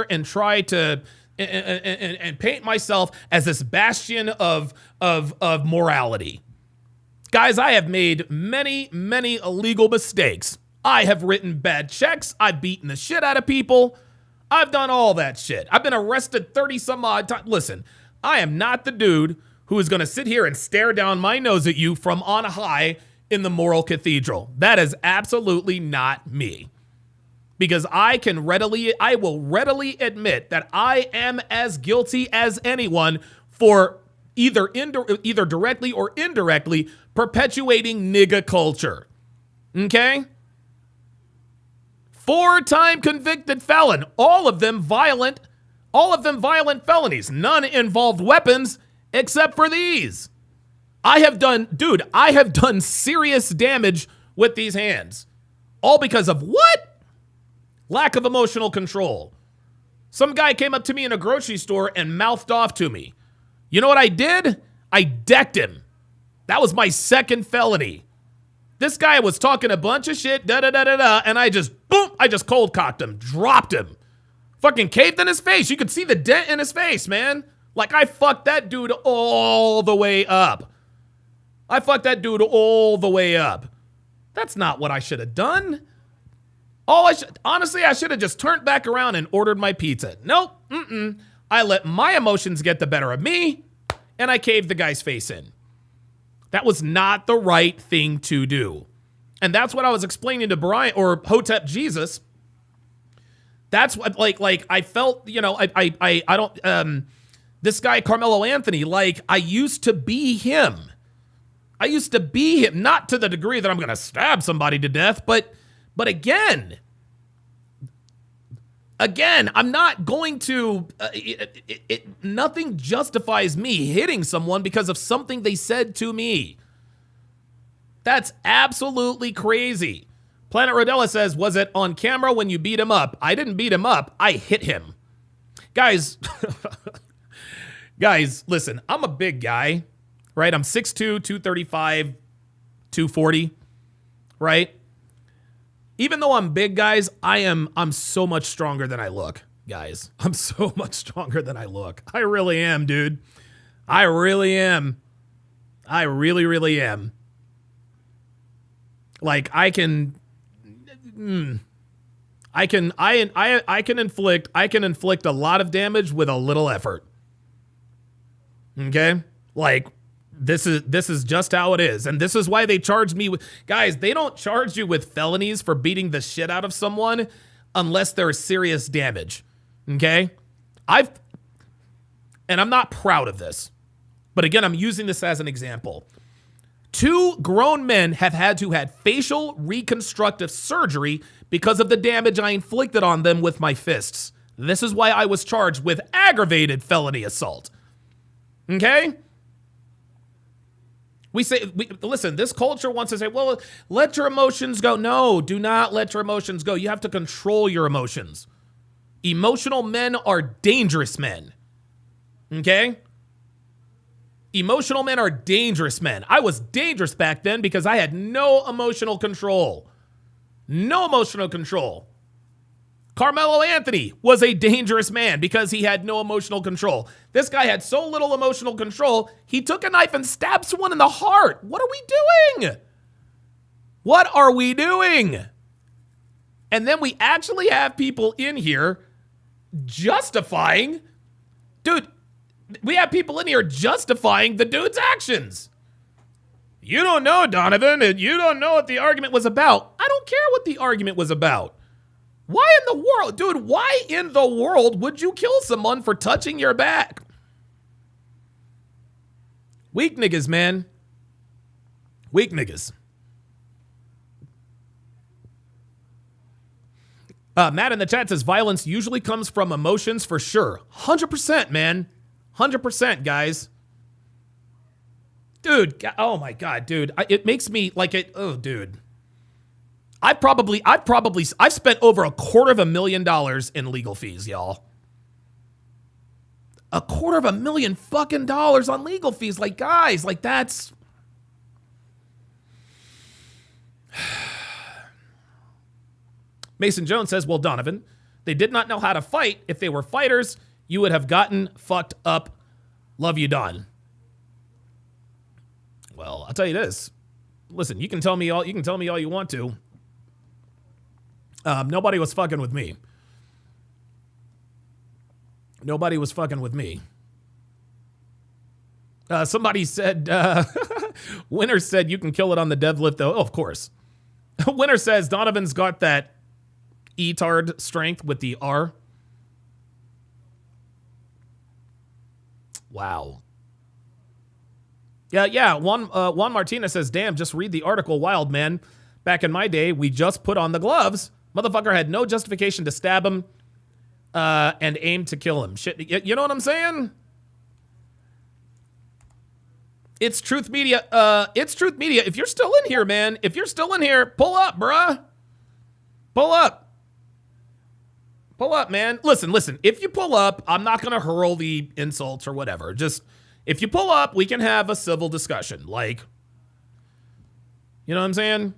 A: and try to and paint myself as this bastion of morality. Guys, I have made many illegal mistakes. I have written bad checks. I've beaten the shit out of people. I've done all that shit. I've been arrested 30 some odd times. Listen, I am not the dude who is going to sit here and stare down my nose at you from on high in the moral cathedral. That is absolutely not me. Because I will readily admit that I am as guilty as anyone for either directly or indirectly perpetuating nigga culture. Okay? 4-time convicted felon, all of them violent felonies. None involved weapons except for these. I have done serious damage with these hands. All because of what? Lack of emotional control. Some guy came up to me in a grocery store and mouthed off to me. You know what I did? I decked him. That was my second felony. This guy was talking a bunch of shit, and I just cold cocked him, dropped him. Fucking caved in his face. You could see the dent in his face, man. Like, I fucked that dude all the way up. That's not what I should have done. Honestly, I should have just turned back around and ordered my pizza. Nope. I let my emotions get the better of me, and I caved the guy's face in. That was not the right thing to do. And that's what I was explaining to Brian, or Hotep Jesus. That's what, like I felt, I don't, this guy, Carmelo Anthony, like, I used to be him. Not to the degree that I'm going to stab somebody to death, but again, I'm not going to, nothing justifies me hitting someone because of something they said to me. That's absolutely crazy. Planet Rodella says, was it on camera when you beat him up? I didn't beat him up. I hit him. Guys, listen, I'm a big guy, right? I'm 6'2", 235, 240, right? Even though I'm big, guys, I'm so much stronger than I look, guys. I'm so much stronger than I look. I really am, dude. I really am. I really, really am. Like, I can inflict a lot of damage with a little effort. Okay? Like, this is just how it is. And this is why they charge me with, guys, they don't charge you with felonies for beating the shit out of someone unless there's serious damage. Okay? And I'm not proud of this. But again, I'm using this as an example. 2 grown men have had to have facial reconstructive surgery because of the damage I inflicted on them with my fists. This is why I was charged with aggravated felony assault. Okay? Listen, this culture wants to say, well, let your emotions go. No, do not let your emotions go. You have to control your emotions. Emotional men are dangerous men. Okay? Emotional men are dangerous men. I was dangerous back then because I had no emotional control. No emotional control. Carmelo Anthony was a dangerous man because he had no emotional control. This guy had so little emotional control, he took a knife and stabbed someone in the heart. What are we doing? What are we doing? And then we actually have people in here justifying, we have people in here justifying the dude's actions. You don't know, Donovan, and you don't know what the argument was about. I don't care what the argument was about. Why in the world, dude, why in the world would you kill someone for touching your back? Weak niggas, man. Weak niggas. Matt in the chat says violence usually comes from emotions for sure. 100%, man. 100%, guys. Dude, oh my God, dude. It makes me like it. Oh, dude. I've spent over $250,000 in legal fees, y'all. $250,000 fucking dollars on legal fees. Like, guys, like that's Mason Jones says, well, Donovan, they did not know how to fight. If they were fighters, you would have gotten fucked up. Love you, Don. Well, I'll tell you this. Listen, you can tell me all you want to. Nobody was fucking with me. Nobody was fucking with me. Somebody said, Winner said you can kill it on the deadlift, though. Oh, of course. Winner says Donovan's got that E-tard strength with the R. Wow. Yeah. Juan Martinez says, damn, just read the article, wild man. Back in my day, we just put on the gloves. Motherfucker had no justification to stab him and aim to kill him. Shit, you know what I'm saying? It's Truth Media. It's Truth Media. If you're still in here, man, if you're still in here, pull up, bruh. Pull up. Pull up, man. Listen. If you pull up, I'm not going to hurl the insults or whatever. Just, if you pull up, we can have a civil discussion. Like, you know what I'm saying?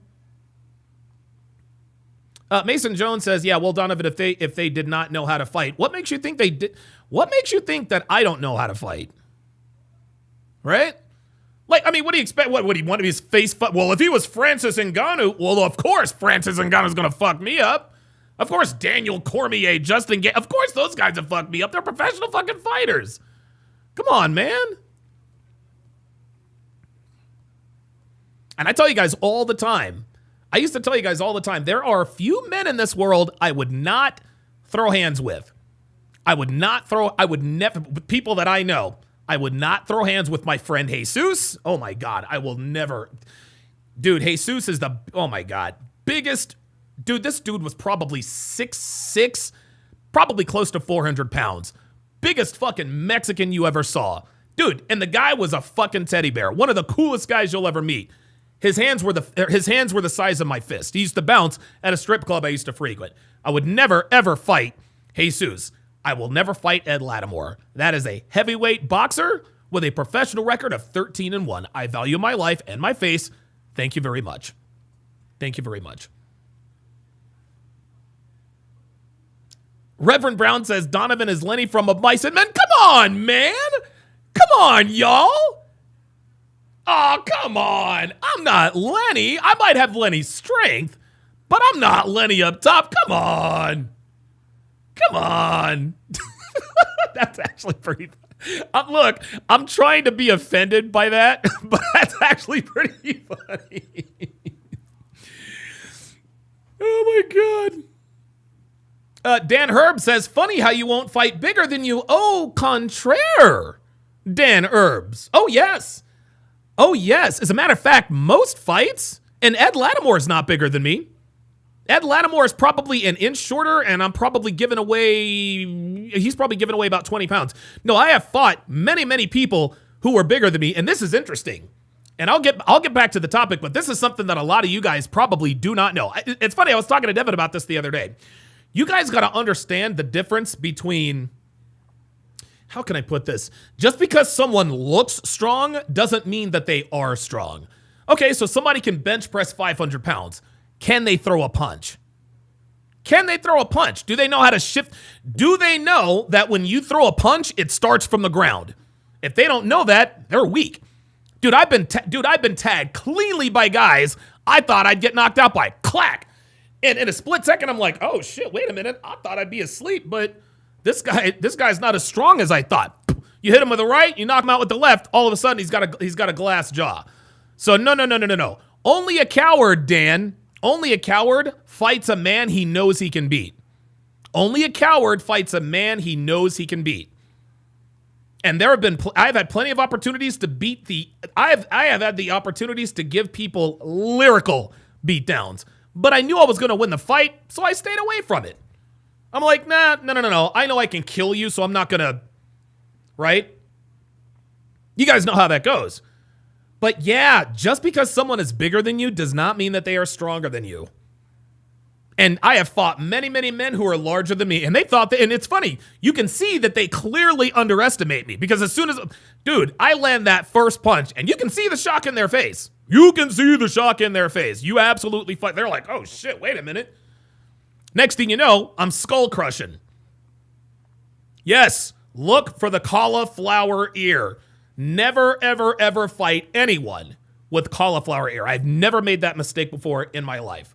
A: Mason Jones says, yeah, well, Donovan, if they did not know how to fight, what makes you think they did? What makes you think that I don't know how to fight? Right? Like, I mean, what do you expect? What would he want to be his face? Well, if he was Francis Ngannou, well, of course Francis Ngannou's going to fuck me up. Of course Daniel Cormier, Justin Gaethje, of course those guys have fucked me up. They're professional fucking fighters. Come on, man. And I tell you guys all the time, I used to tell you guys all the time, there are a few men in this world I would not throw hands with. People that I know, I would not throw hands with my friend Jesus. Oh my God, I will never. Dude, Jesus is oh my God, biggest. Dude, this dude was probably 6'6", probably close to 400 pounds. Biggest fucking Mexican you ever saw. Dude, and the guy was a fucking teddy bear. One of the coolest guys you'll ever meet. His hands were the size of my fist. He used to bounce at a strip club I used to frequent. I would never, ever fight Jesus. I will never fight Ed Lattimore. That is a heavyweight boxer with a professional record of 13-1. I value my life and my face. Thank you very much. Thank you very much. Reverend Brown says Donovan is Lenny from Of Mice and Men. Come on, man. Come on, y'all. Oh, come on. I'm not Lenny. I might have Lenny's strength, but I'm not Lenny up top. Come on. Come on. That's actually pretty funny. Look, I'm trying to be offended by that, but that's actually pretty funny. Oh, my God. Dan Herb says, funny how you won't fight bigger than you. Au contraire, Dan Herbs. Oh, yes. Oh, yes. As a matter of fact, most fights, and Ed Lattimore is not bigger than me. Ed Lattimore is probably an inch shorter, and I'm probably giving away, he's probably giving away about 20 pounds. No, I have fought many, many people who are bigger than me, and this is interesting. And I'll get back to the topic, but this is something that a lot of you guys probably do not know. It's funny, I was talking to Devin about this the other day. You guys got to understand the difference between, how can I put this? Just because someone looks strong doesn't mean that they are strong. Okay, so somebody can bench press 500 pounds. Can they throw a punch? Can they throw a punch? Do they know how to shift? Do they know that when you throw a punch, it starts from the ground? If they don't know that, they're weak. Dude, I've been tagged cleanly by guys I thought I'd get knocked out by. Clack. And in a split second, I'm like, oh shit, wait a minute. I thought I'd be asleep, but this guy's not as strong as I thought. You hit him with the right, you knock him out with the left, all of a sudden he's got a glass jaw. So no. Only a coward, Dan. Only a coward fights a man he knows he can beat. Only a coward fights a man he knows he can beat. And I've had plenty of opportunities to beat I have had the opportunities to give people lyrical beatdowns. But I knew I was going to win the fight, so I stayed away from it. I'm like, no. I know I can kill you, so I'm not going to, right? You guys know how that goes. But yeah, just because someone is bigger than you does not mean that they are stronger than you. And I have fought many, many men who are larger than me, and they thought that, and it's funny, you can see that they clearly underestimate me, because as soon as, dude, I land that first punch, and you can see the shock in their face. You can see the shock in their face. You absolutely fight. They're like, oh shit, wait a minute. Next thing you know, I'm skull crushing. Yes, look for the cauliflower ear. Never, ever, ever fight anyone with cauliflower ear. I've never made that mistake before in my life.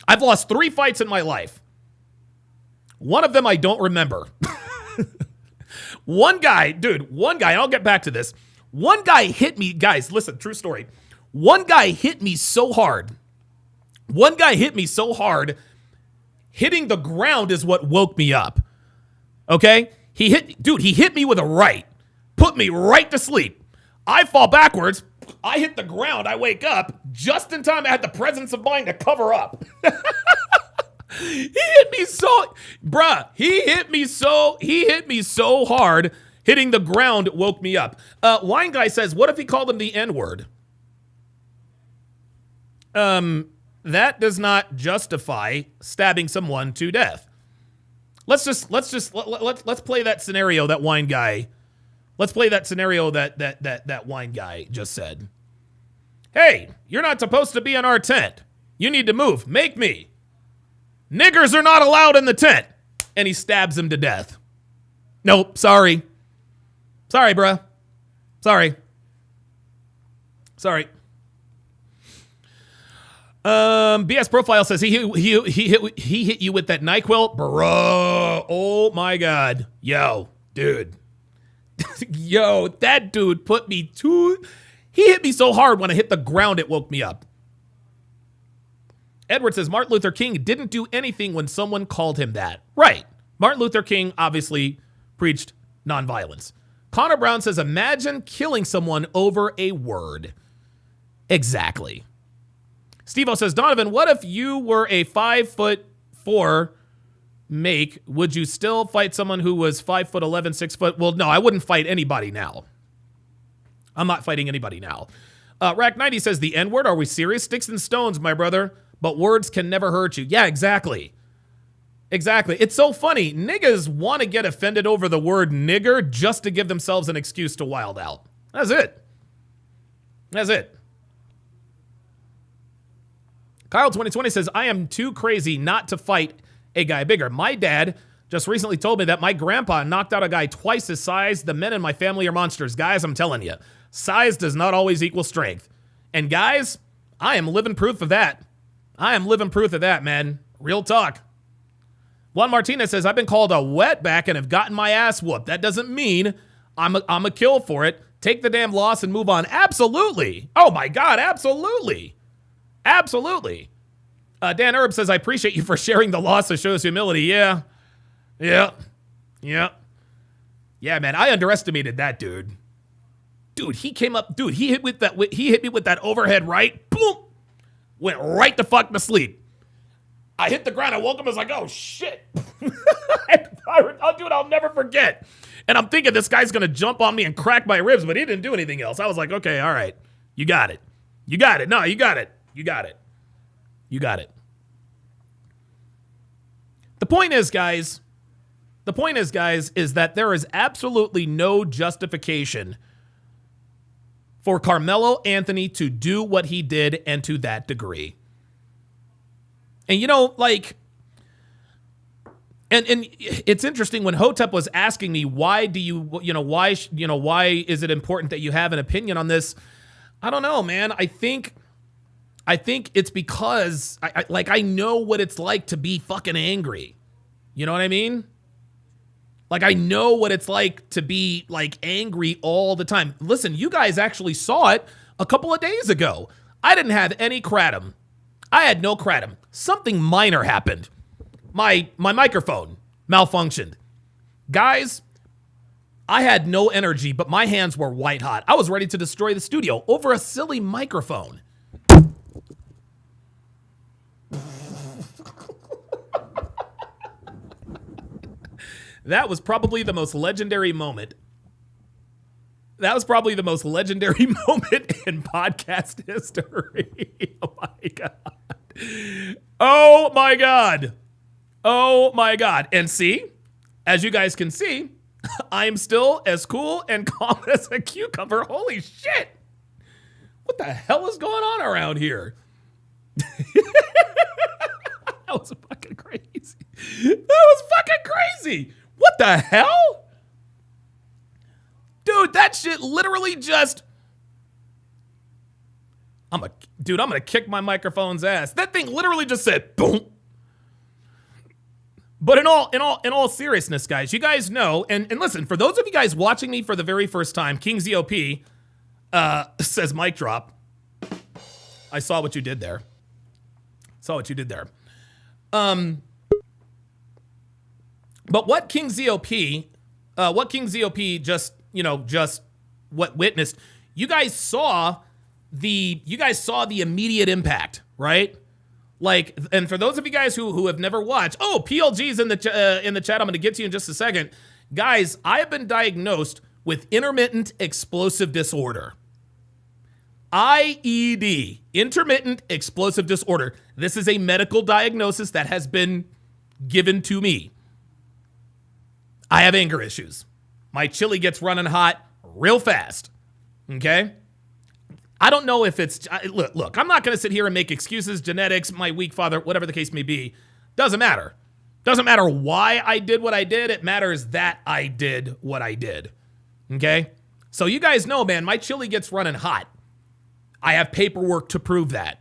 A: I've lost 3 fights in my life. One of them I don't remember. One guy, and I'll get back to this. One guy hit me, guys, listen, true story. One guy hit me so hard. Hitting the ground is what woke me up. Okay? He hit me with a right. Put me right to sleep. I fall backwards. I hit the ground. I wake up just in time. I had the presence of mind to cover up. He hit me so, he hit me so hard. Hitting the ground woke me up. Wine Guy says, what if he called him the N-word? That does not justify stabbing someone to death. Let's play that scenario that Wine Guy. Let's play that scenario that Wine Guy just said. Hey, you're not supposed to be in our tent. You need to move. Make me. Niggers are not allowed in the tent. And he stabs him to death. Nope, sorry. Sorry, bruh. Sorry. BS Profile says he hit you with that NyQuil, bro. Oh my God, yo, dude, yo, that dude put me to. He hit me so hard when I hit the ground it woke me up. Edward says Martin Luther King didn't do anything when someone called him that. Right. Martin Luther King obviously preached nonviolence. Connor Brown says imagine killing someone over a word. Exactly. Steve-O says, Donovan, what if you were a 5'4" make? Would you still fight someone who was 5'11", 6 foot? Well, no, I wouldn't fight anybody now. I'm not fighting anybody now. Rack 90 says, the N-word, are we serious? Sticks and stones, my brother, but words can never hurt you. Yeah, exactly. Exactly. It's so funny. Niggas want to get offended over the word nigger just to give themselves an excuse to wild out. That's it. That's it. Kyle 2020 says, I am too crazy not to fight a guy bigger. My dad just recently told me that my grandpa knocked out a guy twice his size. The men in my family are monsters. Guys, I'm telling you, size does not always equal strength. And guys, I am living proof of that. I am living proof of that, man. Real talk. Juan Martinez says, I've been called a wetback and have gotten my ass whooped. That doesn't mean I'm a kill for it. Take the damn loss and move on. Absolutely. Oh my God, absolutely. Absolutely. Dan Erb says, I appreciate you for sharing the loss. It shows humility. Yeah. Yeah, man, I underestimated that dude. Dude, he came up. Dude, he hit me with that overhead right. Boom. Went right the fuck to sleep. I hit the ground. I woke up. I was like, oh, shit. Dude, I'll never forget. And I'm thinking this guy's going to jump on me and crack my ribs, but he didn't do anything else. I was like, okay, all right. You got it. You got it. No, you got it. You got it. You got it. The point is, guys, is that there is absolutely no justification for Carmelo Anthony to do what he did and to that degree. And, you know, like, and it's interesting when Hotep was asking me, why is it important that you have an opinion on this? I don't know, man. I think it's because I know what it's like to be fucking angry. You know what I mean? Like, I know what it's like to be, like, angry all the time. Listen, you guys actually saw it a couple of days ago. I didn't have any kratom. I had no kratom. Something minor happened. My microphone malfunctioned. Guys, I had no energy, but my hands were white hot. I was ready to destroy the studio over a silly microphone. That was probably the most legendary moment. That was probably the most legendary moment in podcast history. Oh my God. Oh my God. Oh my God. And see, as you guys can see, I am still as cool and calm as a cucumber. Holy shit. What the hell is going on around here? That was fucking crazy. That was fucking crazy. What the hell? Dude, that shit literally just... I'm gonna kick my microphone's ass. That thing literally just said boom. But in all seriousness, guys, you guys know, and listen, for those of you guys watching me for the very first time, King ZOP says mic drop. I saw what you did there. But what King ZOP just witnessed, you guys saw the immediate impact, right? Like, and for those of you guys who have never watched, PLG's in the chat. I'm going to get to you in just a second. Guys, I have been diagnosed with intermittent explosive disorder. IED, intermittent explosive disorder. This is a medical diagnosis that has been given to me. I have anger issues. My chili gets running hot real fast. Okay? I don't know if it's... Look, I'm not going to sit here and make excuses, genetics, my weak father, whatever the case may be. Doesn't matter. Doesn't matter why I did what I did. It matters that I did what I did. Okay? So you guys know, man, my chili gets running hot. I have paperwork to prove that.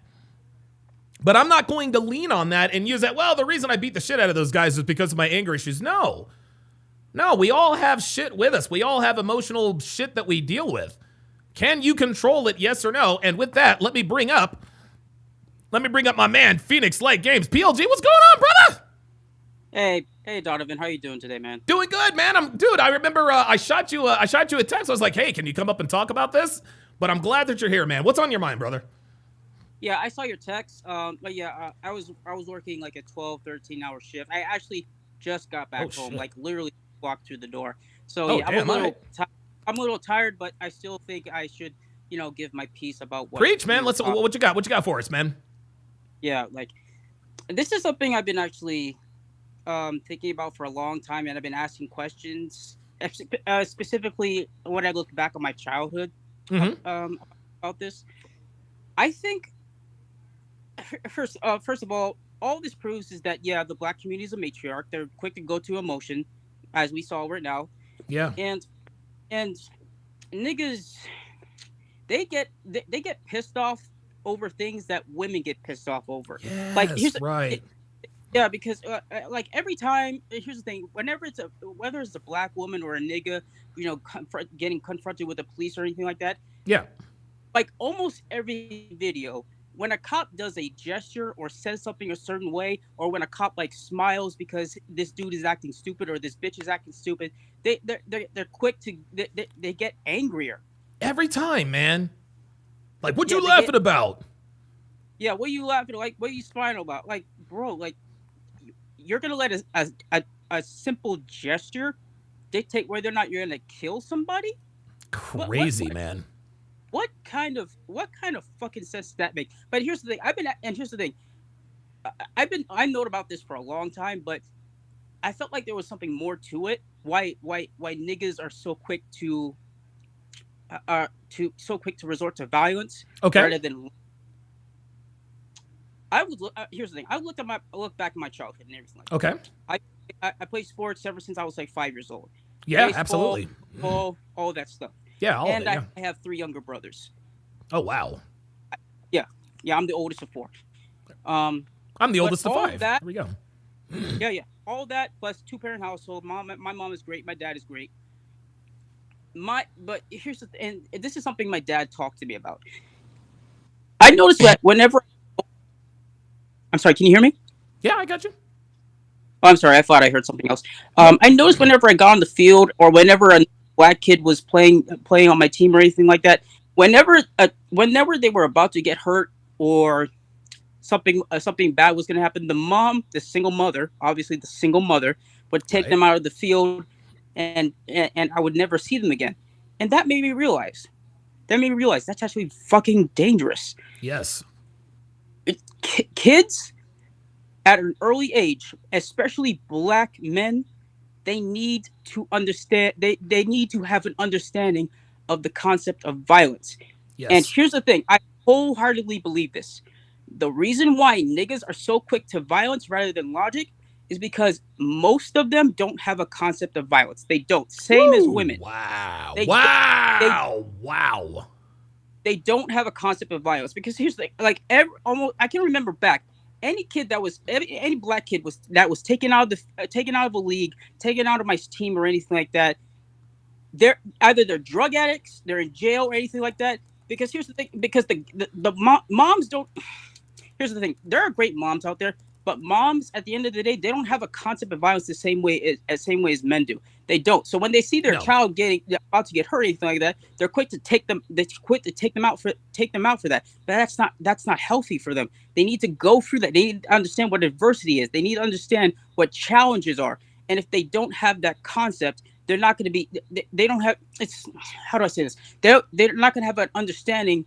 A: But I'm not going to lean on that and use that, well, the reason I beat the shit out of those guys is because of my anger issues. No, we all have shit with us. We all have emotional shit that we deal with. Can you control it, yes or no? And with that, let me bring up my man, Phoenix Light Games. PLG, what's going on, brother?
O: Hey, Donovan, how you doing today, man?
A: Doing good, man. I remember I shot you a text. I was like, hey, can you come up and talk about this? But I'm glad that you're here, man. What's on your mind, brother?
O: Yeah, I saw your text. But yeah, I was working like a 12, 13-hour shift. I actually just got back home, like literally walked through the door. So yeah, I'm a little tired, but I still think I should, give my piece about what.
A: Preach, man. What you got? What you got for us, man?
O: Yeah, like this is something I've been actually thinking about for a long time, and I've been asking questions, specifically when I look back on my childhood. About this, I think first of all this proves is that the black community is a matriarch. They're quick to go to emotion, as we saw right now.
A: Yeah,
O: and niggas, they get pissed off over things that women get pissed off over.
A: Yes,
O: like
A: right.
O: Yeah, because like every time, here's the thing: whether it's a black woman or a nigga, getting confronted with the police or anything like that.
A: Yeah.
O: Like almost every video, when a cop does a gesture or says something a certain way, or when a cop like smiles because this dude is acting stupid or this bitch is acting stupid, they're quick to they get angrier
A: every time, man. Like, what you laughing about?
O: Yeah, what are you laughing? Like, what are you smiling about? Like, bro, like, you're gonna let a simple gesture dictate whether or not you're gonna kill somebody?
A: Crazy, man.
O: What kind of fucking sense does that make? But here's the thing. I've known about this for a long time, but I felt like there was something more to it. Why niggas are so quick to resort to violence rather than. Here's the thing. I look back at my childhood and everything. Like
A: okay.
O: I played sports ever since I was like 5 years old.
A: Yeah,
O: baseball,
A: absolutely.
O: All that stuff.
A: Yeah,
O: I have 3 younger brothers.
A: Oh wow.
O: Yeah, I'm the oldest of 4.
A: I'm the oldest of 5. There we go.
O: Yeah. All that plus 2-parent household. My mom is great. My dad is great. But here's and this is something my dad talked to me about. I noticed that whenever. I'm sorry. Can you hear me?
A: Yeah, I got you.
O: Oh, I'm sorry. I thought I heard something else. I noticed whenever I got on the field or whenever a black kid was playing on my team or anything like that, whenever they were about to get hurt or something bad was going to happen, the single mother, would take them out of the field, and I would never see them again. And that made me realize that's actually fucking dangerous.
A: Yes.
O: Kids at an early age, especially black men, they need to understand. They need to have an understanding of the concept of violence.
A: Yes.
O: And here's the thing: I wholeheartedly believe this. The reason why niggas are so quick to violence rather than logic is because most of them don't have a concept of violence. They don't. Same as women.
A: Wow.
O: They
A: Wow.
O: They don't have a concept of violence because here's the like almost I can remember back any kid that was any black kid was taken out of the league, taken out of my team or anything like that. They're drug addicts, they're in jail or anything like that. Because here's the thing, because the moms don't. Here's the thing, there are great moms out there, but moms at the end of the day, they don't have a concept of violence the same way as men do. They don't. So when they see their child about to get hurt or anything like that, they're quick to take them. They quick to take them out for that. But that's not healthy for them. They need to go through that. They need to understand what adversity is. They need to understand what challenges are. And if they don't have that concept, they're not going to be. They don't have. It's how do I say this? They're not going to have an understanding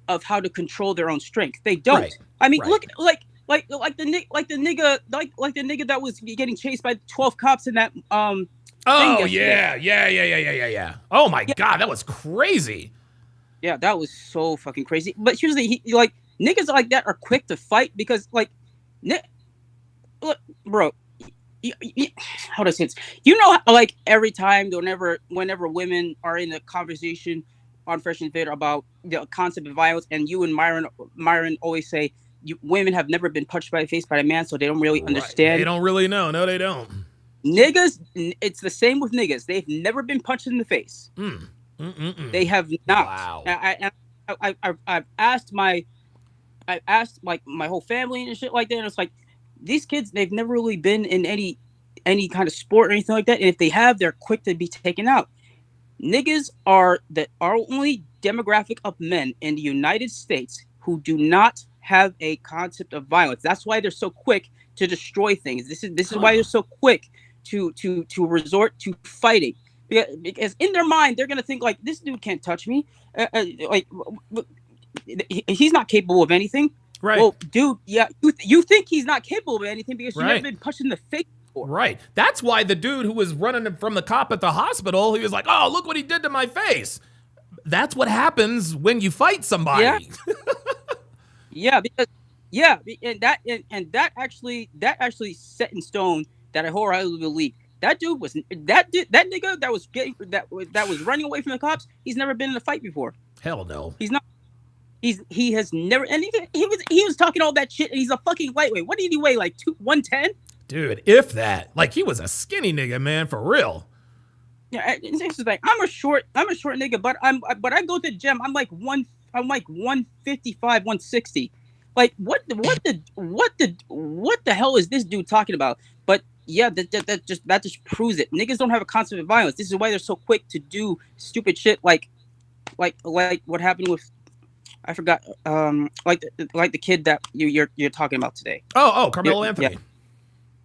O: of how to control their own strength. They don't.
A: Right.
O: I mean,
A: Right.
O: look like the nigga that was getting chased by 12 cops in that
A: Oh,
O: thing
A: yeah. Oh, my God. That was crazy.
O: Yeah, that was so fucking crazy. But here's the like niggas like that are quick to fight because like, look, bro, how do I say this? You know, like every time, whenever women are in a conversation on Fresh and Fit about the concept of violence, and you and Myron always say women have never been punched by the face by a man, so they don't really understand.
A: They don't really know. No, they don't.
O: Niggas, it's the same with niggas. They've never been punched in the face. They have not.
A: Wow.
O: I've asked my whole family and shit like that, and it's like these kids, they've never really been in any kind of sport or anything like that, and if they have, they're quick to be taken out. Niggas are the only demographic of men in the United States who do not have a concept of violence. That's why they're so quick to destroy things. This is why they're so quick to resort to fighting. Because in their mind, they're gonna think like, this dude can't touch me. Like he's not capable of anything.
A: Right.
O: Well, dude, yeah, you think he's not capable of anything because you've never
A: Right.
O: been punched in the face before.
A: Right. That's why the dude who was running from the cop at the hospital, he was like, oh, look what he did to my face. That's what happens when you fight somebody.
O: Yeah. Yeah, because and that actually set in stone that I wholeheartedly believe. That nigga that was running away from the cops, he's never been in a fight before.
A: Hell no.
O: He's not. He has never, and he was talking all that shit, and he's a fucking lightweight. What did he weigh? Like 110?
A: Dude, if that. Like, he was a skinny nigga, man, for real.
O: Yeah, it's just like I'm a short nigga, but I go to the gym. I'm like 155, 160. Like what the hell is this dude talking about? But yeah, that just proves it. Niggas don't have a concept of violence. This is why they're so quick to do stupid shit like what happened with, I forgot, like the kid that you're talking about today.
A: Oh, Carmelo Anthony.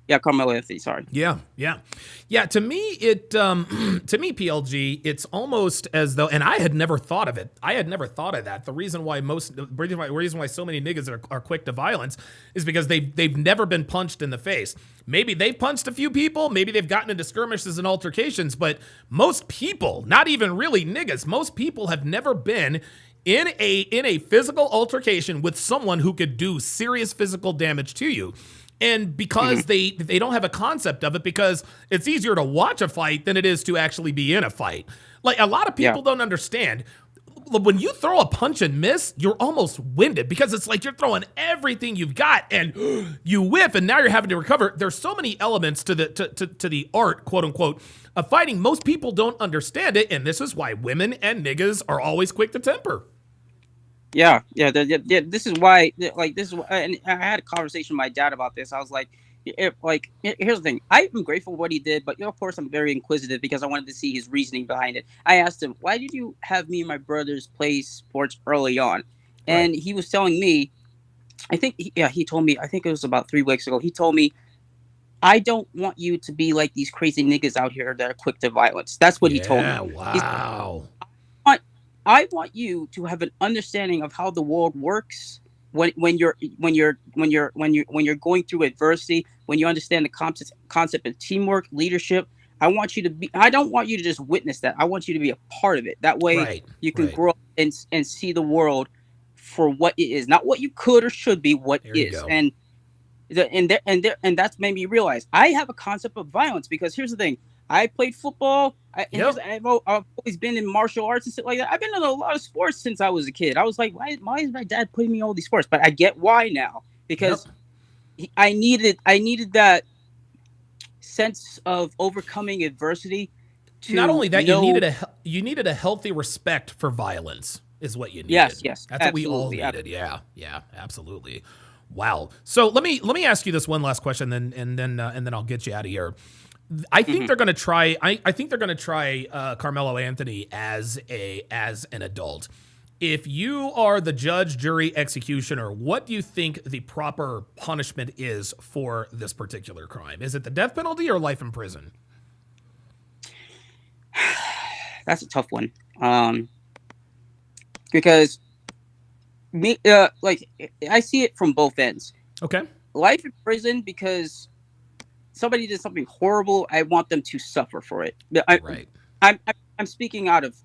O: Yeah, Carmelo Anthony. Sorry.
A: Yeah. To me, PLG, it's almost as though, and I had never thought of it. I had never thought of that. The reason why so many niggas are quick to violence is because they've never been punched in the face. Maybe they've punched a few people. Maybe they've gotten into skirmishes and altercations. But most people, not even really niggas, most people have never been in a physical altercation with someone who could do serious physical damage to you. And because they don't have a concept of it, because it's easier to watch a fight than it is to actually be in a fight. Like, a lot of people don't understand. When you throw a punch and miss, you're almost winded because it's like you're throwing everything you've got and you whiff and now you're having to recover. There's so many elements to the art, quote unquote, of fighting. Most people don't understand it, and this is why women and niggas are always quick to temper.
O: Yeah. This is why, and I had a conversation with my dad about this. I was like, here's the thing. I'm grateful for what he did, but of course I'm very inquisitive because I wanted to see his reasoning behind it. I asked him, why did you have me and my brothers play sports early on? And he was telling me, he told me, I think it was about 3 weeks ago, he told me, I don't want you to be like these crazy niggas out here that are quick to violence. That's what he told me.
A: Wow.
O: I want you to have an understanding of how the world works when you're going through adversity, when you understand the concept of teamwork, leadership. I don't want you to just witness that. I want you to be a part of it. That way you can grow up and see the world for what it is, not what you could or should be, what is. And that's made me realize I have a concept of violence, because here's the thing: I played football. I've always been in martial arts and stuff like that. I've been in a lot of sports since I was a kid. I was like, why is my dad putting me in all these sports? But I get why now, because I needed that sense of overcoming adversity.
A: Not only that, you needed a healthy respect for violence is what you needed.
O: Yes,
A: that's what we all needed. Yeah, absolutely. Wow. So let me ask you this one last question, and then I'll get you out of here. I think they're going to try. I think they're going to try Carmelo Anthony as an adult. If you are the judge, jury, executioner, what do you think the proper punishment is for this particular crime? Is it the death penalty or life in prison?
O: That's a tough one. Because I see it from both ends.
A: Okay.
O: Life in prison, because somebody did something horrible. I want them to suffer for it.
A: Right.
O: I'm speaking out of,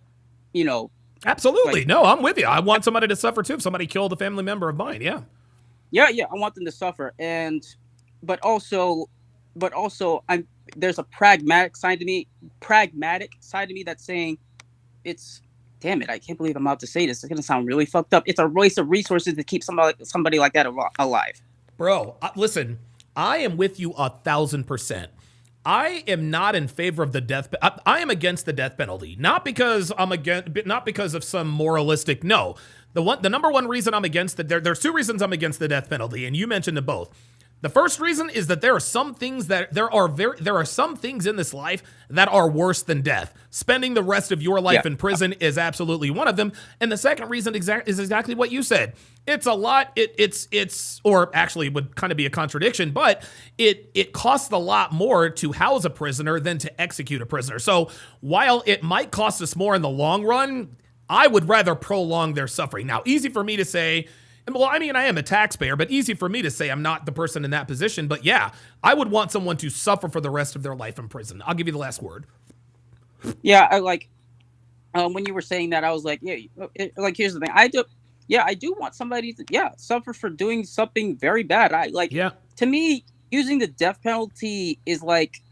A: Absolutely. No, I'm with you. I want somebody to suffer too. If somebody killed a family member of mine, yeah.
O: Yeah. I want them to suffer, but also, there's a pragmatic side to me that's saying, damn it, I can't believe I'm about to say this. It's gonna sound really fucked up. It's a waste of resources to keep somebody like that alive.
A: Bro, listen, I am with you 1,000%. I am not in favor of the death. I am against the death penalty, not because of some moralistic. No, the number one reason I'm against there's two reasons I'm against the death penalty, and you mentioned them both. The first reason is that there are some things in this life that are worse than death. Spending the rest of your life in prison is absolutely one of them. And the second reason is exactly what you said. It's a lot. Or actually it would kind of be a contradiction, but it costs a lot more to house a prisoner than to execute a prisoner. So while it might cost us more in the long run, I would rather prolong their suffering. Now, easy for me to say. Well, I mean, I am a taxpayer, but easy for me to say I'm not the person in that position. But yeah, I would want someone to suffer for the rest of their life in prison. I'll give you the last word.
O: Yeah, when you were saying that, I was like, here's the thing. I do want somebody to suffer for doing something very bad. To me, using the death penalty is like,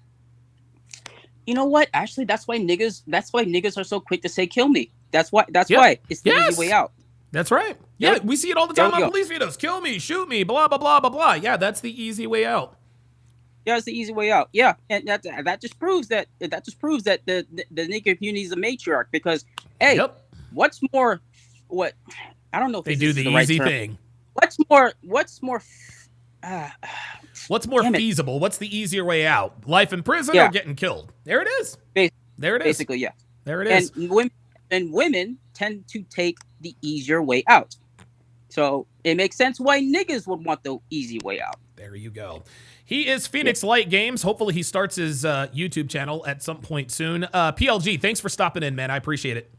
O: you know what? Actually, that's why niggas are so quick to say kill me. That's why it's the easy way out.
A: That's right. Yeah, we see it all the time on police videos. Kill me, shoot me, blah, blah, blah, blah, blah. Yeah, that's the easy way out.
O: Yeah, it's the easy way out. Yeah, and that just proves that the nigga community is a matriarch, because, hey, what's more I don't know if
A: they do the easy thing.
O: What's more
A: feasible? What's the easier way out? Life in prison or getting killed? There it is. There it is.
O: Basically, yeah.
A: There it is.
O: And women tend to take the easier way out. So it makes sense why niggas would want the easy way out.
A: There you go. He is Phoenix Light Games. Hopefully he starts his YouTube channel at some point soon. PLG, thanks for stopping in, man. I appreciate it.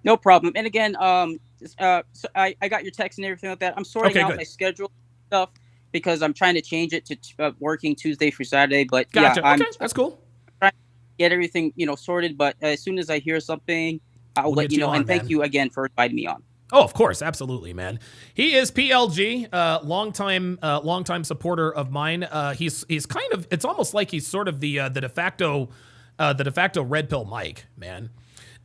O: No problem. And again, so I got your text and everything like that. I'm sorting out my schedule stuff because I'm trying to change it to working Tuesday through Saturday. But
A: gotcha. That's cool.
O: I'm trying to get everything sorted. But as soon as I hear something, I'll let you know. And thank you again for inviting me on.
A: Oh, of course, absolutely, man. He is PLG, longtime supporter of mine. He's kind of, it's almost like he's sort of the de facto red pill Mike, man.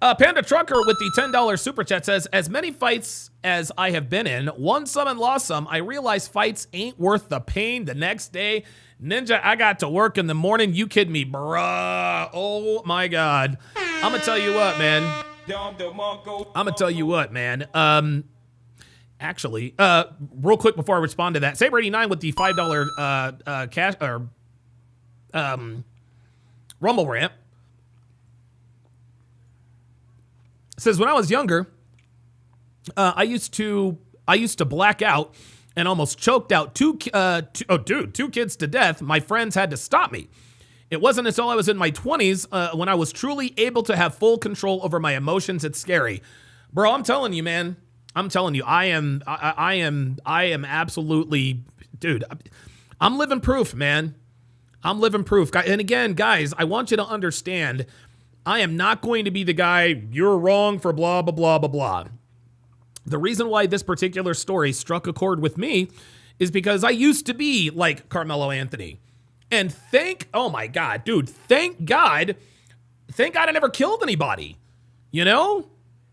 A: Panda Trucker with the $10 super chat says, as many fights as I have been in, won some and lost some, I realize fights ain't worth the pain the next day. Ninja, I got to work in the morning. You kidding me, bruh? Oh my God. I'm gonna tell you what, man. Actually, real quick before I respond to that, Saber89 with the $5 cash or Rumble Rant says, when I was younger, I used to black out and almost choked out two kids to death. My friends had to stop me. It wasn't until I was in my 20s when I was truly able to have full control over my emotions. It's scary. Bro, I'm telling you, man. I'm telling you, I am absolutely, dude, I'm living proof, man. I'm living proof. And again, guys, I want you to understand, I am not going to be the guy, you're wrong for blah, blah, blah, blah, blah. The reason why this particular story struck a chord with me is because I used to be like Carmelo Anthony. And oh my God, dude, thank God I never killed anybody. You know?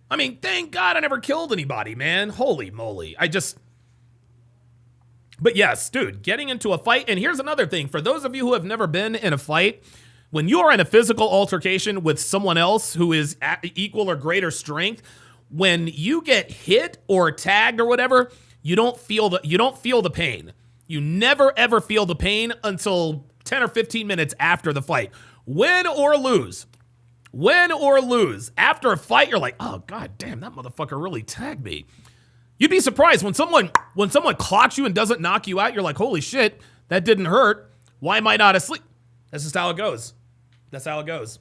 A: I mean, thank God I never killed anybody, man. Holy moly. But yes, dude, getting into a fight. And here's another thing. For those of you who have never been in a fight, when you are in a physical altercation with someone else who is at equal or greater strength, when you get hit or tagged or whatever, you don't feel the pain. You never ever feel the pain until 10 or 15 minutes after the fight. Win or lose. After a fight, you're like, oh God damn, that motherfucker really tagged me. You'd be surprised when someone clocks you and doesn't knock you out, you're like, holy shit, that didn't hurt. Why am I not asleep? That's just how it goes. That's how it goes.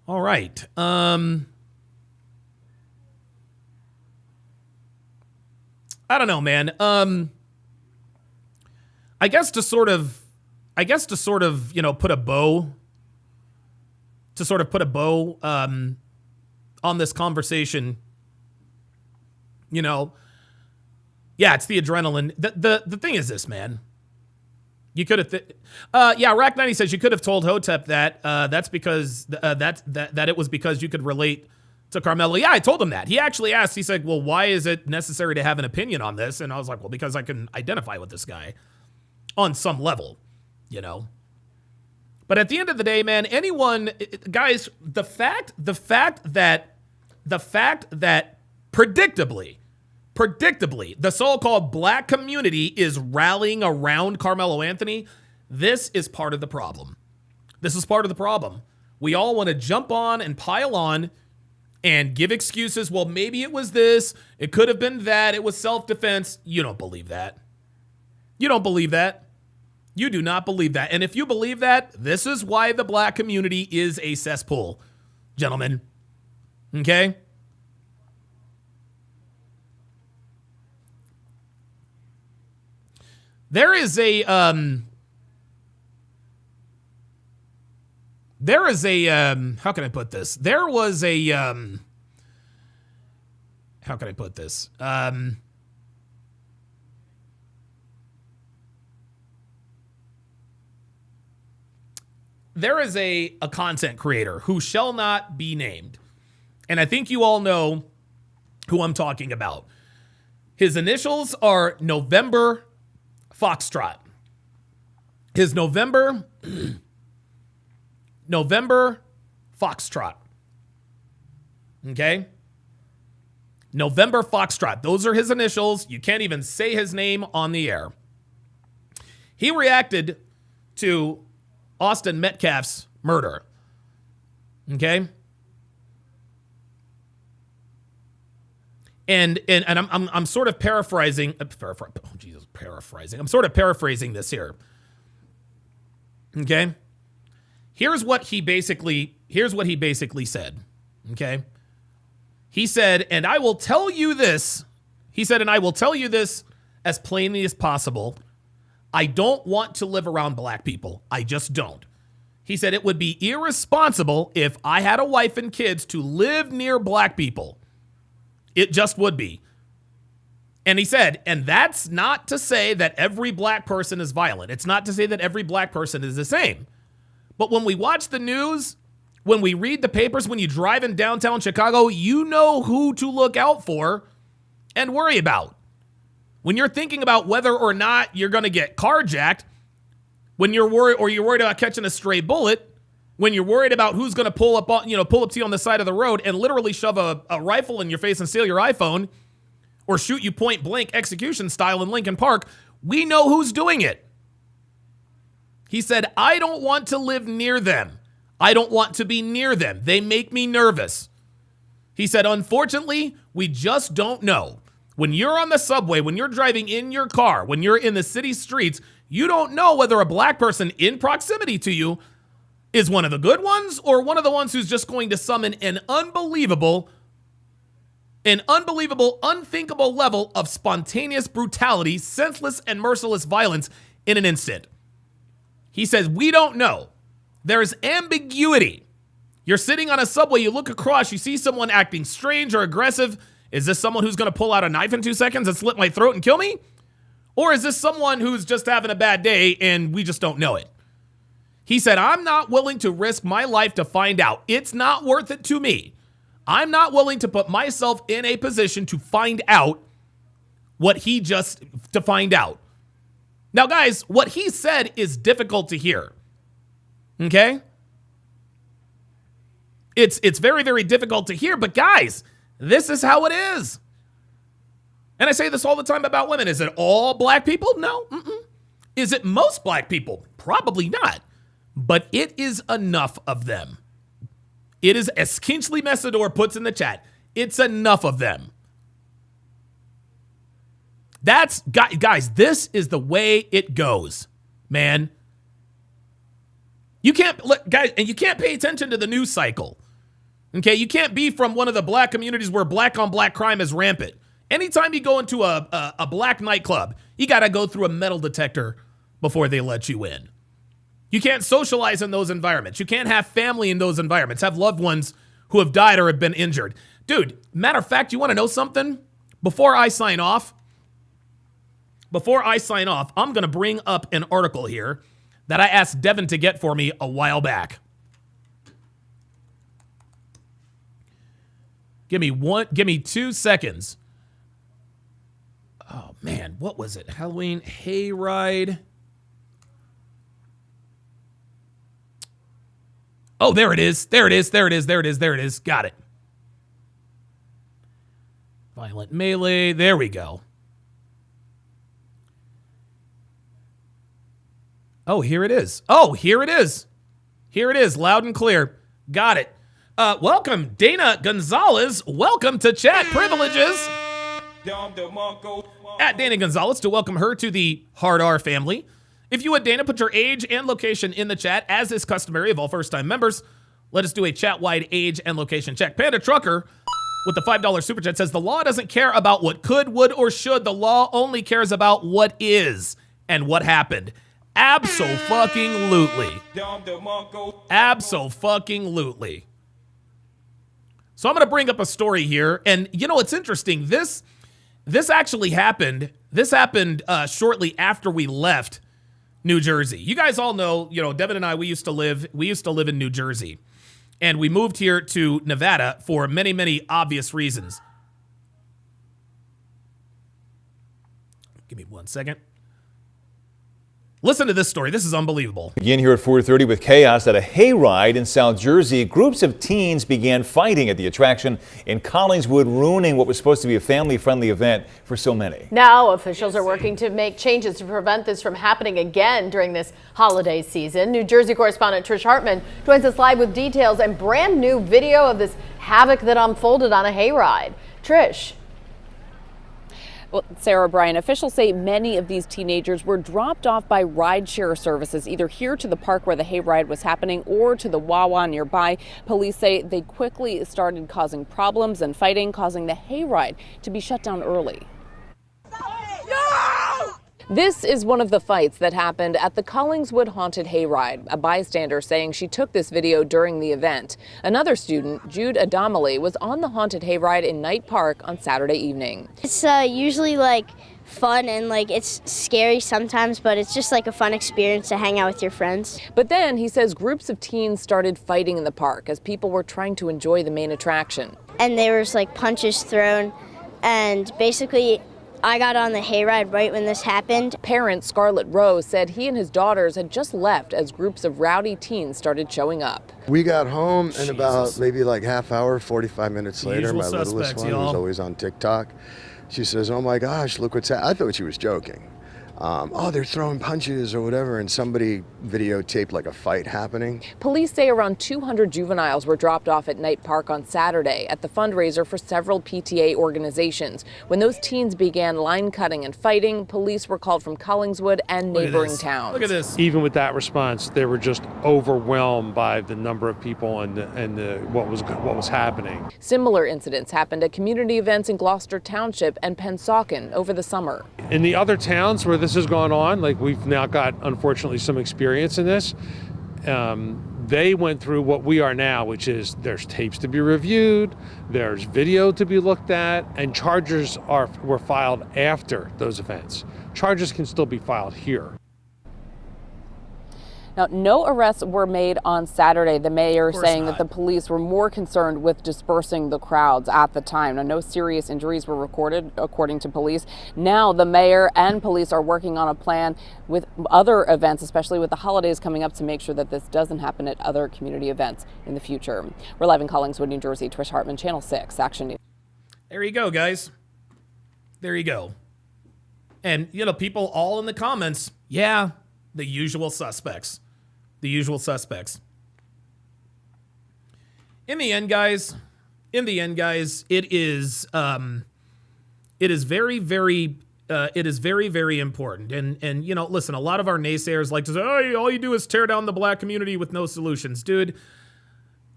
A: All right. I don't know, man. I guess to sort of, you know, put a bow on this conversation, you know, yeah, it's the adrenaline. The thing is this, man. You could have, Rack 90 says you could have told Hotep that that's because that it was because you could relate to Carmelo. Yeah, I told him that. He actually asked. He said, "Well, why is it necessary to have an opinion on this?" And I was like, "Well, because I can identify with this guy on some level, you know." But at the end of the day, man, guys, the fact that predictably, the so-called black community is rallying around Carmelo Anthony, this is part of the problem. We all want to jump on and pile on and give excuses. Well, maybe it was this. It could have been that. It was self-defense. You don't believe that. You do not believe that. And if you believe that, this is why the black community is a cesspool, gentlemen. Okay? There is a how can I put this? There was a how can I put this? There is a content creator who shall not be named. And I think you all know who I'm talking about. His initials are November Foxtrot. His November Foxtrot. Okay? November Foxtrot. Those are his initials. You can't even say his name on the air. He reacted to Austin Metcalf's murder. Okay? And I'm sort of paraphrasing. Paraphrasing. I'm sort of paraphrasing this here. Okay? Here's what he basically said. Okay? He said, and I will tell you this. He said, and I will tell you this as plainly as possible. I don't want to live around black people. I just don't. He said it would be irresponsible if I had a wife and kids to live near black people. It just would be. And he said, and that's not to say that every black person is violent. It's not to say that every black person is the same. But when we watch the news, when we read the papers, when you drive in downtown Chicago, you know who to look out for and worry about. When you're thinking about whether or not you're going to get carjacked, when you're worried about catching a stray bullet, when you're worried about who's going to pull up to you on the side of the road and literally shove a rifle in your face and steal your iPhone or shoot you point blank execution style in Lincoln Park, we know who's doing it. He said, I don't want to live near them. I don't want to be near them. They make me nervous. He said, unfortunately, we just don't know. When you're on the subway, when you're driving in your car, when you're in the city streets, you don't know whether a black person in proximity to you is one of the good ones or one of the ones who's just going to summon an unbelievable, unthinkable level of spontaneous brutality, senseless and merciless violence in an instant. He says, we don't know. There's ambiguity. You're sitting on a subway, you look across, you see someone acting strange or aggressive, Is this someone who's going to pull out a knife in 2 seconds and slit my throat and kill me? Or is this someone who's just having a bad day and we just don't know it? He said, I'm not willing to risk my life to find out. It's not worth it to me. I'm not willing to put myself in a position to find out to find out. Now, guys, what he said is difficult to hear. Okay? It's very, very difficult to hear, but guys, this is how it is. And I say this all the time about women. Is it all black people? No. Is it most black people? Probably not. But it is enough of them. It is, as Kingsley Messador puts in the chat, it's enough of them. That's, guys, this is the way it goes, man. You can't, guys, and you can't pay attention to the news cycle. Okay, you can't be from one of the black communities where black on black crime is rampant. Anytime you go into a black nightclub, you got to go through a metal detector before they let you in. You can't socialize in those environments. You can't have family in those environments, have loved ones who have died or have been injured. Dude, matter of fact, you want to know something? Before I sign off, I'm going to bring up an article here that I asked Devin to get for me a while back. Give me 2 seconds. Oh, man, what was it? Halloween hayride. Oh, there it is. Got it. Violent melee. There we go. Oh, here it is. Here it is, loud and clear. Got it. Welcome, Dana Gonzalez. Welcome to Chat Privileges. At Dana Gonzalez to welcome her to the Hard R family. If you would, Dana, put your age and location in the chat, as is customary of all first-time members. Let us do a chat-wide age and location check. Panda Trucker with the $5 super chat says, the law doesn't care about what could, would, or should. The law only cares about what is and what happened. Abso-fucking-lutely. Abso-fucking-lutely. So I'm going to bring up a story here. And, you know, it's interesting. This actually happened. This happened shortly after we left New Jersey. You guys all know, you know, Devin and I, we used to live in New Jersey. And we moved here to Nevada for many, many obvious reasons. Give me 1 second. Listen to this story. This is unbelievable.
P: Begin here at 4:30 with chaos at a hayride in South Jersey. Groups of teens began fighting at the attraction in Collingswood, ruining what was supposed to be a family-friendly event for so many.
Q: Now officials are working to make changes to prevent this from happening again during this holiday season. New Jersey correspondent Trish Hartman joins us live with details and brand new video of this havoc that unfolded on a hayride. Trish.
R: Well, Sarah, Brian, officials say many of these teenagers were dropped off by rideshare services, either here to the park where the hayride was happening or to the Wawa nearby. Police say they quickly started causing problems and fighting, causing the hayride to be shut down early. No! This is one of the fights that happened at the Collingswood Haunted Hayride. A bystander saying she took this video during the event. Another student, Jude Adamali, was on the Haunted Hayride in Knight Park on Saturday evening.
S: It's usually like fun and like it's scary sometimes, but it's just like a fun experience to hang out with your friends.
R: But then he says groups of teens started fighting in the park as people were trying to enjoy the main attraction.
S: And there was like punches thrown, and basically I got on the hayride right when this happened.
R: Parent Scarlett Rose said he and his daughters had just left as groups of rowdy teens started showing up.
T: We got home and about maybe like half hour, 45 minutes later, my littlest one who's always on TikTok, she says, oh my gosh, look what's happening. I thought she was joking. Oh, they're throwing punches or whatever, and somebody videotaped like a fight happening.
R: Police say around 200 juveniles were dropped off at Knight Park on Saturday at the fundraiser for several PTA organizations. When those teens began line cutting and fighting, police were called from Collingswood and neighboring towns.
A: Look at this.
U: Even with that response, they were just overwhelmed by the number of people and what was happening.
R: Similar incidents happened at community events in Gloucester Township and Pennsauken over the summer.
U: In the other towns where this has gone on, like we've now got, unfortunately, some experience in this, They went through what we are now, which is there's tapes to be reviewed, there's video to be looked at, and charges were filed after those events. Charges can still be filed here.
R: Now, no arrests were made on Saturday. The mayor saying that the police were more concerned with dispersing the crowds at the time. Now, no serious injuries were recorded, according to police. Now, the mayor and police are working on a plan with other events, especially with the holidays coming up, to make sure that this doesn't happen at other community events in the future. We're live in Collingswood, New Jersey. Trish Hartman, Channel 6, Action News.
A: There you go, guys. There you go. And, people all in the comments, yeah, the usual suspects. The usual suspects. In the end, guys, it is very, very important. And listen, a lot of our naysayers like to say, "Oh, all you do is tear down the black community with no solutions." Dude,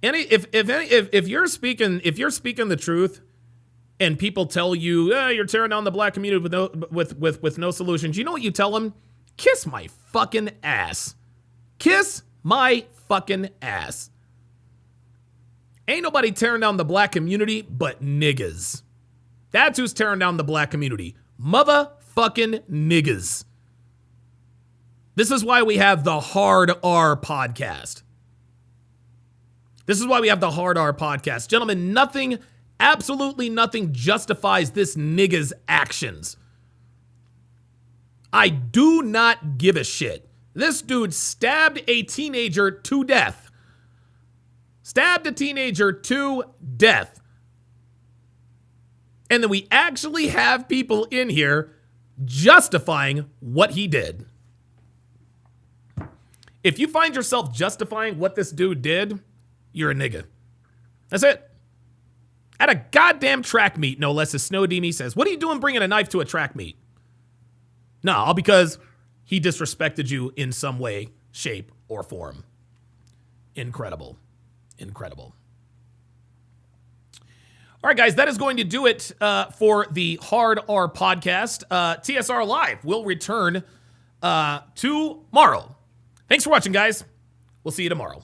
A: if you're speaking the truth, and people tell you, you're tearing down the black community with no solutions, you know what you tell them? Kiss my fucking ass. Kiss my fucking ass. Ain't nobody tearing down the black community but niggas. That's who's tearing down the black community. Motherfucking niggas. This is why we have the Hard R podcast. Gentlemen, absolutely nothing justifies this nigga's actions. I do not give a shit. This dude stabbed a teenager to death. And then we actually have people in here justifying what he did. If you find yourself justifying what this dude did, you're a nigga. That's it. At a goddamn track meet, no less, as Snow Demi says. What are you doing bringing a knife to a track meet? No, all because he disrespected you in some way, shape, or form. Incredible. All right, guys, that is going to do it for the Hard R podcast. TSR Live will return tomorrow. Thanks for watching, guys. We'll see you tomorrow.